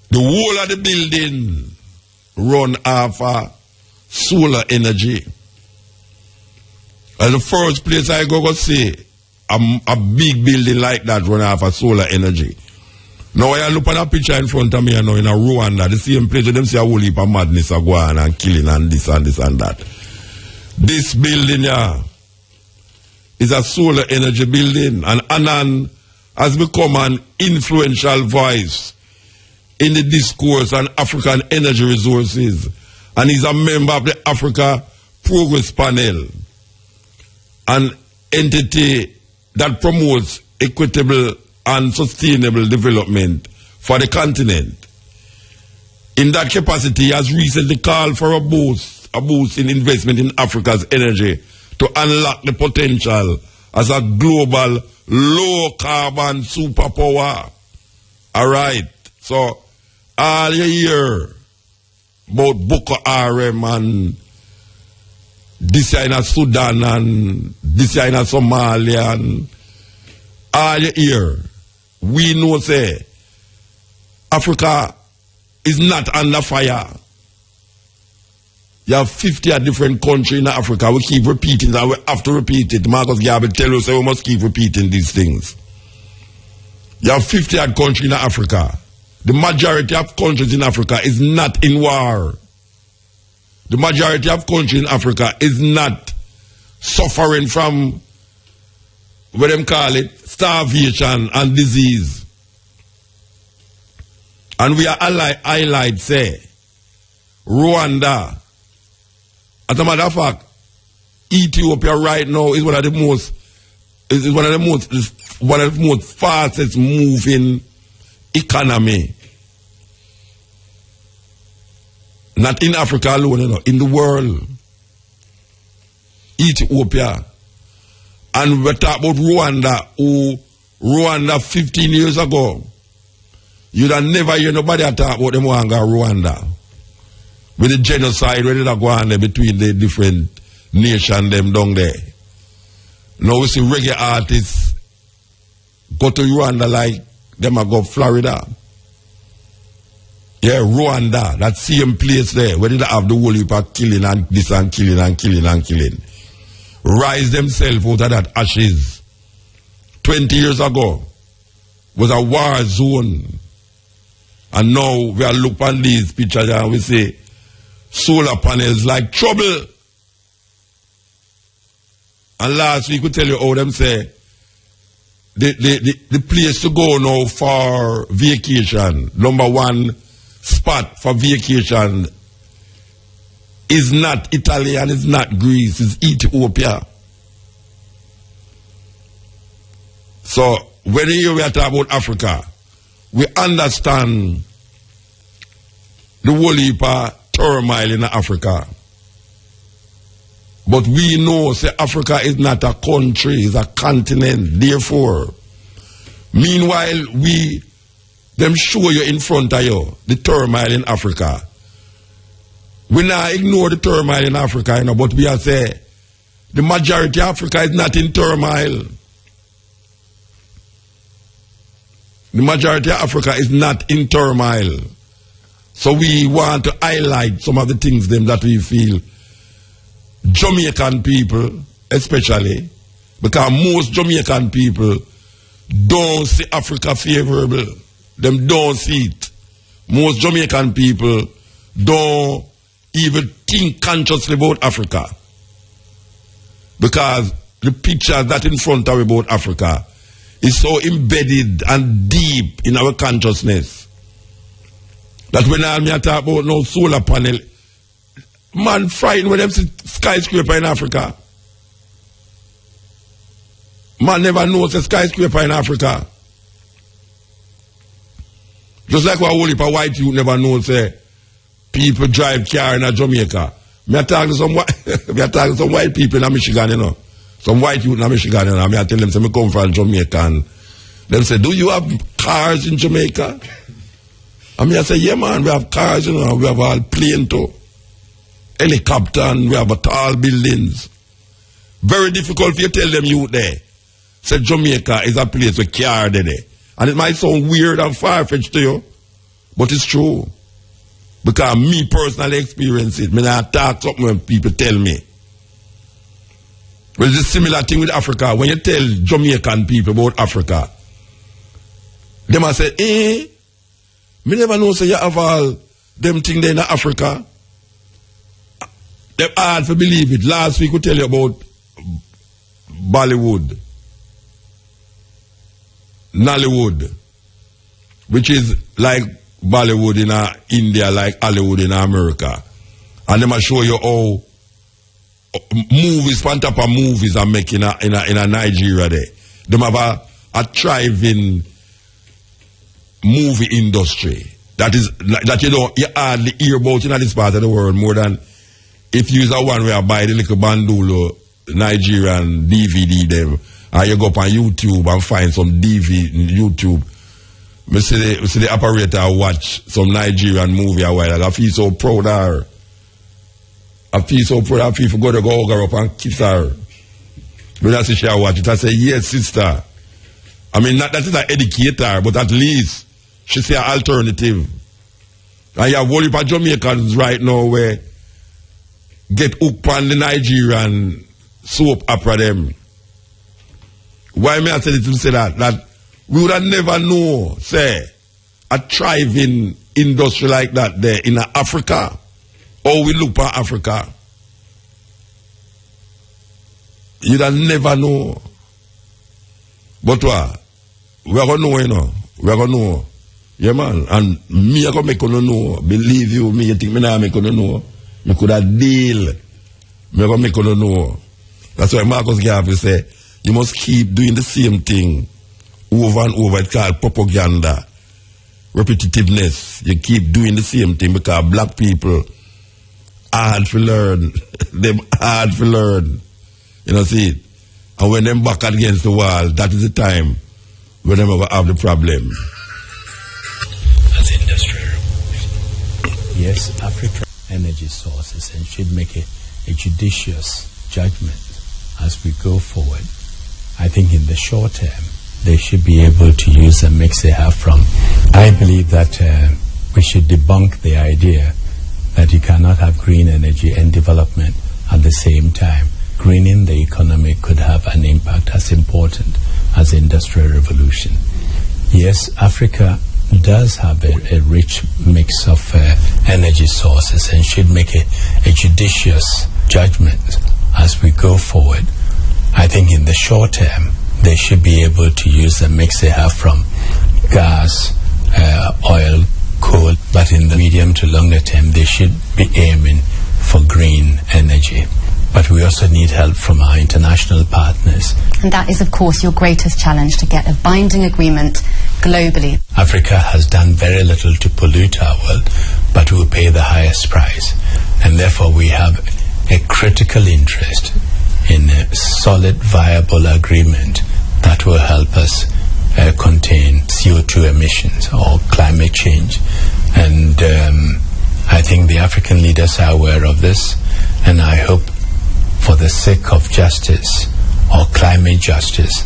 the whole of the building run off solar energy. And the first place I go see a big building like that run off solar energy. Now I look at a picture in front of me in Rwanda, the same place where them see a whole heap of madness are going and killing and this and this and that. This building here is a solar energy building, and Annan has become an influential voice in the discourse on African energy resources, and he's a member of the Africa Progress Panel, an entity that promotes equitable and sustainable development for the continent. In that capacity, he has recently called for a boost in investment in Africa's energy to unlock the potential as a global low-carbon superpower. All right. So, all you hear about Boko Haram and this in Sudan and this in Somalia and all you hear, we know say Africa is not under fire. You have 50 different countries in Africa. We keep repeating that. We have to repeat it. Marcus Garvey tell us we must keep repeating these things. You have 50 countries in Africa. The majority of countries in Africa is not in war. The majority of countries in Africa is not suffering from what them call it, starvation and disease. And we are highlight say Rwanda. As a matter of fact, Ethiopia right now is one of the most fastest moving economy. Not in Africa alone, in the world. Ethiopia. And we talk about Rwanda 15 years ago. You'd have never hear nobody talk about them Rwanda. With the genocide where they go on there between the different nations them down there. Now we see reggae artists go to Rwanda like them a go Florida. Yeah, Rwanda, that same place there where they have the whole heap of killing and this and killing and killing and killing. Rise themselves out of that ashes. 20 years ago was a war zone. And now we are looking at these pictures and we say solar panels like trouble. And last week we tell you how them say the place to go now for vacation, number one spot for vacation is not Italy and it's not Greece, it's Ethiopia. So when you hear talk about Africa, we understand the whole heap of turmoil in Africa. But we know say Africa is not a country, it's a continent. Therefore, meanwhile them show you in front of you the turmoil in Africa. We not ignore the turmoil in Africa, you know, but we are say the majority of Africa is not in turmoil. The majority of Africa is not in turmoil. So we want to highlight some of the things them that we feel Jamaican people, especially, because most Jamaican people don't see Africa favorable. Them don't see it. Most Jamaican people don't even think consciously about Africa. Because the picture that in front of about Africa is so embedded and deep in our consciousness that when I talk about no solar panel, man frightened when them see skyscraper in Africa. Man never knows a skyscraper in Africa. Just like what whole heap of white youth never know say people drive car in Jamaica. Me talk to some white people in Michigan, you know. Some white youth in Michigan, you know. I tell them say me come from Jamaica and them say, do you have cars in Jamaica? And I say, yeah man, we have cars, you know, we have all plane too. Helicopter and we have tall buildings. Very difficult for you to tell them youth there. Say Jamaica is a place with car there. And it might sound weird and far-fetched to you, but it's true. Because me personally experience it. Me not talk something when people tell me. Well, it's a similar thing with Africa. When you tell Jamaican people about Africa, they must say, me never know say you have all them things there in Africa. They're hard to believe it. Last week we tell you about Bollywood. Nollywood, which is like Bollywood in India, like Hollywood in America. And they must show you how movies, on top of movies are making in a Nigeria there. They have a thriving movie industry. That you hardly hear about in this part of the world more than if you use a one where I buy the little bandulo Nigerian DVD them. And you go up on YouTube and find some DVD in YouTube. I see the operator watch some Nigerian movie a while ago. I feel so proud of her. I feel so proud of her. People go to go hug her up and kiss her. When I see she watch it, I say, yes, sister. I mean, not that is an educator, but at least she say an alternative. And you have a whole heap of Jamaicans right now where get hooked on the Nigerian soap opera them. Why may I say that? That we would have never know, say, a thriving industry like that there in Africa, or we look at Africa. You'd have never know. But what? We're going to know, you know. We're going to know. Yeah, man. And me, I'm going to make you know. Believe you, me, you think me not make you know. You could have deal. Me, I'm going to make you know. That's why Marcus Garvey say, you must keep doing the same thing over and over. It's called propaganda. Repetitiveness. You keep doing the same thing because black people hard to learn. Them hard to learn. You know, see it? And when them back against the wall, that is the time when them ever have the problem. As industry. Yes, Africa energy sources and should make a judicious judgment as we go forward. I think in the short term, they should be able to use the mix they have from. I believe that we should debunk the idea that you cannot have green energy and development at the same time. Greening the economy could have an impact as important as the Industrial Revolution. Yes, Africa does have a rich mix of energy sources and should make a judicious judgment as we go forward. I think in the short term, they should be able to use the mix they have from gas, oil, coal, but in the medium to longer term, they should be aiming for green energy. But we also need help from our international partners. And that is, of course, your greatest challenge, to get a binding agreement globally. Africa has done very little to pollute our world, but will pay the highest price. And therefore we have a critical interest in a solid, viable agreement that will help us contain CO2 emissions or climate change. And I think the African leaders are aware of this, and I hope for the sake of justice or climate justice,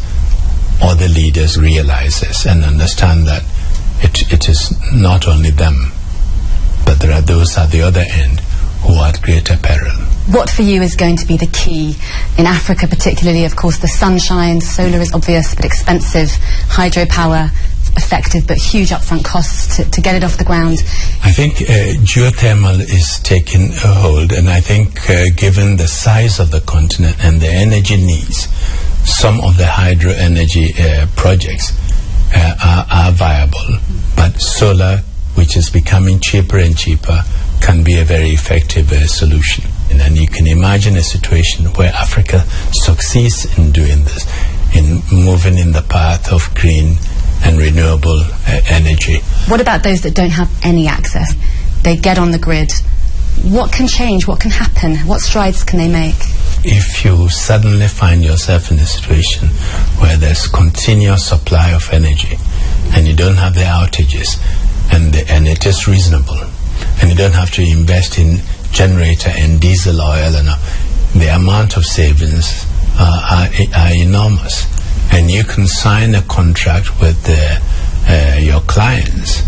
all the leaders realize this and understand that it is not only them, but there are those at the other end who are at greater peril. What for you is going to be the key in Africa, particularly? Of course, the sunshine, solar is obvious but expensive, hydropower effective but huge upfront costs to get it off the ground. I think geothermal is taking a hold, and I think given the size of the continent and the energy needs, some of the hydro energy projects are viable, but solar, which is becoming cheaper and cheaper, can be a very effective solution. And you can imagine a situation where Africa succeeds in doing this, in moving in the path of green and renewable energy. What about those that don't have any access? They get on the grid. What can change? What can happen? What strides can they make? If you suddenly find yourself in a situation where there's continuous supply of energy and you don't have the outages and it is reasonable and you don't have to invest in generator and diesel oil, and the amount of savings are enormous. And you can sign a contract with your clients,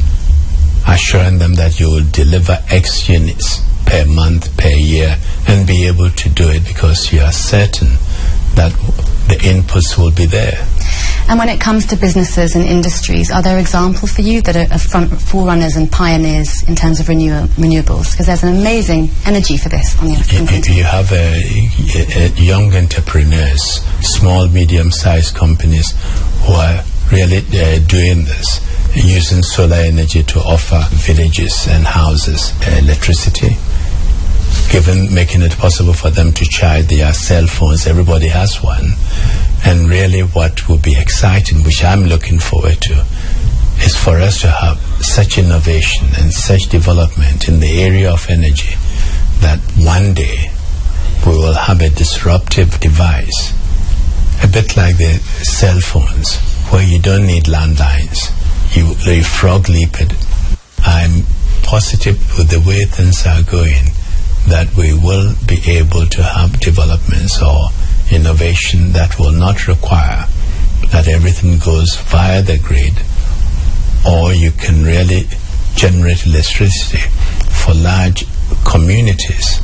assuring them that you will deliver X units per month, per year, and be able to do it because you are certain that the inputs will be there. And when it comes to businesses and industries, are there examples for you that are forerunners and pioneers in terms of renewables? Because there's an amazing energy for this on the African continent. You have young entrepreneurs, small, medium-sized companies who are really doing this, using solar energy to offer villages and houses electricity, making it possible for them to charge their cell phones. Everybody has one. And really what will be exciting, which I'm looking forward to, is for us to have such innovation and such development in the area of energy that one day we will have a disruptive device, a bit like the cell phones, where you don't need landlines. You frog leap it. I'm positive with the way things are going that we will be able to have developments or innovation that will not require that everything goes via the grid, or you can really generate electricity for large communities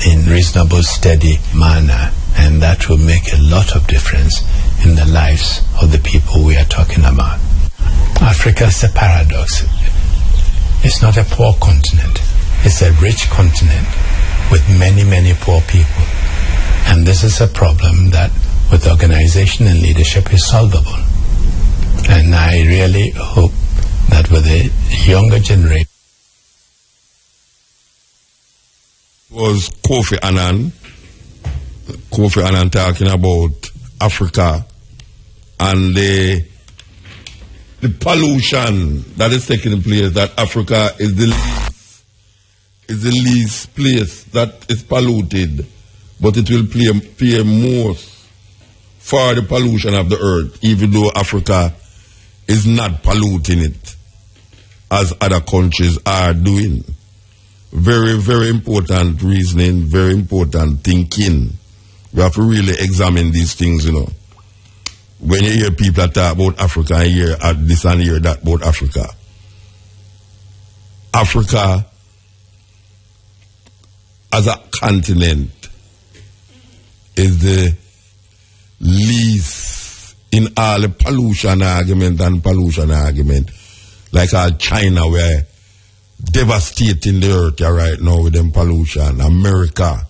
in reasonable, steady manner, and that will make a lot of difference in the lives of the people we are talking about. Africa is a paradox. It's not a poor continent. It's a rich continent with many, many poor people. And this is a problem that with organization and leadership is solvable. And I really hope that with the younger generation. Was Kofi Annan talking about Africa and the pollution that is taking place, that Africa is the least place that is polluted, but it will pay more for the pollution of the earth, even though Africa is not polluting it as other countries are doing. Very, very important reasoning, very important thinking. We have to really examine these things, you know. When you hear people talk about Africa and hear this and hear that about Africa. Africa as a continent is the least in all the pollution argument, like all China, where devastating the earth right now with them pollution. America,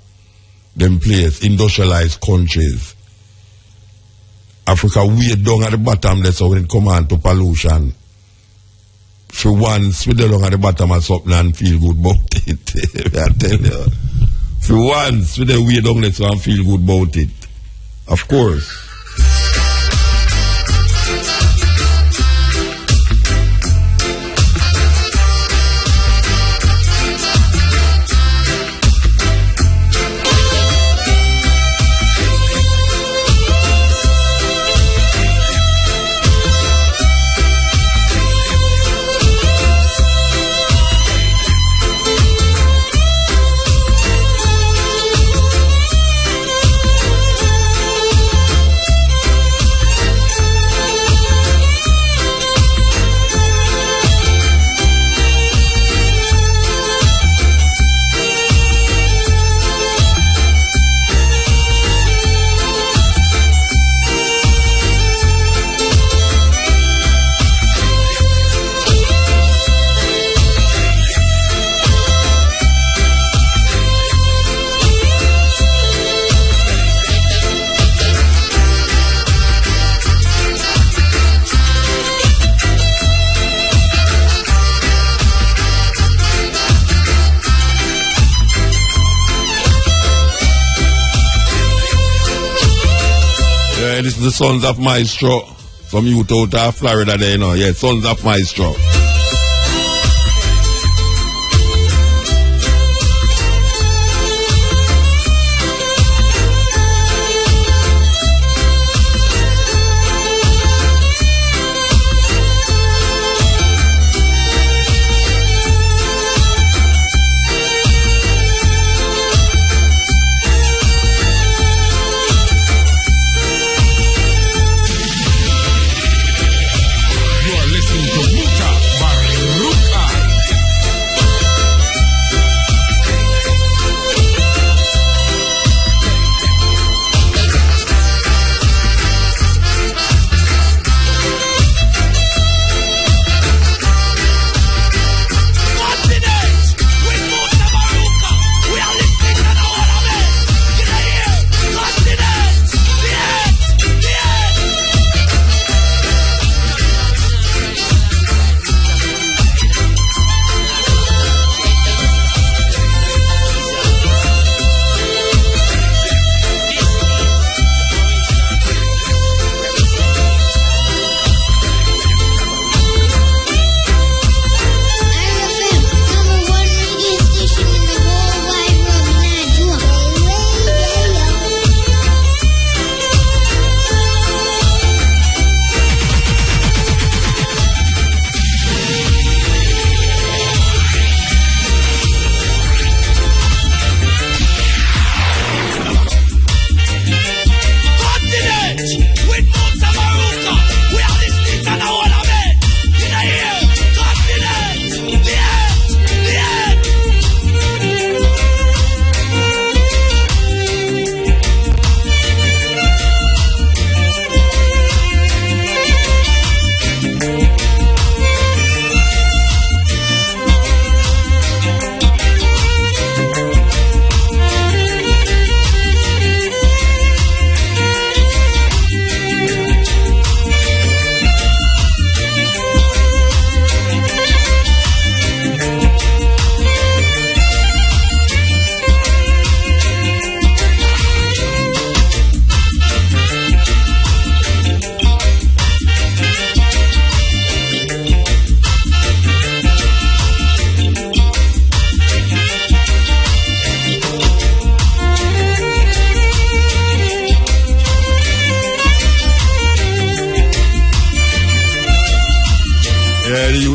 them place, industrialized countries. Africa way down at the bottom there, so when it come on to pollution. For once, we don't at the bottom of something and feel good about it. I tell you. For once, we don't way down there so and feel good about it. Of course. This is the Sons of Maestro from Utah, Florida there, you know. Yeah, Sons of Maestro.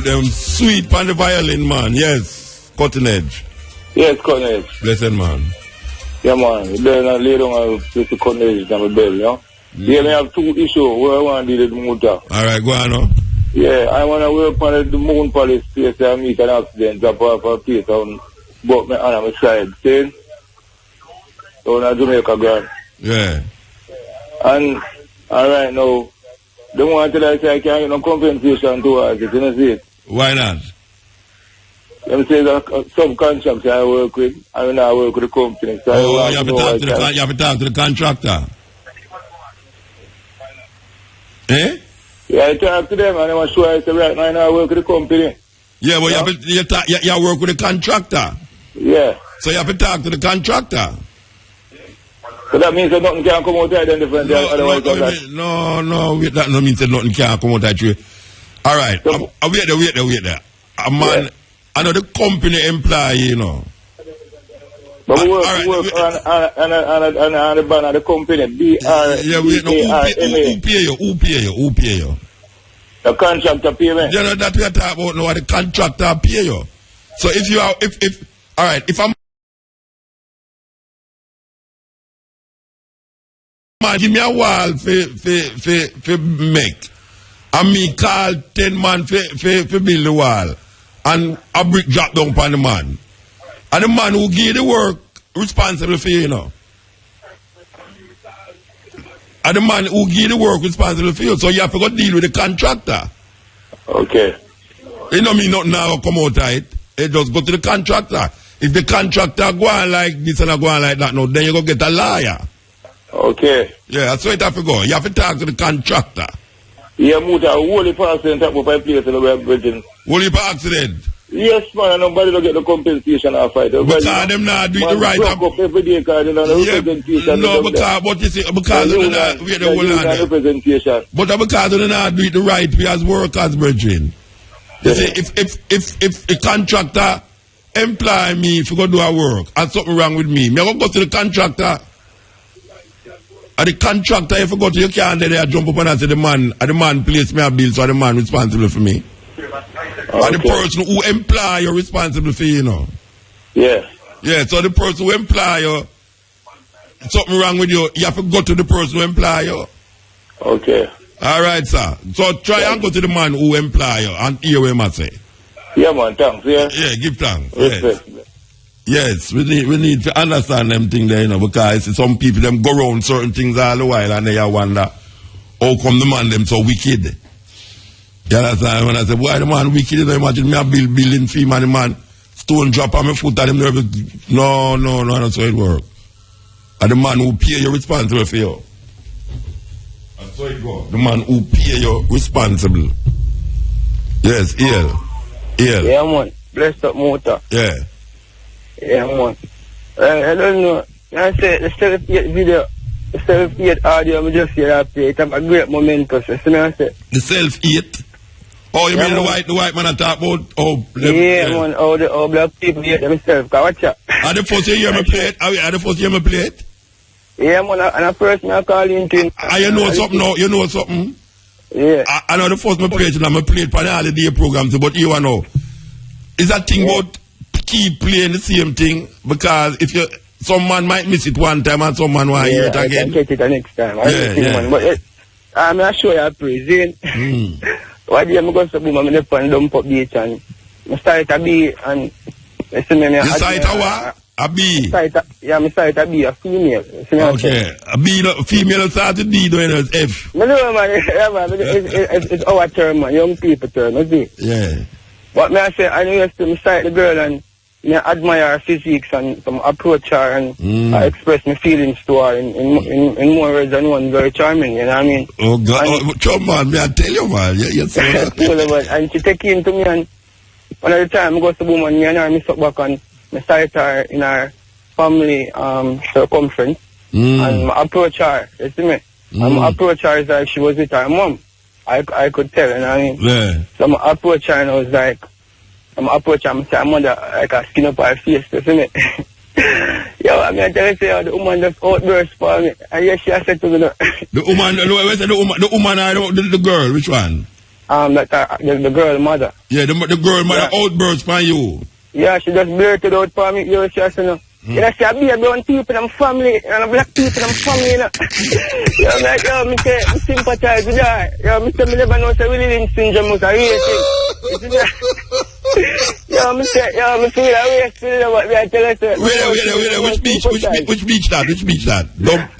Them sweet on the violin, man. Yes, cutting edge. Yes, cutting edge. Blessed man. Yeah, man. Then I lay down and place the cutting edge on my bell, you know. Yeah, I have two issues where I want to deal with the motor. Alright, go on, no? Yeah, I want to work on the moon police place and meet an accident, drop off a place and buck my hand on my side. See? So on Jamaica ground. Yeah. And, alright, now, they want to tell us I can't get no compensation towards it, you know, see it? Why not? Them say that subcontractor I work with, I mean I work with the company. So you have to talk to the contractor. Eh? Yeah, I talk to them and they want to show I say right now I work with the company. Yeah, but you work with the contractor. Yeah. So you have to talk to the contractor. So that means that nothing can come out there then different. No, wait, that no means that nothing can come out that way. All right, wait there. A man, another company employee, you know. But we work on the ban of the company. Who pay you? The contractor pay me. You know that we are talking about now, the contractor pay you. So if you are, if I'm man, give me a wall for make. And me call 10 man for build the wall. And a brick drop down upon the man. And the man who give the work responsible for you know. And the man who give the work responsible for you. So you have to go deal with the contractor. Okay. You know me not now come out right. It just go to the contractor. If the contractor go on like this and go on like that, no, then you go get a lawyer. Okay. Yeah, that's where it have to go. You have to talk to the contractor. Yeah, Muta, whole heap of accident up my place in the way of bridging. Whole heap of accident? Yes, man, and nobody don't get the compensation or fight. Because them not do it the right. Man broke up every day because they don't have representation. No, because you see, because they not do the whole representation. But because they not do it the right way as workers, brethren. You see, if a contractor employ me if you go do a work and something wrong with me, I go to the contractor. And the contractor, if you go to your car and they jump up and say the man place me a bill, so the man responsible for me. Okay. And the person who employ you responsible for you know. Yeah. Yeah, so the person who employ you, something wrong with you, you have to go to the person who employ you. Okay. Alright, sir. So try and go to the man who employ you and hear what he must say. Yeah, man, thanks, yeah. Yeah, give thanks. Yes, we need to understand them things there, you know, because some people them go around certain things all the while and they wonder how come the man them so wicked. You understand? When I say, why the man wicked, you know, imagine me a building fee man, the man stone drop on my foot and them no, that's how it works. And the man who pay you responsible for you. That's how it goes. The man who pay you responsible. Yes, Yeah, man. Blessed up motor. Yeah. Yeah, man. I don't know. I say the self-hate video, the self-hate audio, I just hear that play. It have a great momentum. So, I say. The self-hate? Oh, you mean the white man I talk about? Oh, man. All black people hate themselves. Watch out. Are the first you hear me play it? Are the first you hear me play it? Yeah, man. And the first I call into him. You know something now? You know something? Yeah. I know the first I play it, and I play it for the holiday program too, but you know. Is that thing about keep playing the same thing? Because if you, some man might miss it one time and some man want to hear it again. I can get it the next time. Man. But I'm not sure I praise it. One day I'm going to boom, I'm going to dump up beach and I start a bee and you start a what? A bee? I start a bee, a female. Okay. A bee, female start a bee doing as F. No, man. It's our term, man. Young people term, you see? Yeah. But me I say, I used to start the girl and me admire her physiques and some approach her and I express my feelings to her in more words than one, very charming, you know what I mean? Oh God, man, me I tell you, man, yes, and she take in to me and one of the time I go to woman, me and her, me suck back and me start her in her family circumference and I approach her, you see me? And I approach her as like she was with her mom. I could tell, you know what I mean? Yeah. So I approach her and I was like, I'm approaching her, I'm saying, mother, like a skin up her face, you see me? Yo, I mean, I tell you, the woman just outburst for me. And yes, she said to me, the woman, or the girl, which one? The girl mother. Yeah, the girl mother outburst for you. Yeah, she just blurted out for me, yo, she said, you know. You know, see, I be a brown people in my family, and a black people in my family, you know. Yo, I'm like, yo, me say, I sympathize with her. Yo, me say, me never know, say, Willie Lynch syndrome was a real thing. Yo, me say, yo, me feel a way still, you know what, me I tell her, wait, which beach that? Dump beach.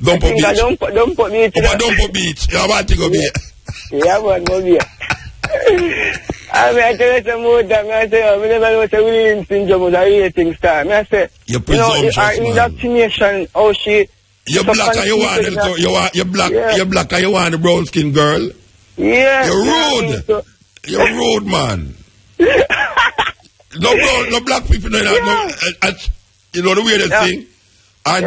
Dump beach. Dump beach. Yeah, what you go be? Yeah, man, go be. I mean, I tell you some more time, I say, I never know what a William syndrome was a rating star. I say, you know, our indoctrination, how she... You're black and you want them, you're black and you want the brown skin girl. Yeah. You're rude. You're rude, man. No black people know that. You know the weirdest thing? Our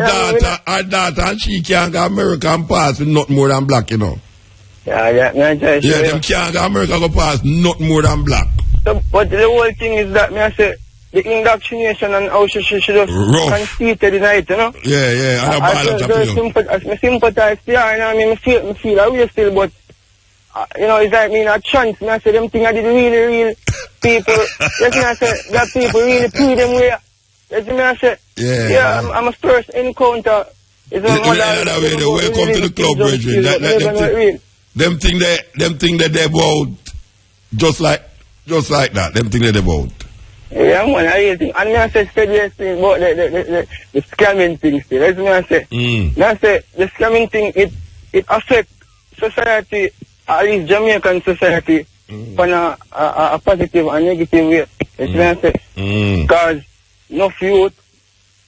daughter, and she can't go America and pass with nothing more than black, you know. Yeah, them can't go America go pass nothing more than black. So, but the whole thing is that, me I say, the indoctrination and how she just conceited in it, you know? Yeah, and I sympathize to her, you know, I mean, I feel a way still, but, you know, it's like me in a chance, me I say, them thing I did real people, yes, me I say, that people really pay them way, yes, me I say, I'm a first encounter, it's a mother, welcome to the club, brethren, them thing that they about, just like that, them thing that they about. Yeah, man, I really think. And me I say serious thing about the scamming thing still. That's me I say. Me I say the scamming thing it affects society, at least Jamaican society, in a positive and negative way. That's me I say. Because enough youth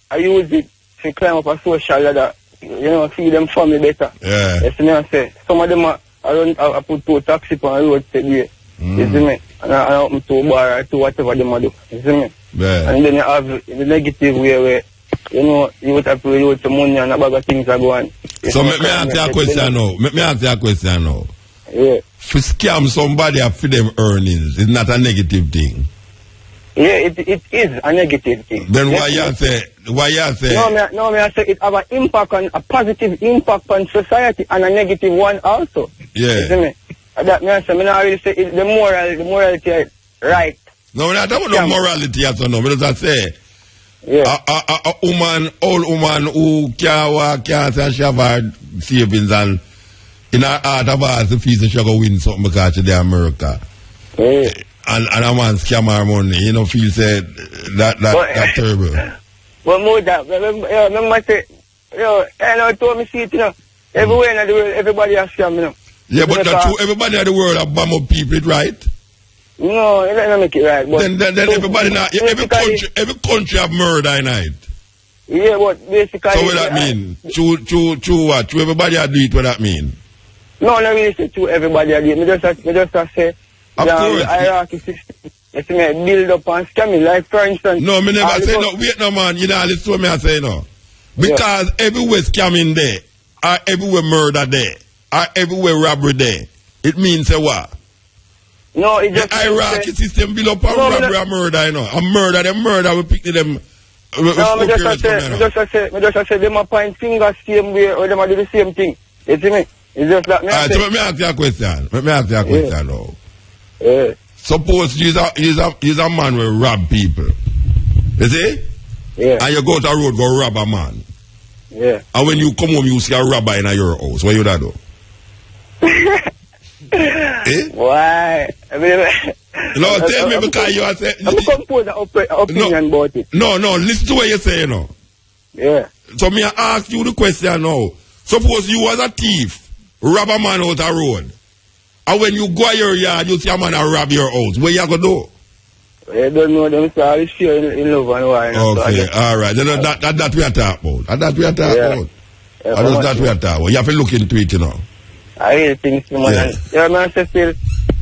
I use it to climb up a social ladder, you know, feed them family better. Yeah. That's me I say. Some of them I put 2 taxi on the road today. You see me? And I open to a bar or to whatever they do. You see me? Yeah. And then you have the negative way where, you know, you would have to use some money and a bag of things are going. So let me ask you a question now. Yeah. If you scam somebody and feed them earnings, it's not a negative thing. Yeah, it is a negative thing. Then why you say? No, me I say it have an impact on a positive impact on society and a negative one also. Yeah. You see me? That me I say, me not really say it, the morality is right. No, we're not talking about morality as well, no. Because I say, a old woman who can't walk, can't say she have her savings and in her heart of hearts, the fees she go win something because she's in America. Yeah. And a man scam her money, you know, feel say that's terrible. But more that, remember say, I told me see it, you know, everywhere in the world, everybody has scam, you know. Yeah, but that's true. Everybody in the world have bomb up people, right? No, it doesn't make it right. But then everybody now, every country have murder in it. Yeah, but basically. So what that mean? True what? True everybody do it, what that mean? No, not really say true everybody do it. Me just say the hierarchy system. It's me build up and scamming. Like for instance. No, me never say no. Wait, no man. You know, listen to me. I say no. Because everywhere scamming there, or everywhere murder there, or everywhere robbery there, it means what? No, it just. The hierarchy system build up on robbery and murder, you know. And murder, we pick them. No, me just say, them a point fingers same way, or them a do the same thing. You see me? It's just that. Alright, so let me ask you a question. Now. Yeah. Suppose you's a man will rob people. You see? Yeah. And you go to the road, go rob a man. Yeah. And when you come home, you see a robber in your house. What you da do? Why? No, tell me because you are saying. I'm compose an opinion about it. No, listen to what you say, you know. Yeah. So me ask you the question now. Suppose you was a thief, rob a man out the road. And when you go to your yard, you see a man and rob your house. What you going to do? I don't know them, so I share in love and why. Okay, so alright. Then that we are talking about. That we are talking about. That we are talking about. You have to look into it, you know. I really think so, man. Yeah, man, I say still,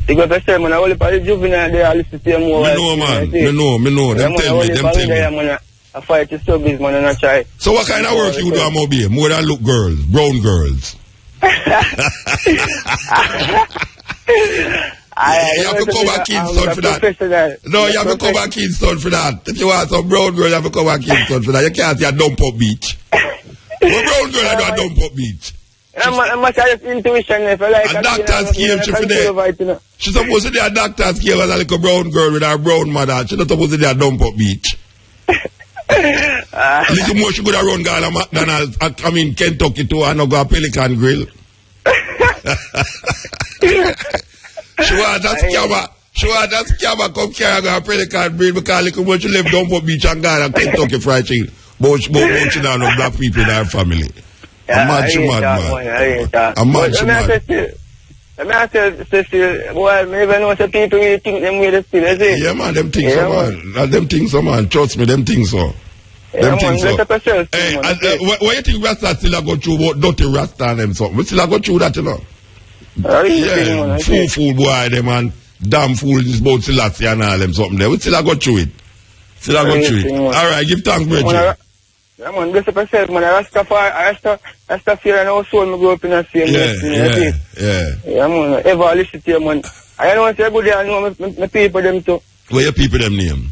you got to say, man, I only for the juvenile there, I listen to them more. Me know, man. Me know. Them tell me. I fight to service, man, and I try. So what kind of work you do, Mobile? More than look girls, brown girls. You have to cover Kingston for that. No, you have to cover Kingston for that. If you want some brown girl, you have to cover Kingston for that. You can't see a dump up beach. What brown girl I do a dump up beach? I'm much of intuition if I like. A doctor's came she for there. She's supposed to be a doctor's came as a little brown girl with her brown mother. She's not supposed to be a dump up beach. A little more she could have run down to McDonald's. I mean Kentucky too and go a Pelican Grill. She want a scammer come carry her Pelican Grill because little more she left dump up beach and go to Kentucky Fried Chicken. But she down on black people in her family. I'm mad, man. I'm mad. Let me ask you, well, maybe I know some people really think them way they still, is it? Yeah, man, them things so, man. Them things so, man. Trust me, them things so. Them things so. Hey, what you think Rasta still go through about dirty Rasta and them something? We still go through that, you know? Yeah, fool boy them and damn fool is about Selassie and all them something there. We still a go through it. Still a go through it. Alright, give thanks, Bridget. Yeah, man, bless up yourself, man. Rastafari and our soul, me grow up in the same Yeah. Yeah, man. Ever listen to you, man. I know it's a good day, I know my people them too. Where your people them name?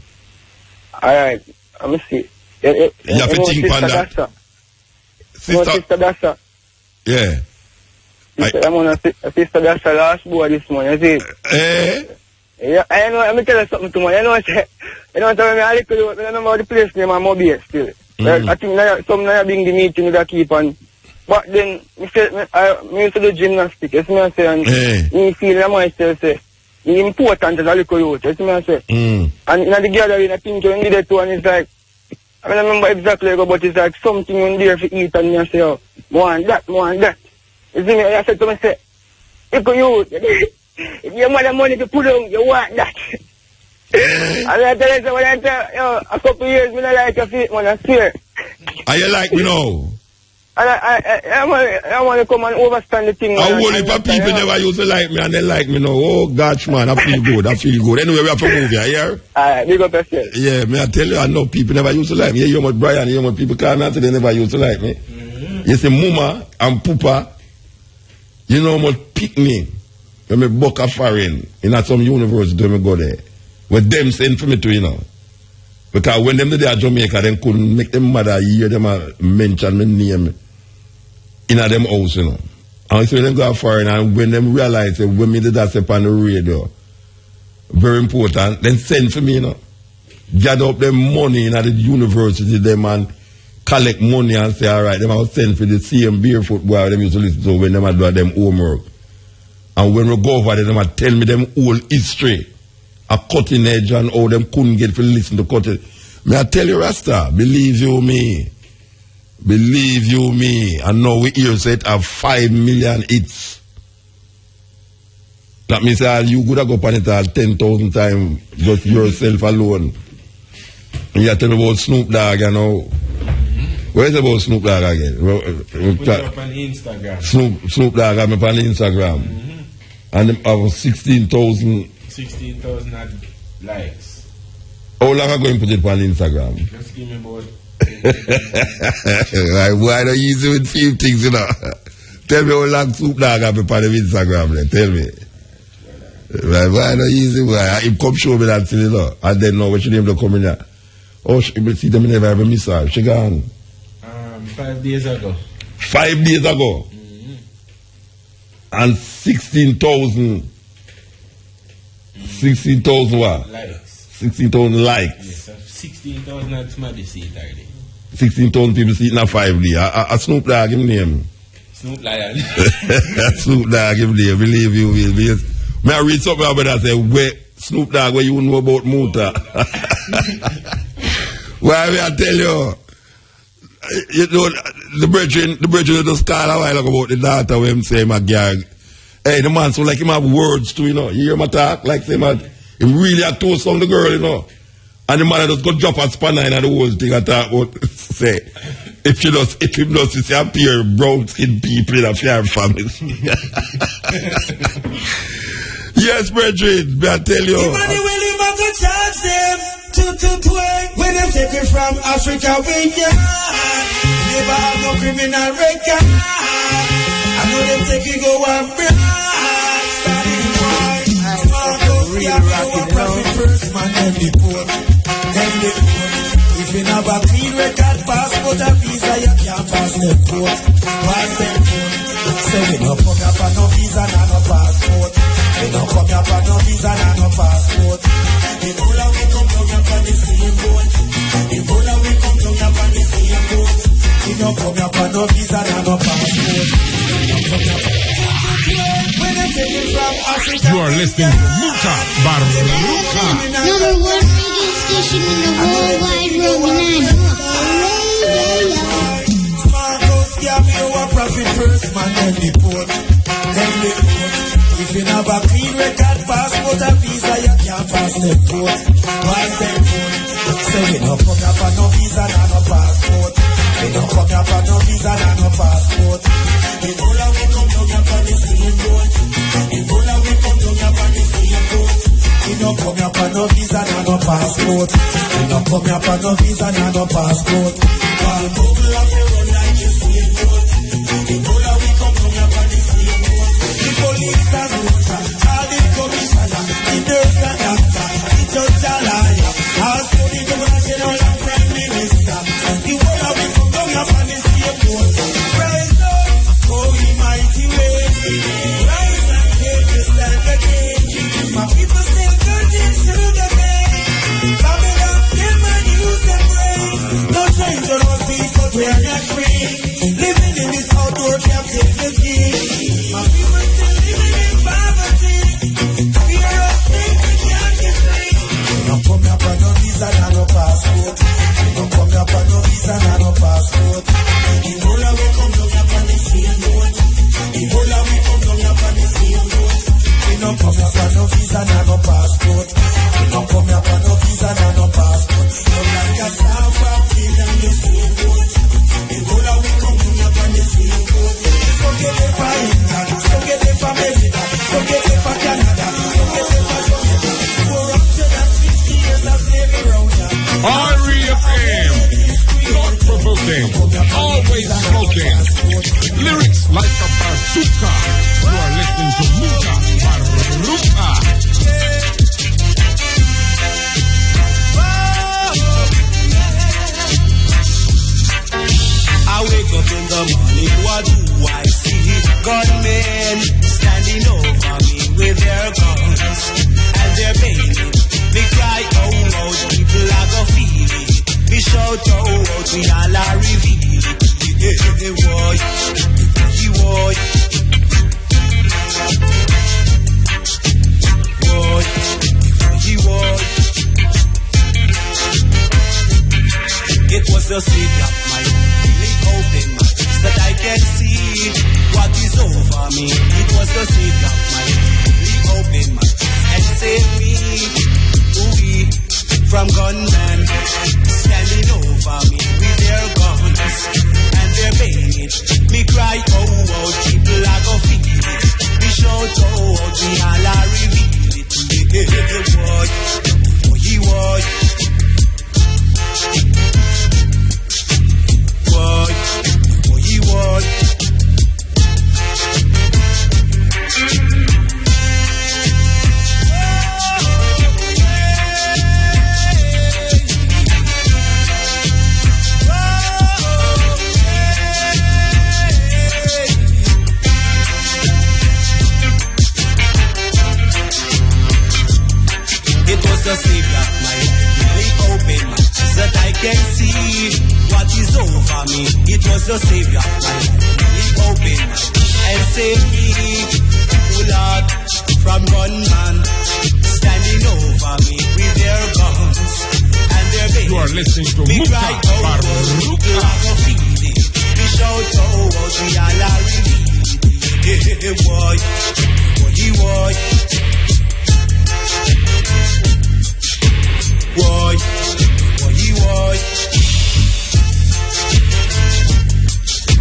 Alright, let me see. You have to think on that. Sister Dassa. Yeah. I'm on a Sister Dassa last boy this morning, you see? Yeah, I know, let me tell you something to me. I know what I don't know about the place name, I'm Mobile still. I think some now being the meeting with a keep on. But then, I used to do gymnastics, you see me I say, and me feel myself say, it's important as a little youth, you see me I say. And in the gathering, I think you need it too, and it's like, I don't remember exactly, but it's like something in there to eat, and I say, oh, want that. You see me, I said to myself, little youth, if you have money to put on, you want that. And I tell you, when I tell you, a couple years, I like your feet, man, I swear. Are you like me now? And I want to come and overstand the thing. I whole heap of people never used to like me and they like me now. Oh, gosh, man, I feel good. Anyway, we have to move here, yeah? Alright, big up yourself. Yeah, I tell you, I know people never used to like me. Yeah, you know Brian, you know people can't answer, they never used to like me. You see, Mama and Papa, you know what pick me when me book a foreign in some university when me go there. With them send for me to, you know. Because when them did at Jamaica, they couldn't make them mother hear them mention my name in a them house, you know. And so them go foreign and when them realize that when me did that step on the radio, very important, then send for me, you know. Gather up them money in the university, them and collect money and say, alright, them will send for the same barefoot boy them used to listen to when them do them homework. And when we go over there, them will tell me them whole history. A cutting edge and how them couldn't get to listen to cutting. May I tell you, Rasta, believe you me. And now we hear say it have 5 million hits. That means you could have go on it all 10,000 times just yourself alone. And you tell me about Snoop Dogg, you know. Where is it about Snoop Dogg again? Put it up on Instagram. Snoop Dogg have me on Instagram. And them have 16,000 likes. How long ago you put it on Instagram? Just give me about why don't you do it few things, you know? Tell me how long Snoop Dogg have on Instagram then. Tell me. Why don't you do it? He come show me that thing, you know. And then now when she name to come in here. Oh, she will see them never ever miss her. She gone. 5 days ago. 5 days ago? And 16,000 what? Likes. 16,000 likes. Yes, 16,000 at somebody see it already. 16,000 people see it in a 5 days. A Snoop Dogg him name. Snoop Lion. Snoop Dogg him name. Believe you will. May I read something about that? Say, where Snoop Dogg, where you know about Muta? Why may I tell you? You know, the brethren just called a while ago about the daughter when him say my gag. Hey, the man so like him have words too, you know. You hear my talk? Like say man, him really a toast on the girl, you know. And the man just go drop a spanner in the whole thing I talk about. Say, if him does see a pair of brown skinned people in a fair family. Yes, brethren, may I tell you. When them take it from Africa, we never have no criminal record. I know them take it go and break. Starting why? Profit first, man, them the poor. If you have a clean record, passport and visa, you can't pass them court. Pass them court. So we no come up on no visa, no passport. We no come up on no visa, no passport. The whole of we come down up on the same boat. The whole of we come down up on the same boat. We no come up on no visa, no passport. You are listening to Mutabaruka. Number one radio station in the whole wide world, profit first, man, then the port. If you have a clean record, passport and visa, you can't pass the port. Pass the port. So we no come up on no visa, no passport. We no come up on no visa, no passport. The whole of we come down up on the same boat. no come here for no visa and no passport. We no come here for no visa and no passport. All bubble have to run like you see it boat. The dollar we come here for the same boat. The police and soldier, all the commissioner, the nurse and doctor, the judge and lawyer, also the governor general and prime minister. The whole of we come here for the same boat. Rise up, oh the mighty way. Rise and take the stand again. My people still searching through the pain. Coming up, them and use them brain. No change on our feet, but we are not free. Living in this outdoor captivity. My people still living in poverty. Fear of things we can't get free. We don't come here for no visa and no passport. We don't come here for no visa and no passport. The whole of we come down here for the same boat. The whole of we come down here for the same boat. We don't come here for no visa and no passport. We don't come here for no visa and no passport. So like a South African and the same boat. The whole of we come down here for the same boat. Some get it for England, some get it for America, some get it for Canada, some get it for Jamaica. 450 years of slavery round here. R.E.F.M. Thought-provoking, always smoking. Lyrics like a bazooka. You are listening to Mutabaruka. I wake up in the morning, what do I see? Gunmen standing over me with their guns and their baby. Me cry, oh, oh, people are go feel it. Me shout, oh, oh, we all are reveal it. Boy, he boy, boy, he boy. It was the savior of my really open my eyes that I can see what is over me. It was the savior of my really open my eyes and save me, from gunmen standing over me with their guns and their bayonets. Me cry, oh, oh, people are go feel it. Me shout, oh, oh, we all are reveal it. Boy, oh, he was. Boy, oh, he was. The savior of my life really opened my eyes that I can see what is over me. It was the savior of my life really opened my eyes and saved me, oh Lord, from gunmen standing over me with their guns and their babies. You are listening to Mutabaruka. We shout, oh, we all are revealed. Boy, boy, boy, boy.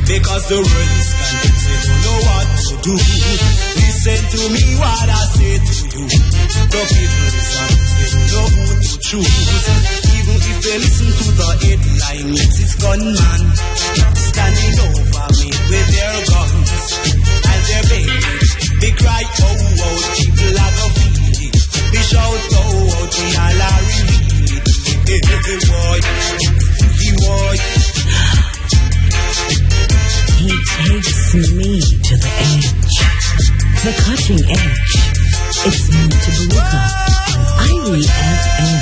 Because the world is confused, they don't know what to do. Listen to me, what I say to you. The people is honest, they don't know who to choose. Even if they listen to the headline, it's gunman standing over me with their guns and their babies. They cry, oh, oh, people are go feel it. They shout, oh, oh, they all are reveal it. Boy, he boy. He takes me to the edge, the cutting edge. It's Mutabaruka on R.E.F.M.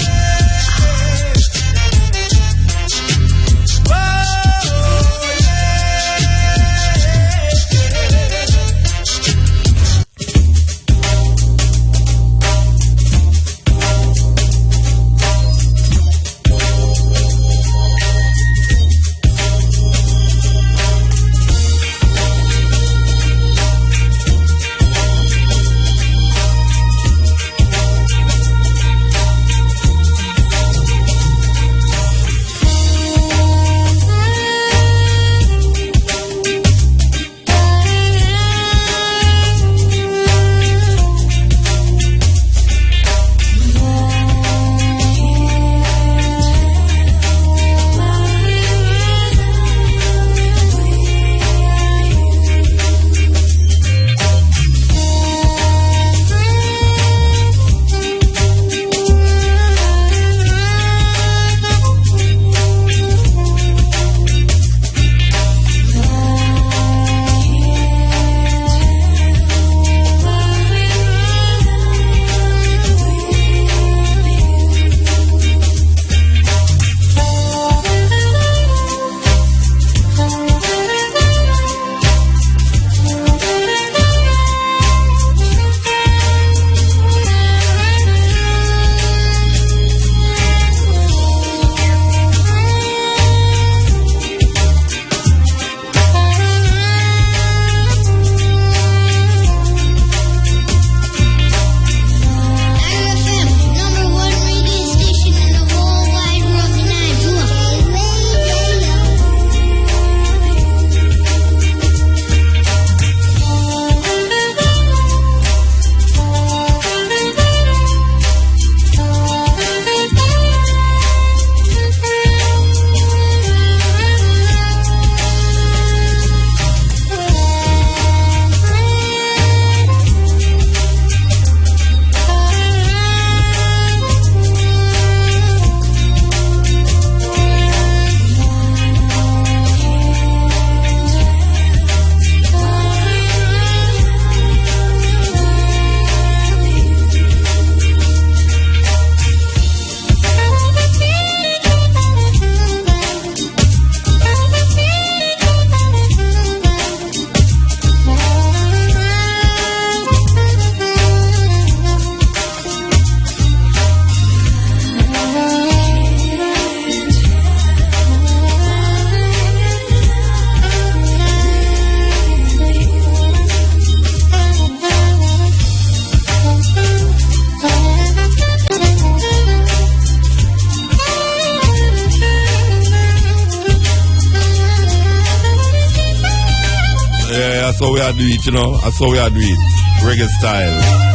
that's how we are do it, you know. That's how we are do it. Reggae style.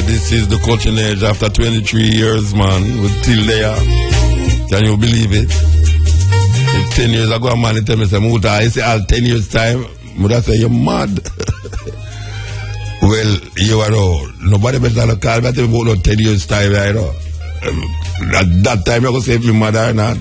This is the Culture Age after 23 years, man. We're still there. Can you believe it? 10 years ago, a man he tell me, say, Muta, I say, all 10 years time, Muta say, you're mad. Well, you know, nobody better than call me, tell me about 10 years time, you know. At that time, you're going to say if you're mad or not.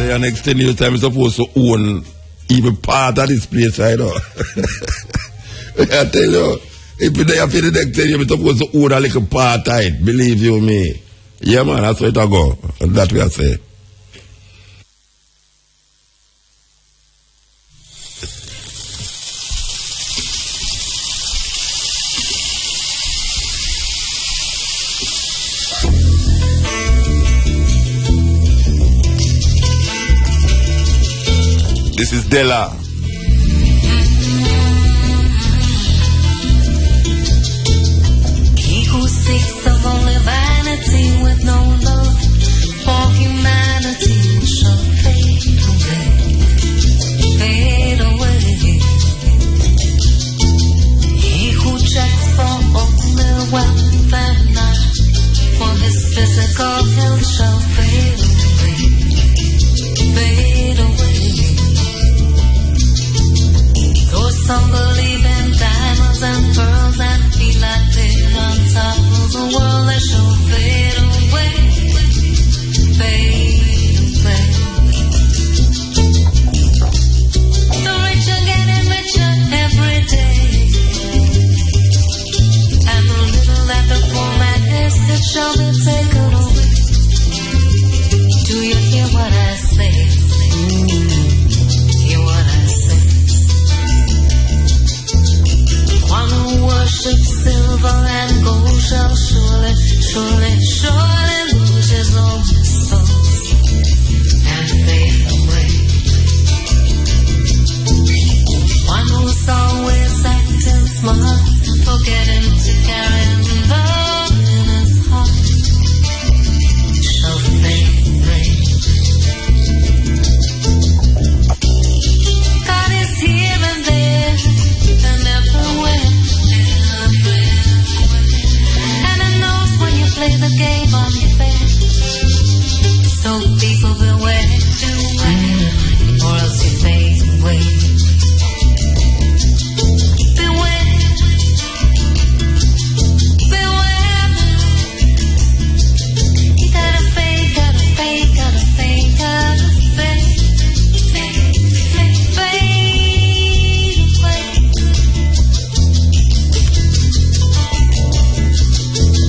The next 10 years time is supposed to own even part of this place, I know. I tell you, if you're there for the next 10 years, you're supposed to own a little part of it, believe you me. Yeah, man, that's how it'll go. That's what I say. This is Della. He who seeks of only vanity with no love for humanity shall fade away, fade away. He who checks for only wealth and not for his physical health shall fade away, fade away. Some believe in diamonds and pearls and feel like they're on top of the world. They shall fade away, fade away. The rich are getting richer every day, and the little that the poor man has, it shall be taken away. Do you hear what I say? Hear what I say? One who worships silver and gold shall surely, surely, surely lose his own soul and fade away. One who's always acting smart, forgetting to carry love in his heart, shall fade away. God is here and there and everywhere. Play the game unfair, so people beware, or else you fade away. Beware, beware. You gotta fade, gotta fade, gotta fade, gotta fade, fade, fade, fade away.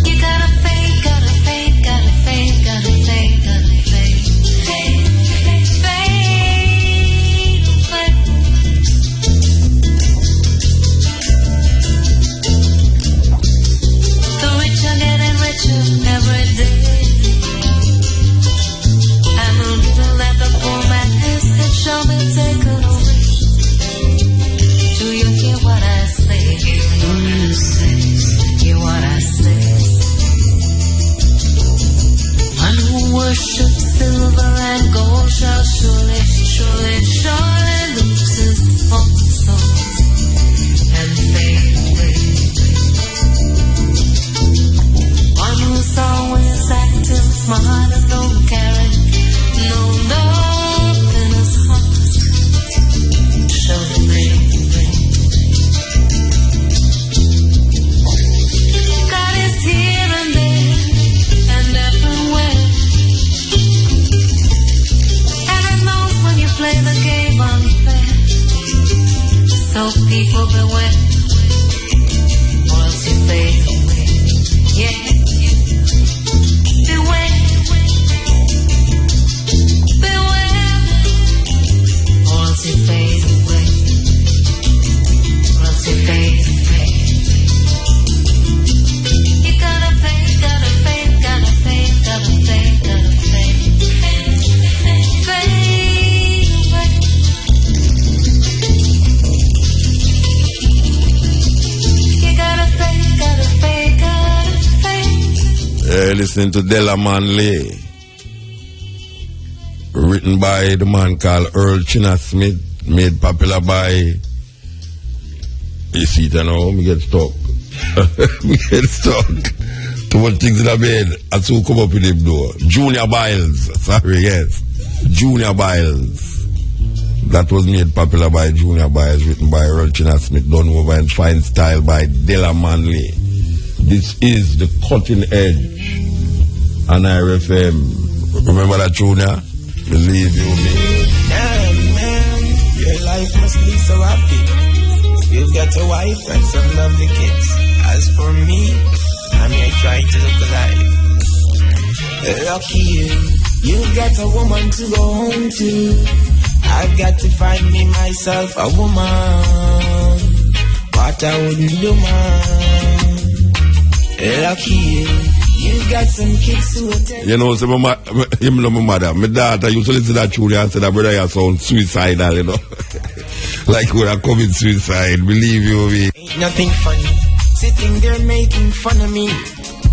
You gotta fade, gotta fade, gotta fade, gotta fade, gotta fade, fade, fade, fade away. The rich are getting richer every day, and the little that the poor man has, it shall be taken away. Do you hear what I say? Hear what I say? Hear what I say? One who worships silver and gold shall surely, surely, surely lose his own soul and fade away. One who's always acting smart and don't carry no love in his heart shall fade away. God is here and there and everywhere, and I know when you play the game unfair, so people beware, or else you fade away. Yeah, beware. You're listening to Della Manley, written by the man called Earl China Smith, made popular by, you see it now, me get stuck. Me get stuck. Too much things in the bed. That's who come up with him though. Junior Biles. Sorry, yes. Junior Biles. That was made popular by Junior Biles, written by Earl China Smith, done over in fine style by Della Manley. This is the Cutting Edge on RFM. Remember that tune, yeah? Believe you me. Damn, man, your life must be so happy. You've got a wife and some lovely kids. As for me, I'm here trying to look alive. Lucky you, you've got a woman to go home to. I've got to find me myself a woman. What I wouldn't do, man. Lucky you, you've got some kids to attend. You know, so my mother, my daughter used to listen to that tune and say that brother you sound suicidal, you know. Like when I commit suicide, believe you me. Ain't nothing funny, sitting there making fun of me.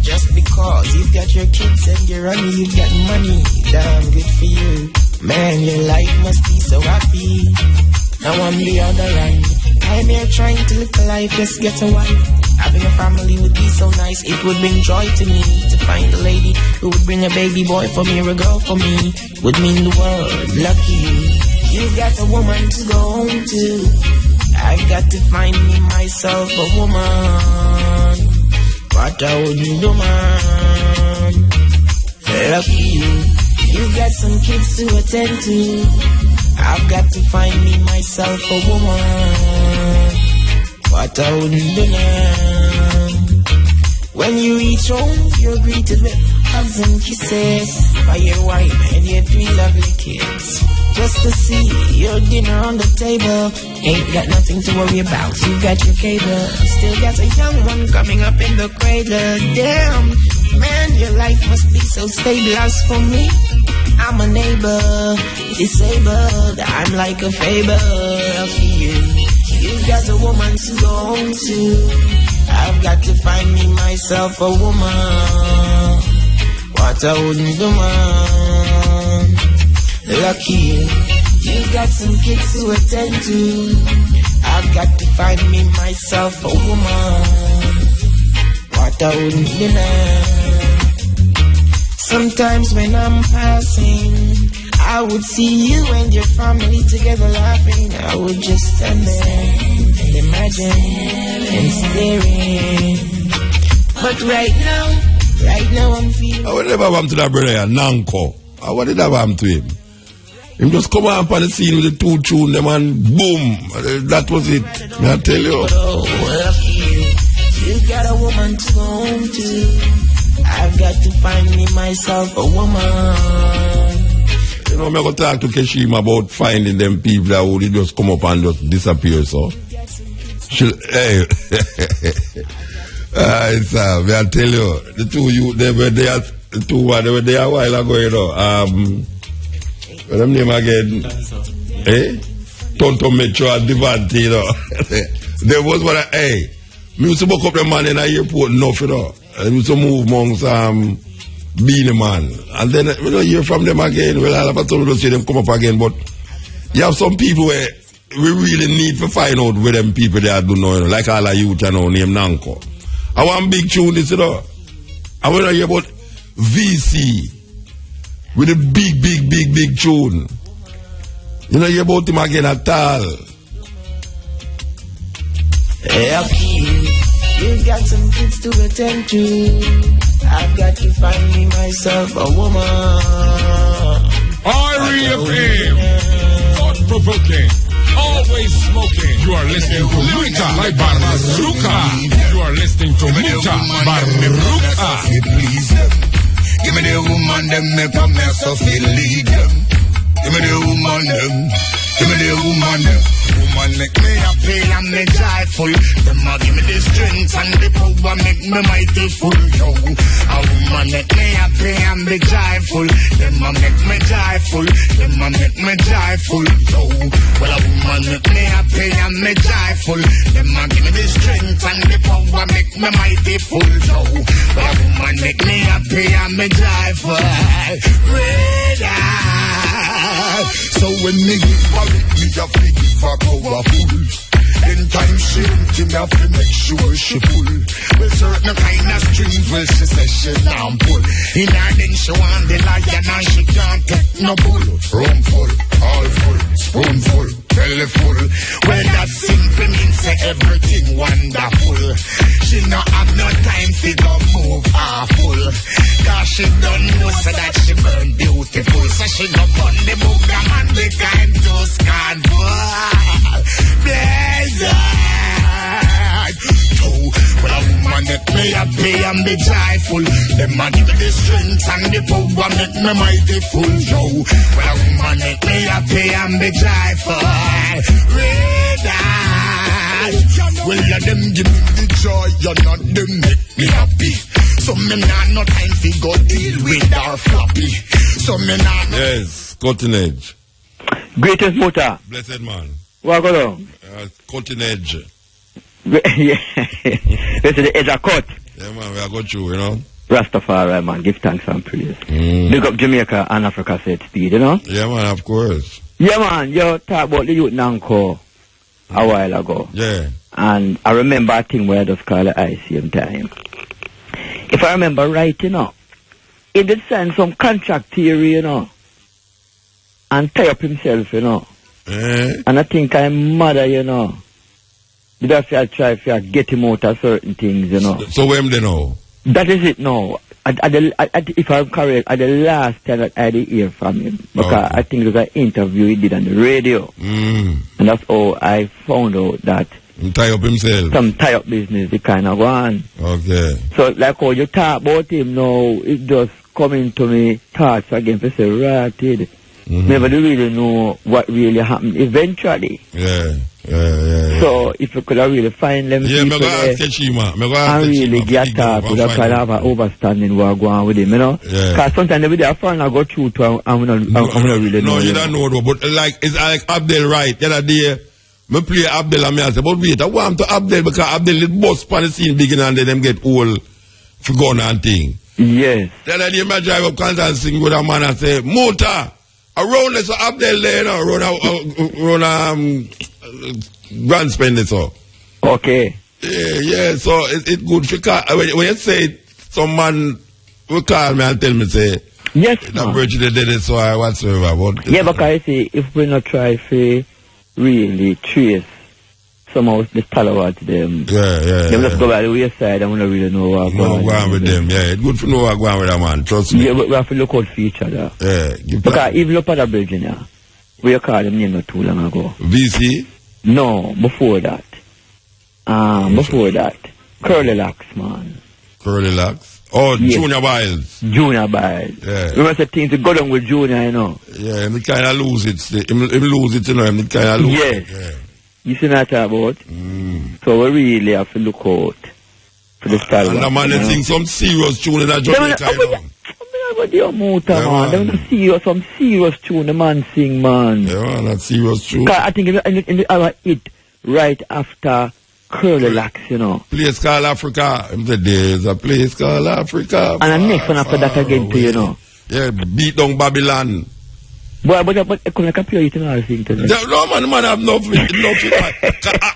Just because you've got your kids and you're running, you've got money. Damn good for you. Man, your life must be so happy. Now I'm the other end. I'm here trying to live a life, just get a wife. Having a family would be so nice. It would bring joy to me to find a lady who would bring a baby boy for me or a girl for me. Would mean the world. Lucky you. You've got a woman to go home to. I've got to find me myself a woman. What I wouldn't do, man. Lucky you. You've got some kids to attend to. I've got to find me myself a woman. What I wouldn't do now. When you reach home, you're greeted with hugs and kisses by your wife and your 3 lovely kids. Just to see your dinner on the table. Ain't got nothing to worry about. You got your cable. Still got a young one coming up in the cradle. Damn, man, your life must be so stable. As for me, I'm a neighbor, disabled. I'm like a fable of you. You got a woman to go home to. I've got to find me myself a woman. What I wouldn't do, man. Lucky you. You got some kids to attend to. I've got to find me myself a woman. What I wouldn't do, man. Sometimes when I'm passing, I would see you and your family together laughing. I would just stand there and imagine and staring. But right now I'm feeling. What did happen to that brother, Nanko? What did happen to him? Him just come up on the scene with the 2 tune, them and boom, that was it. May I tell you? Oh, lucky you. You got a woman to go home to. I've got to find me myself a woman. You know, I'm going to talk to Keshima about finding them people that would just come up and just disappear, so. Hey. May I tell you, the 2 you, they were there, they were there a while ago, you know. What's them name again? Tonto Metro and Devante, you know. There was one, hey, me used to book up the man in the airport enough, you know. I used to move amongst Beanie Man. And then, you know, hear from them again. Well, I'll have to see them come up again. But you have some people where we really need to find out where them people they are doing, you know, like all of you, you know, named Nanko. I want big tune this, you know. I want to hear about VC with a big tune. You know, hear about him again at all. You've got some kids to attend to. I've got to find me myself a woman. RFM, thought-provoking, always smoking. You are listening to Mutabaruka. You are listening to Mutabaruka. Give me the woman, them make a mess of it, lead them. Give me the woman, them. Give me the woman, them. Woman make me happy and me joyful. Them a give me the strength and the power make me mighty full. Yo, a woman make me happy and be joyful. Them a make me joyful. Them a make me joyful. Yo, Well, a woman make me happy and me joyful. Them a give me the strength and the power make me mighty full. So, well, a woman make me happy and me joyful. So when me give her it, me have to give her powerful. Anytime she empty, me have to make sure she full. With certain kind of strings, well she says she can't pull. In her then she want the lion and she can't take no bull. Rum full, all full, spoonful, belly full. Well that simply means say everything wonderful. She not have no time to go move her full. Cause she don't know so that she burn beautiful. So she go on the booger man become too scornful. Blizzard. Well, a woman that me happy and be joyful. Them a give me the strength and the power make me mighty full. Yo, well, a woman that me happy and be joyful. Well, let them give me the joy, you're not them make me happy. So me nah no time to go deal with our floppy. So me nah. Yes, cutting edge. Greatest motor. Blessed man. What go on? Cutting edge. Yeah. This is the edge of cut. Yeah, man, we are going through, you know. Rastafari, man, give thanks and praise. Look up Jamaica and Africa set speed, you know? Yeah, man, of course. Yeah, man, you talk about the youth Nanko a while ago. Yeah. And I remember a thing where I just called the ICM time. If I remember right, you know, he did sign some contract theory, you know, and tie up himself, you know. And I think I'm mother, you know. Did I try to get him out of certain things, you know. So when they know? That is it now. If I'm correct, at the last time that I did hear from him, because I think it was an interview he did on the radio. And that's how I found out that he tie up himself. Some tie up business, he kind of gone. Okay. So like how you talk about him now, it just coming to me thoughts again to say, right, never really know what really happened eventually. Yeah. So if you could really find them people there and really get up with a kind of an overstanding what going on with him, you know? Because sometimes they are foreign I go through to I'm not really know. No, you don't know though, but like it's like Abdel right. The other day, me play Abdel and me I say, but wait, I want to Abdel because Abdel is boss pan the scene beginning and then them get old for gun and thing. Yes. The other day I drive up constant sing with a man and say, Motor, around us Abdel there, you know, around grand spending so. Okay. Yeah, so it's good because when you say some man will call me and tell me say yes, that virgin did it so I whatsoever. But yeah, because I see if we not try to really trace some of the followers them. They just go by the wayside and we don't really know what's going on with them. Yeah, it's good to know what's going on with that man, trust me. Yeah, we have to look out for each other. Yeah. Because even up at the Virginia, we called him name not too long ago. VC? No, before that. Before that. Curly Locks, man. Curly Locks? Oh, yes. Junior Biles. Junior Biles. Yeah. We must have things to go down with Junior, you know. Yeah, he kind of lose it. He lose it, you know. He kind of lose it. Yeah. You see what I'm talking about? So we really have to look out for the style. And the man they sing some serious tune in that Jamaica, you know. But your motor, man. They want to see some serious tune the man sing, man. Yeah, man, that serious tune. I think in our hit right after Curly Locks, you know. Place called Africa. There's a place called Africa. And the next one after that again too, you know. Yeah, beat down Babylon. But I compare it to another thing to no, man, have enough.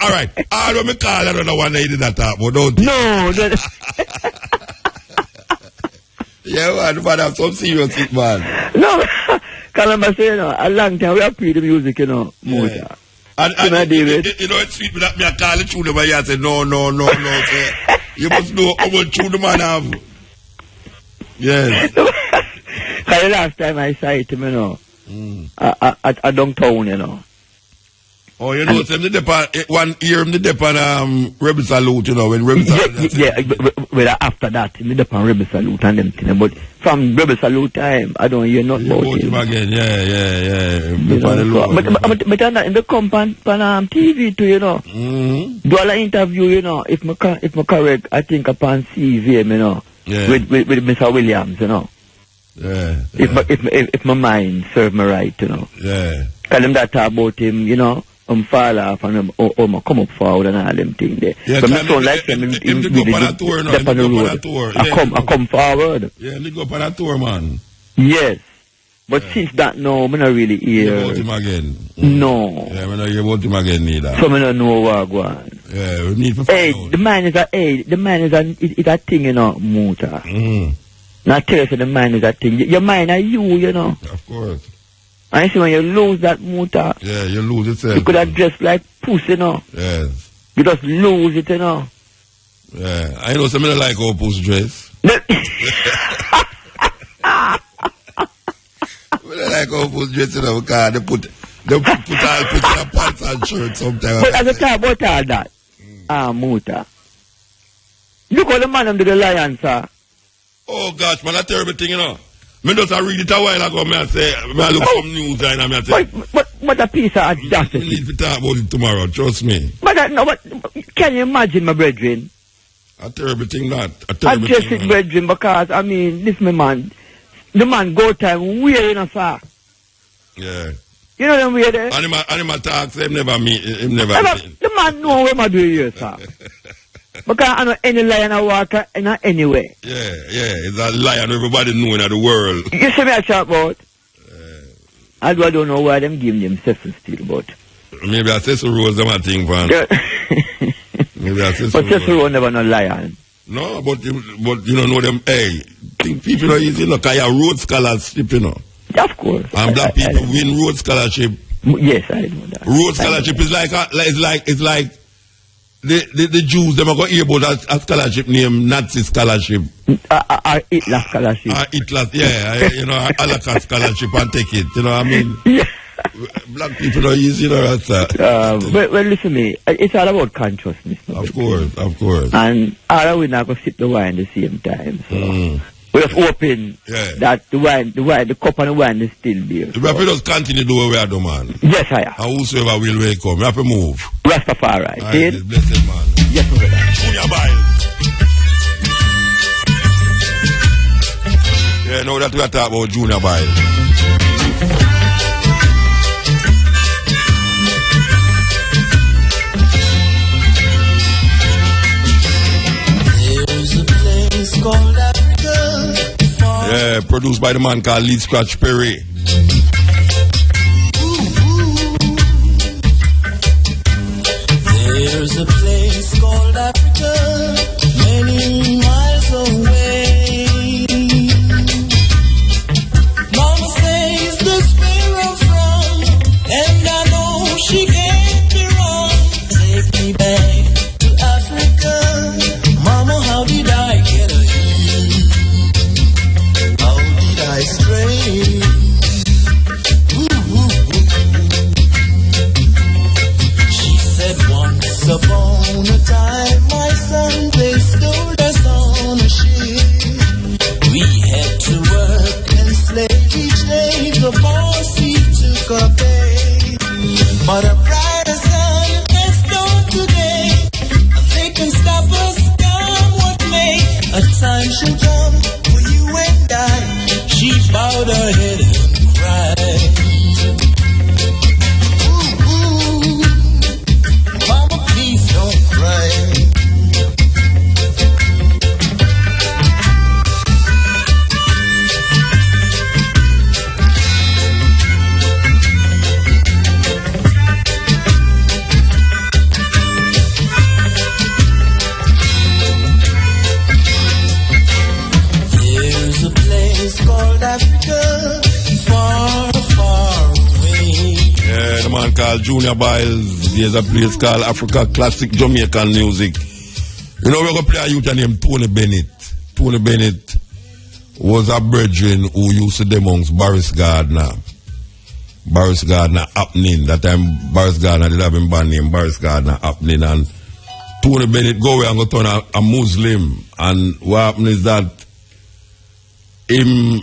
All right. I don't call another one I did that talk, but don't. No. Yeah, man have some serious shit, man. No, because I'm saying, a long time we have played the music, you know, Motor. And David. You know, it's sweet without me, I call it tune, but I say, no, sir. You must know how much tune the man have. Yes. Because the last time I saw it, you know, at downtown, you know. Oh, you know, one year in the Depan Rebel Salute, you know, when Rebel Salute. Yeah, but after that, in the Depan Rebel Salute and them things. But from Rebel Salute time, I don't hear nothing about him. Again. Yeah. But in the company, TV too, you know. Do all the interview, you know, if me correct, I think upon CVM, you know, with Mr. Williams, you know. Yeah. If my mind serve me right, you know. Yeah. Tell him that talk about him, you know, fall off and come up forward and all them things there. Yeah, but me don't like him to go on a tour now. Step on the road. I come forward. Yeah, he go up on a tour, man. Yes. But since that, no, I'm not really hear about him again. No. Yeah, I'm not hear about him again neither. So I don't know what going on. Yeah, we need to find out. The man is a thing, you know, Muta. Now tell us the man is a thing. Your mind are you know. Of course. I see when you lose that Muta. Yeah, you lose it. You could have dressed like pussy, you know. Yes. You just lose it, you know. Yeah, I know some of like how pussy dress. I like how pussy dress, you know, because they put all pants and shirts sometimes. But as a talk about all that, Muta. Look how the man under the lion, sir. Oh gosh, man, that's a terrible thing, you know. Me just read it a while ago, me I say, me I look some news and me I say. What a piece of audacity. We need to talk about it tomorrow, trust me. But can you imagine, my brethren? A terrible thing that. I just it, brethren, because, I mean, this man, the man go time weird, you know, sir. Yeah. You know them weird there? Animal talks, him never meet, him never meet. The man know what I do here, sir. Because I know any lion I walk in anywhere. Yeah, it's a lion everybody know in the world. You see me I talk about? I don't know why them giving them Cecil still, but... Maybe a Cecil Rose them a thing, man. Maybe a Cecil Rose. But Cecil Rose never no lion. No, but you don't know them, hey, think people are easy, look, I have road scholarship, you know. Of course. And black people win road scholarship. Yes, I know that. Road scholarship is like the Jews, them are going to hear about a scholarship named Nazi scholarship. Hitler scholarship. Hitler, yeah, you know, Holocaust scholarship and take it, you know what I mean? Yeah. Black people are easy, you know, that's well, listen to me, it's all about consciousness. Of course. And all we not going to sip the wine at the same time, so... We just hoping that the cup and the wine is still there. So. We have to just continue to do what we are doing, man. Yes, I am. And whosoever will come, we have to move. Rastafari. Blessed man. Yes, brother. Junior Biles. Yeah, now that we are talking about Junior Biles. Called Africa. Yeah, produced by the man called Lee Scratch Perry. There's a place called Africa, many miles away. Mama says the sparrow from, and I know she can't be wrong. Take me back to Africa, Mama, how did I get her? I stray. She said once upon a time, my son, they stole us on a ship. We had to work and slave each day. The boss, he took a pay. But a brighter sun has dawned today. They can stop us, come what may. A time shall come for you and I. She bowed her head and cried. Ooh, Mama, please don't cry. There's a place called Africa, far, far away. Yeah, the man called Junior Biles. There's a place called Africa Classic Jamaican Music. You know, we're going to play a youth named Tony Bennett. Tony Bennett was a brethren who used to amongst Boris Gardner. Boris Gardner happening. That time, Boris Gardner did have him band name, Boris Gardner happening. And Tony Bennett go away and go turn a Muslim. And what happened is that him,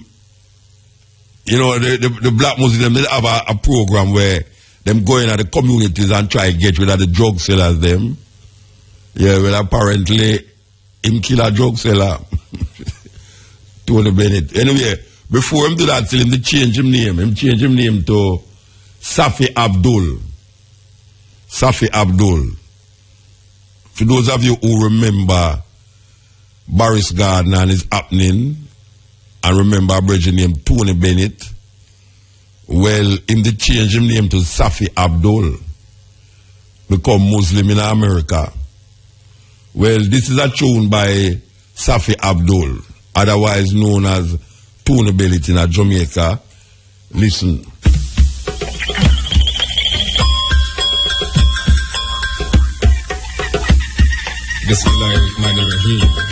you know, the black Muslims, they have a program where them go in at the communities and try to get rid of the drug sellers them. Yeah, well, apparently, him kill a drug seller. Tony Bennett. Anyway, before him do that, tell him to change him name. Him change him name to Safi Abdul. Safi Abdul. For those of you who remember Boris Gardner and his happening, and remember a brother named Tony Bennett, well, him they change him name to Safi Abdul, become Muslim in America. Well, this is a tune by Safi Abdul, otherwise known as Tony Bennett in Jamaica. Listen. Bismillahirrahmanirrahim.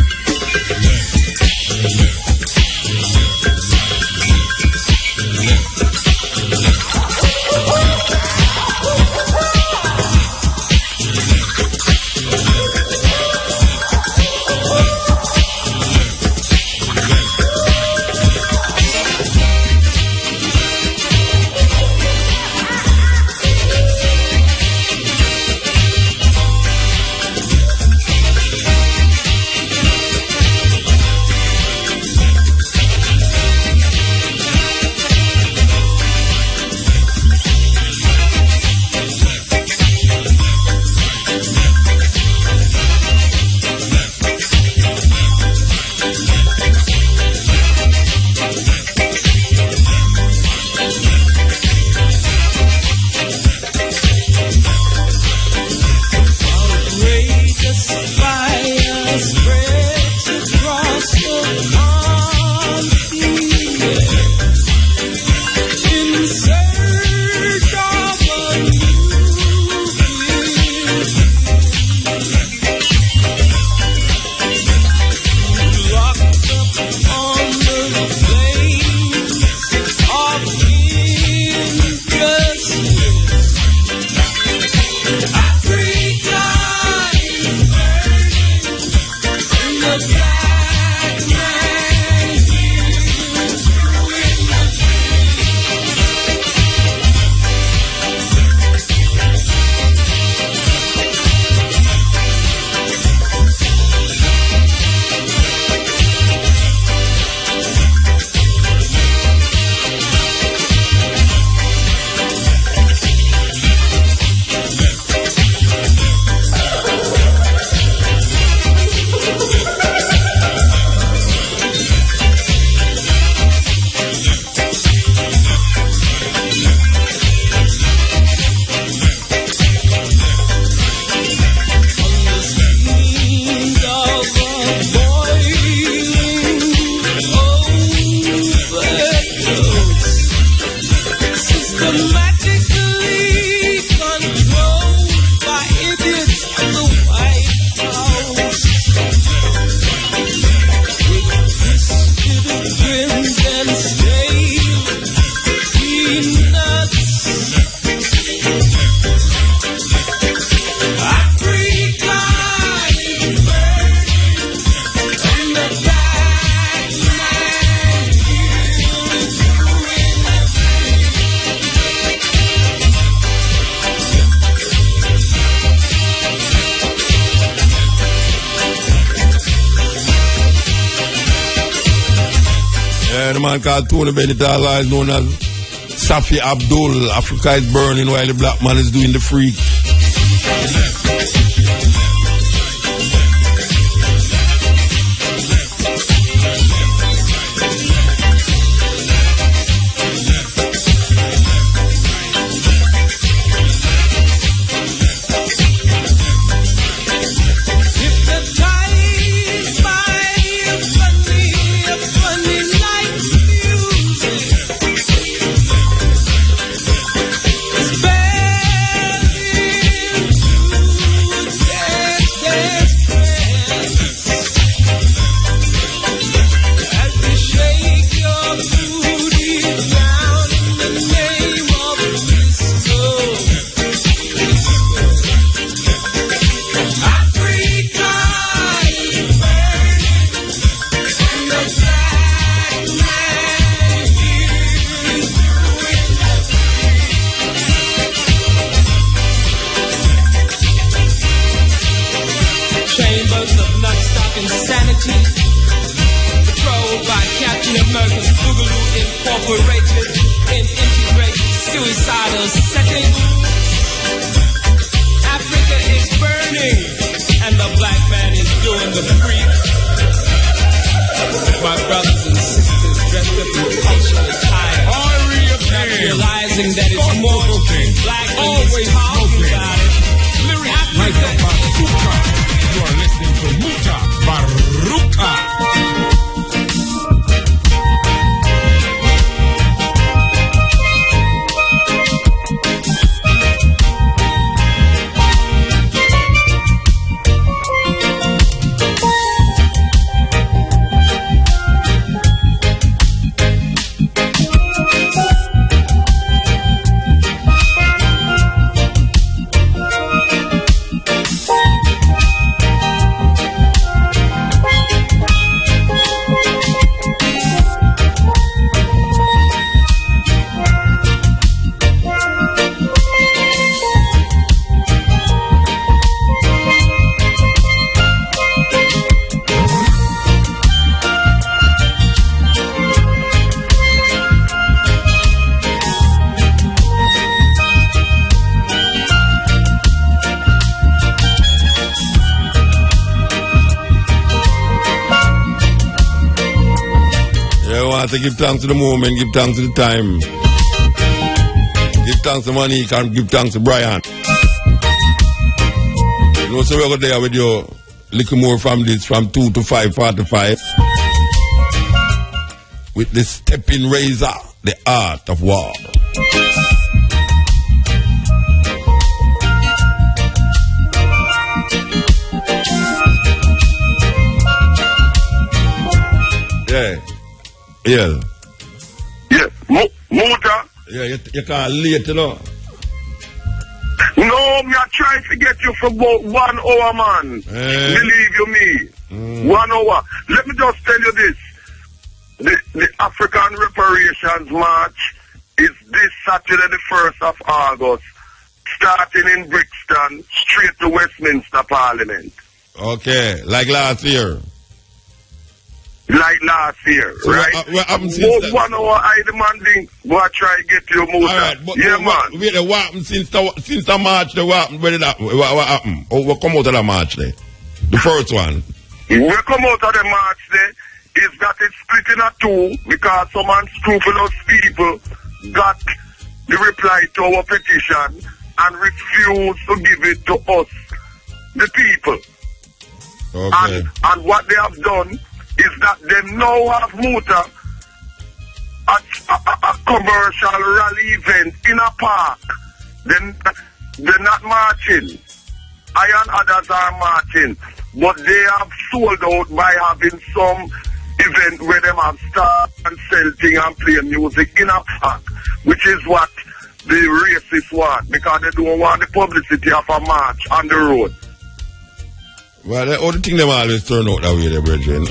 The man called Tony Bennett, otherwise known as Safi Abdul. Africa is burning while the black man is doing the freak. America's Boogaloo Incorporated and integrated suicidal say give thanks to the moment, give thanks to the time. Give thanks to Monique and give thanks to Brian. You know, so we're going there with your little more families from 2 to 5:45 with the stepping razor, the art of war. Yeah. Muta. Yeah, you can't late, you know. No, me I try to get you for about 1 hour, man. Believe you me. 1 hour. Let me just tell you this. The African Reparations March is this Saturday, the 1st of August, starting in Brixton, straight to Westminster Parliament. Okay, like last year. Like last year, so right? What happened since 1 hour, I demanding, go and try to get you Muta. Alright, but yeah, what happened since the March, what happened? What happened? Oh, what come out of the March there? The first one. What come out of the March there is that it's split in a two because some unscrupulous people got the reply to our petition and refused to give it to us, the people. Okay. And what they have done is that they now have Muta at a commercial rally event in a park. They're not marching. I and others are marching. But they have sold out by having some event where they have start and sell things and play music in a park, which is what the racists want, because they don't want the publicity of a march on the road. Well, all the things them always turn out that way, brethren.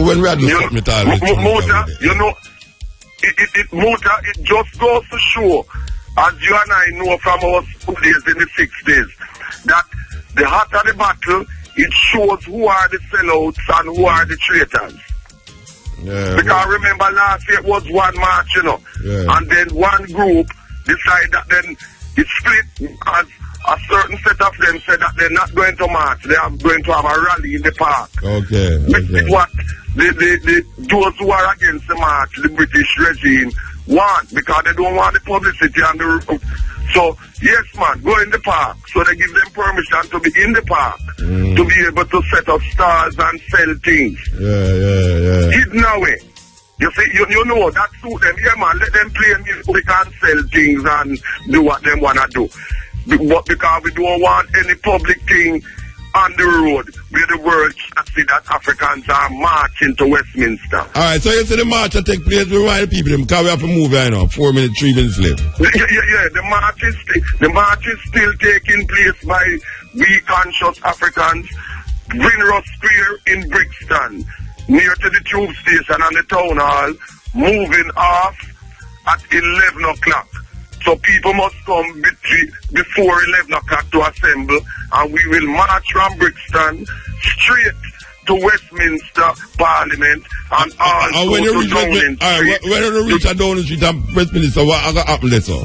When we are doing something, it always turn out that way. You know, Muta, it just goes to show, as you and I know from our school days in the 60s, that the hotter the battle, it shows who are the sellouts and who are the traitors. Yeah, because remember last year it was one march, you know, and then one group decided that then it split as a certain set of them said that they're not going to march, they are going to have a rally in the park. Okay. Which is what those who are against the march, the British regime, want, because they don't want the publicity on the road. So, yes, man, go in the park. So they give them permission to be in the park, to be able to set up stalls and sell things. Yeah. Hidden away. You see, you know, that suit them. Yeah, man, let them play music and sell things and do what they want to do. But because we don't want any public thing on the road where the world can see that Africans are marching to Westminster. Alright, so you say the march will take place with white people, because we have to move right now. 4 minutes, 3 minutes left. Yeah, the march is still taking place by we conscious Africans. Winross Square in Brixton, near to the tube station and the town hall, moving off at 11 o'clock. So people must come before 11 o'clock to assemble, and we will march from Brixton straight to Westminster Parliament and also when you to reach Downing Street. When you reach Downing Street and Westminster, what will happen there, sir?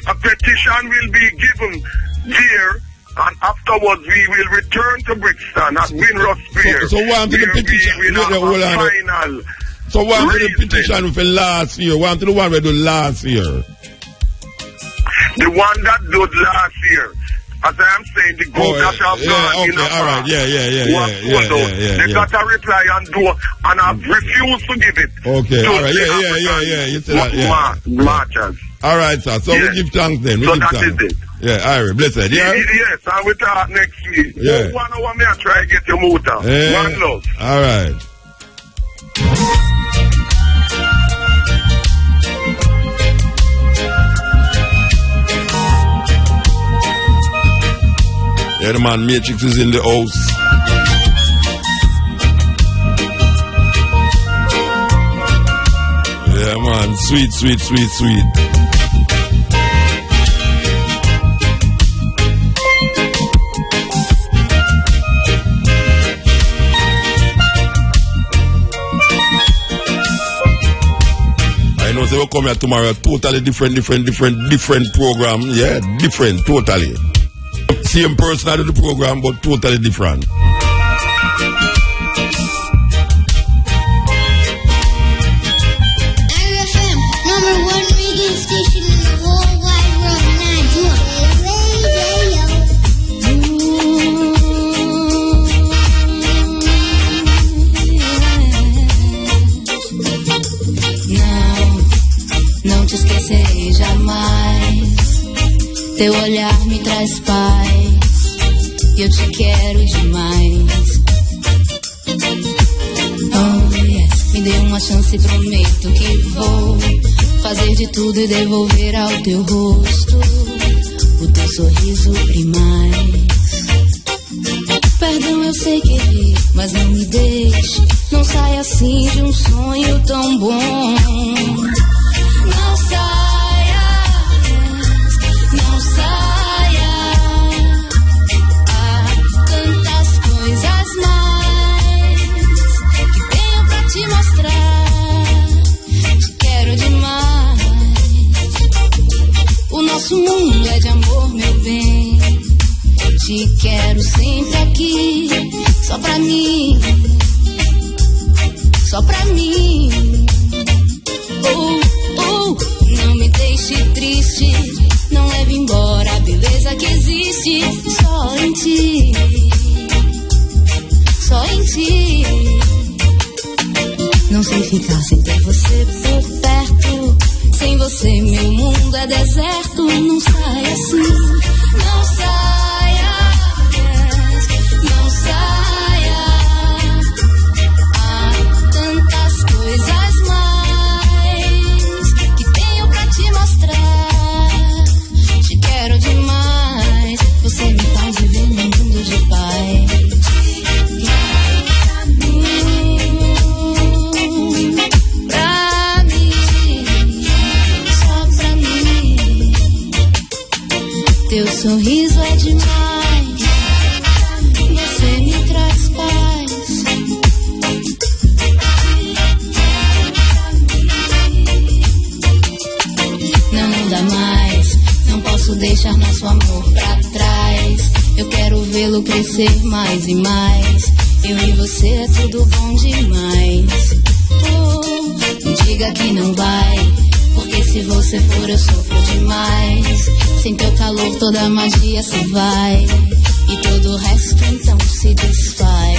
A petition will be given there, and afterwards we will return to Brixton at Winross Square. So what happened to the petition? We will have a final. So what happened to the petition for last year? What happened to the one we did last year? The one that did last year. As I am saying, the group that have gone in a alright, they got a reply and have refused to give it. Okay, alright, you said that, marchers. Alright, sir, so we give thanks then. So that is it. Yeah, alright, blessed. Yeah? Yes, and we talk next week. Yeah. 1 hour, may I try to get your motor. One love. Alright. Yeah, the man Matrix is in the house. Yeah, man, sweet. I know they will come here tomorrow, totally different program. Yeah, different, totally. Same person at the program, but totally different. Teu olhar me traz paz, e eu te quero demais. Oh yes, me dê uma chance e prometo que vou fazer de tudo e devolver ao teu rosto o teu sorriso primaz. Perdão, eu sei que errei, mas não me deixe, não saia assim de um sonho tão bom. Não saia, não saia. Há tantas coisas mais que tenho pra te mostrar. Te quero demais. O nosso mundo é de amor, meu bem. Te quero sempre aqui, só pra mim, só pra mim. Oh, oh, não me deixe triste, não leve embora a beleza que existe só em ti, só em ti. Não sei ficar sem ter você por perto, sem você meu mundo é deserto. Não saia assim, não saia, não saia. Há tantas coisas mais que tenho pra te mostrar. Te quero demais, você me faz viver num mundo de paz. Pra mim, só pra mim. Teu sorriso é demais, você me traz paz. Não dá mais, não posso deixar nosso amor pra trás. Eu quero vê-lo crescer mais e mais. Eu e você é tudo bom demais. Oh, me diga que não vai, porque se você for eu sofro demais. Sem teu calor toda a magia se vai, e todo o resto então se desfaz.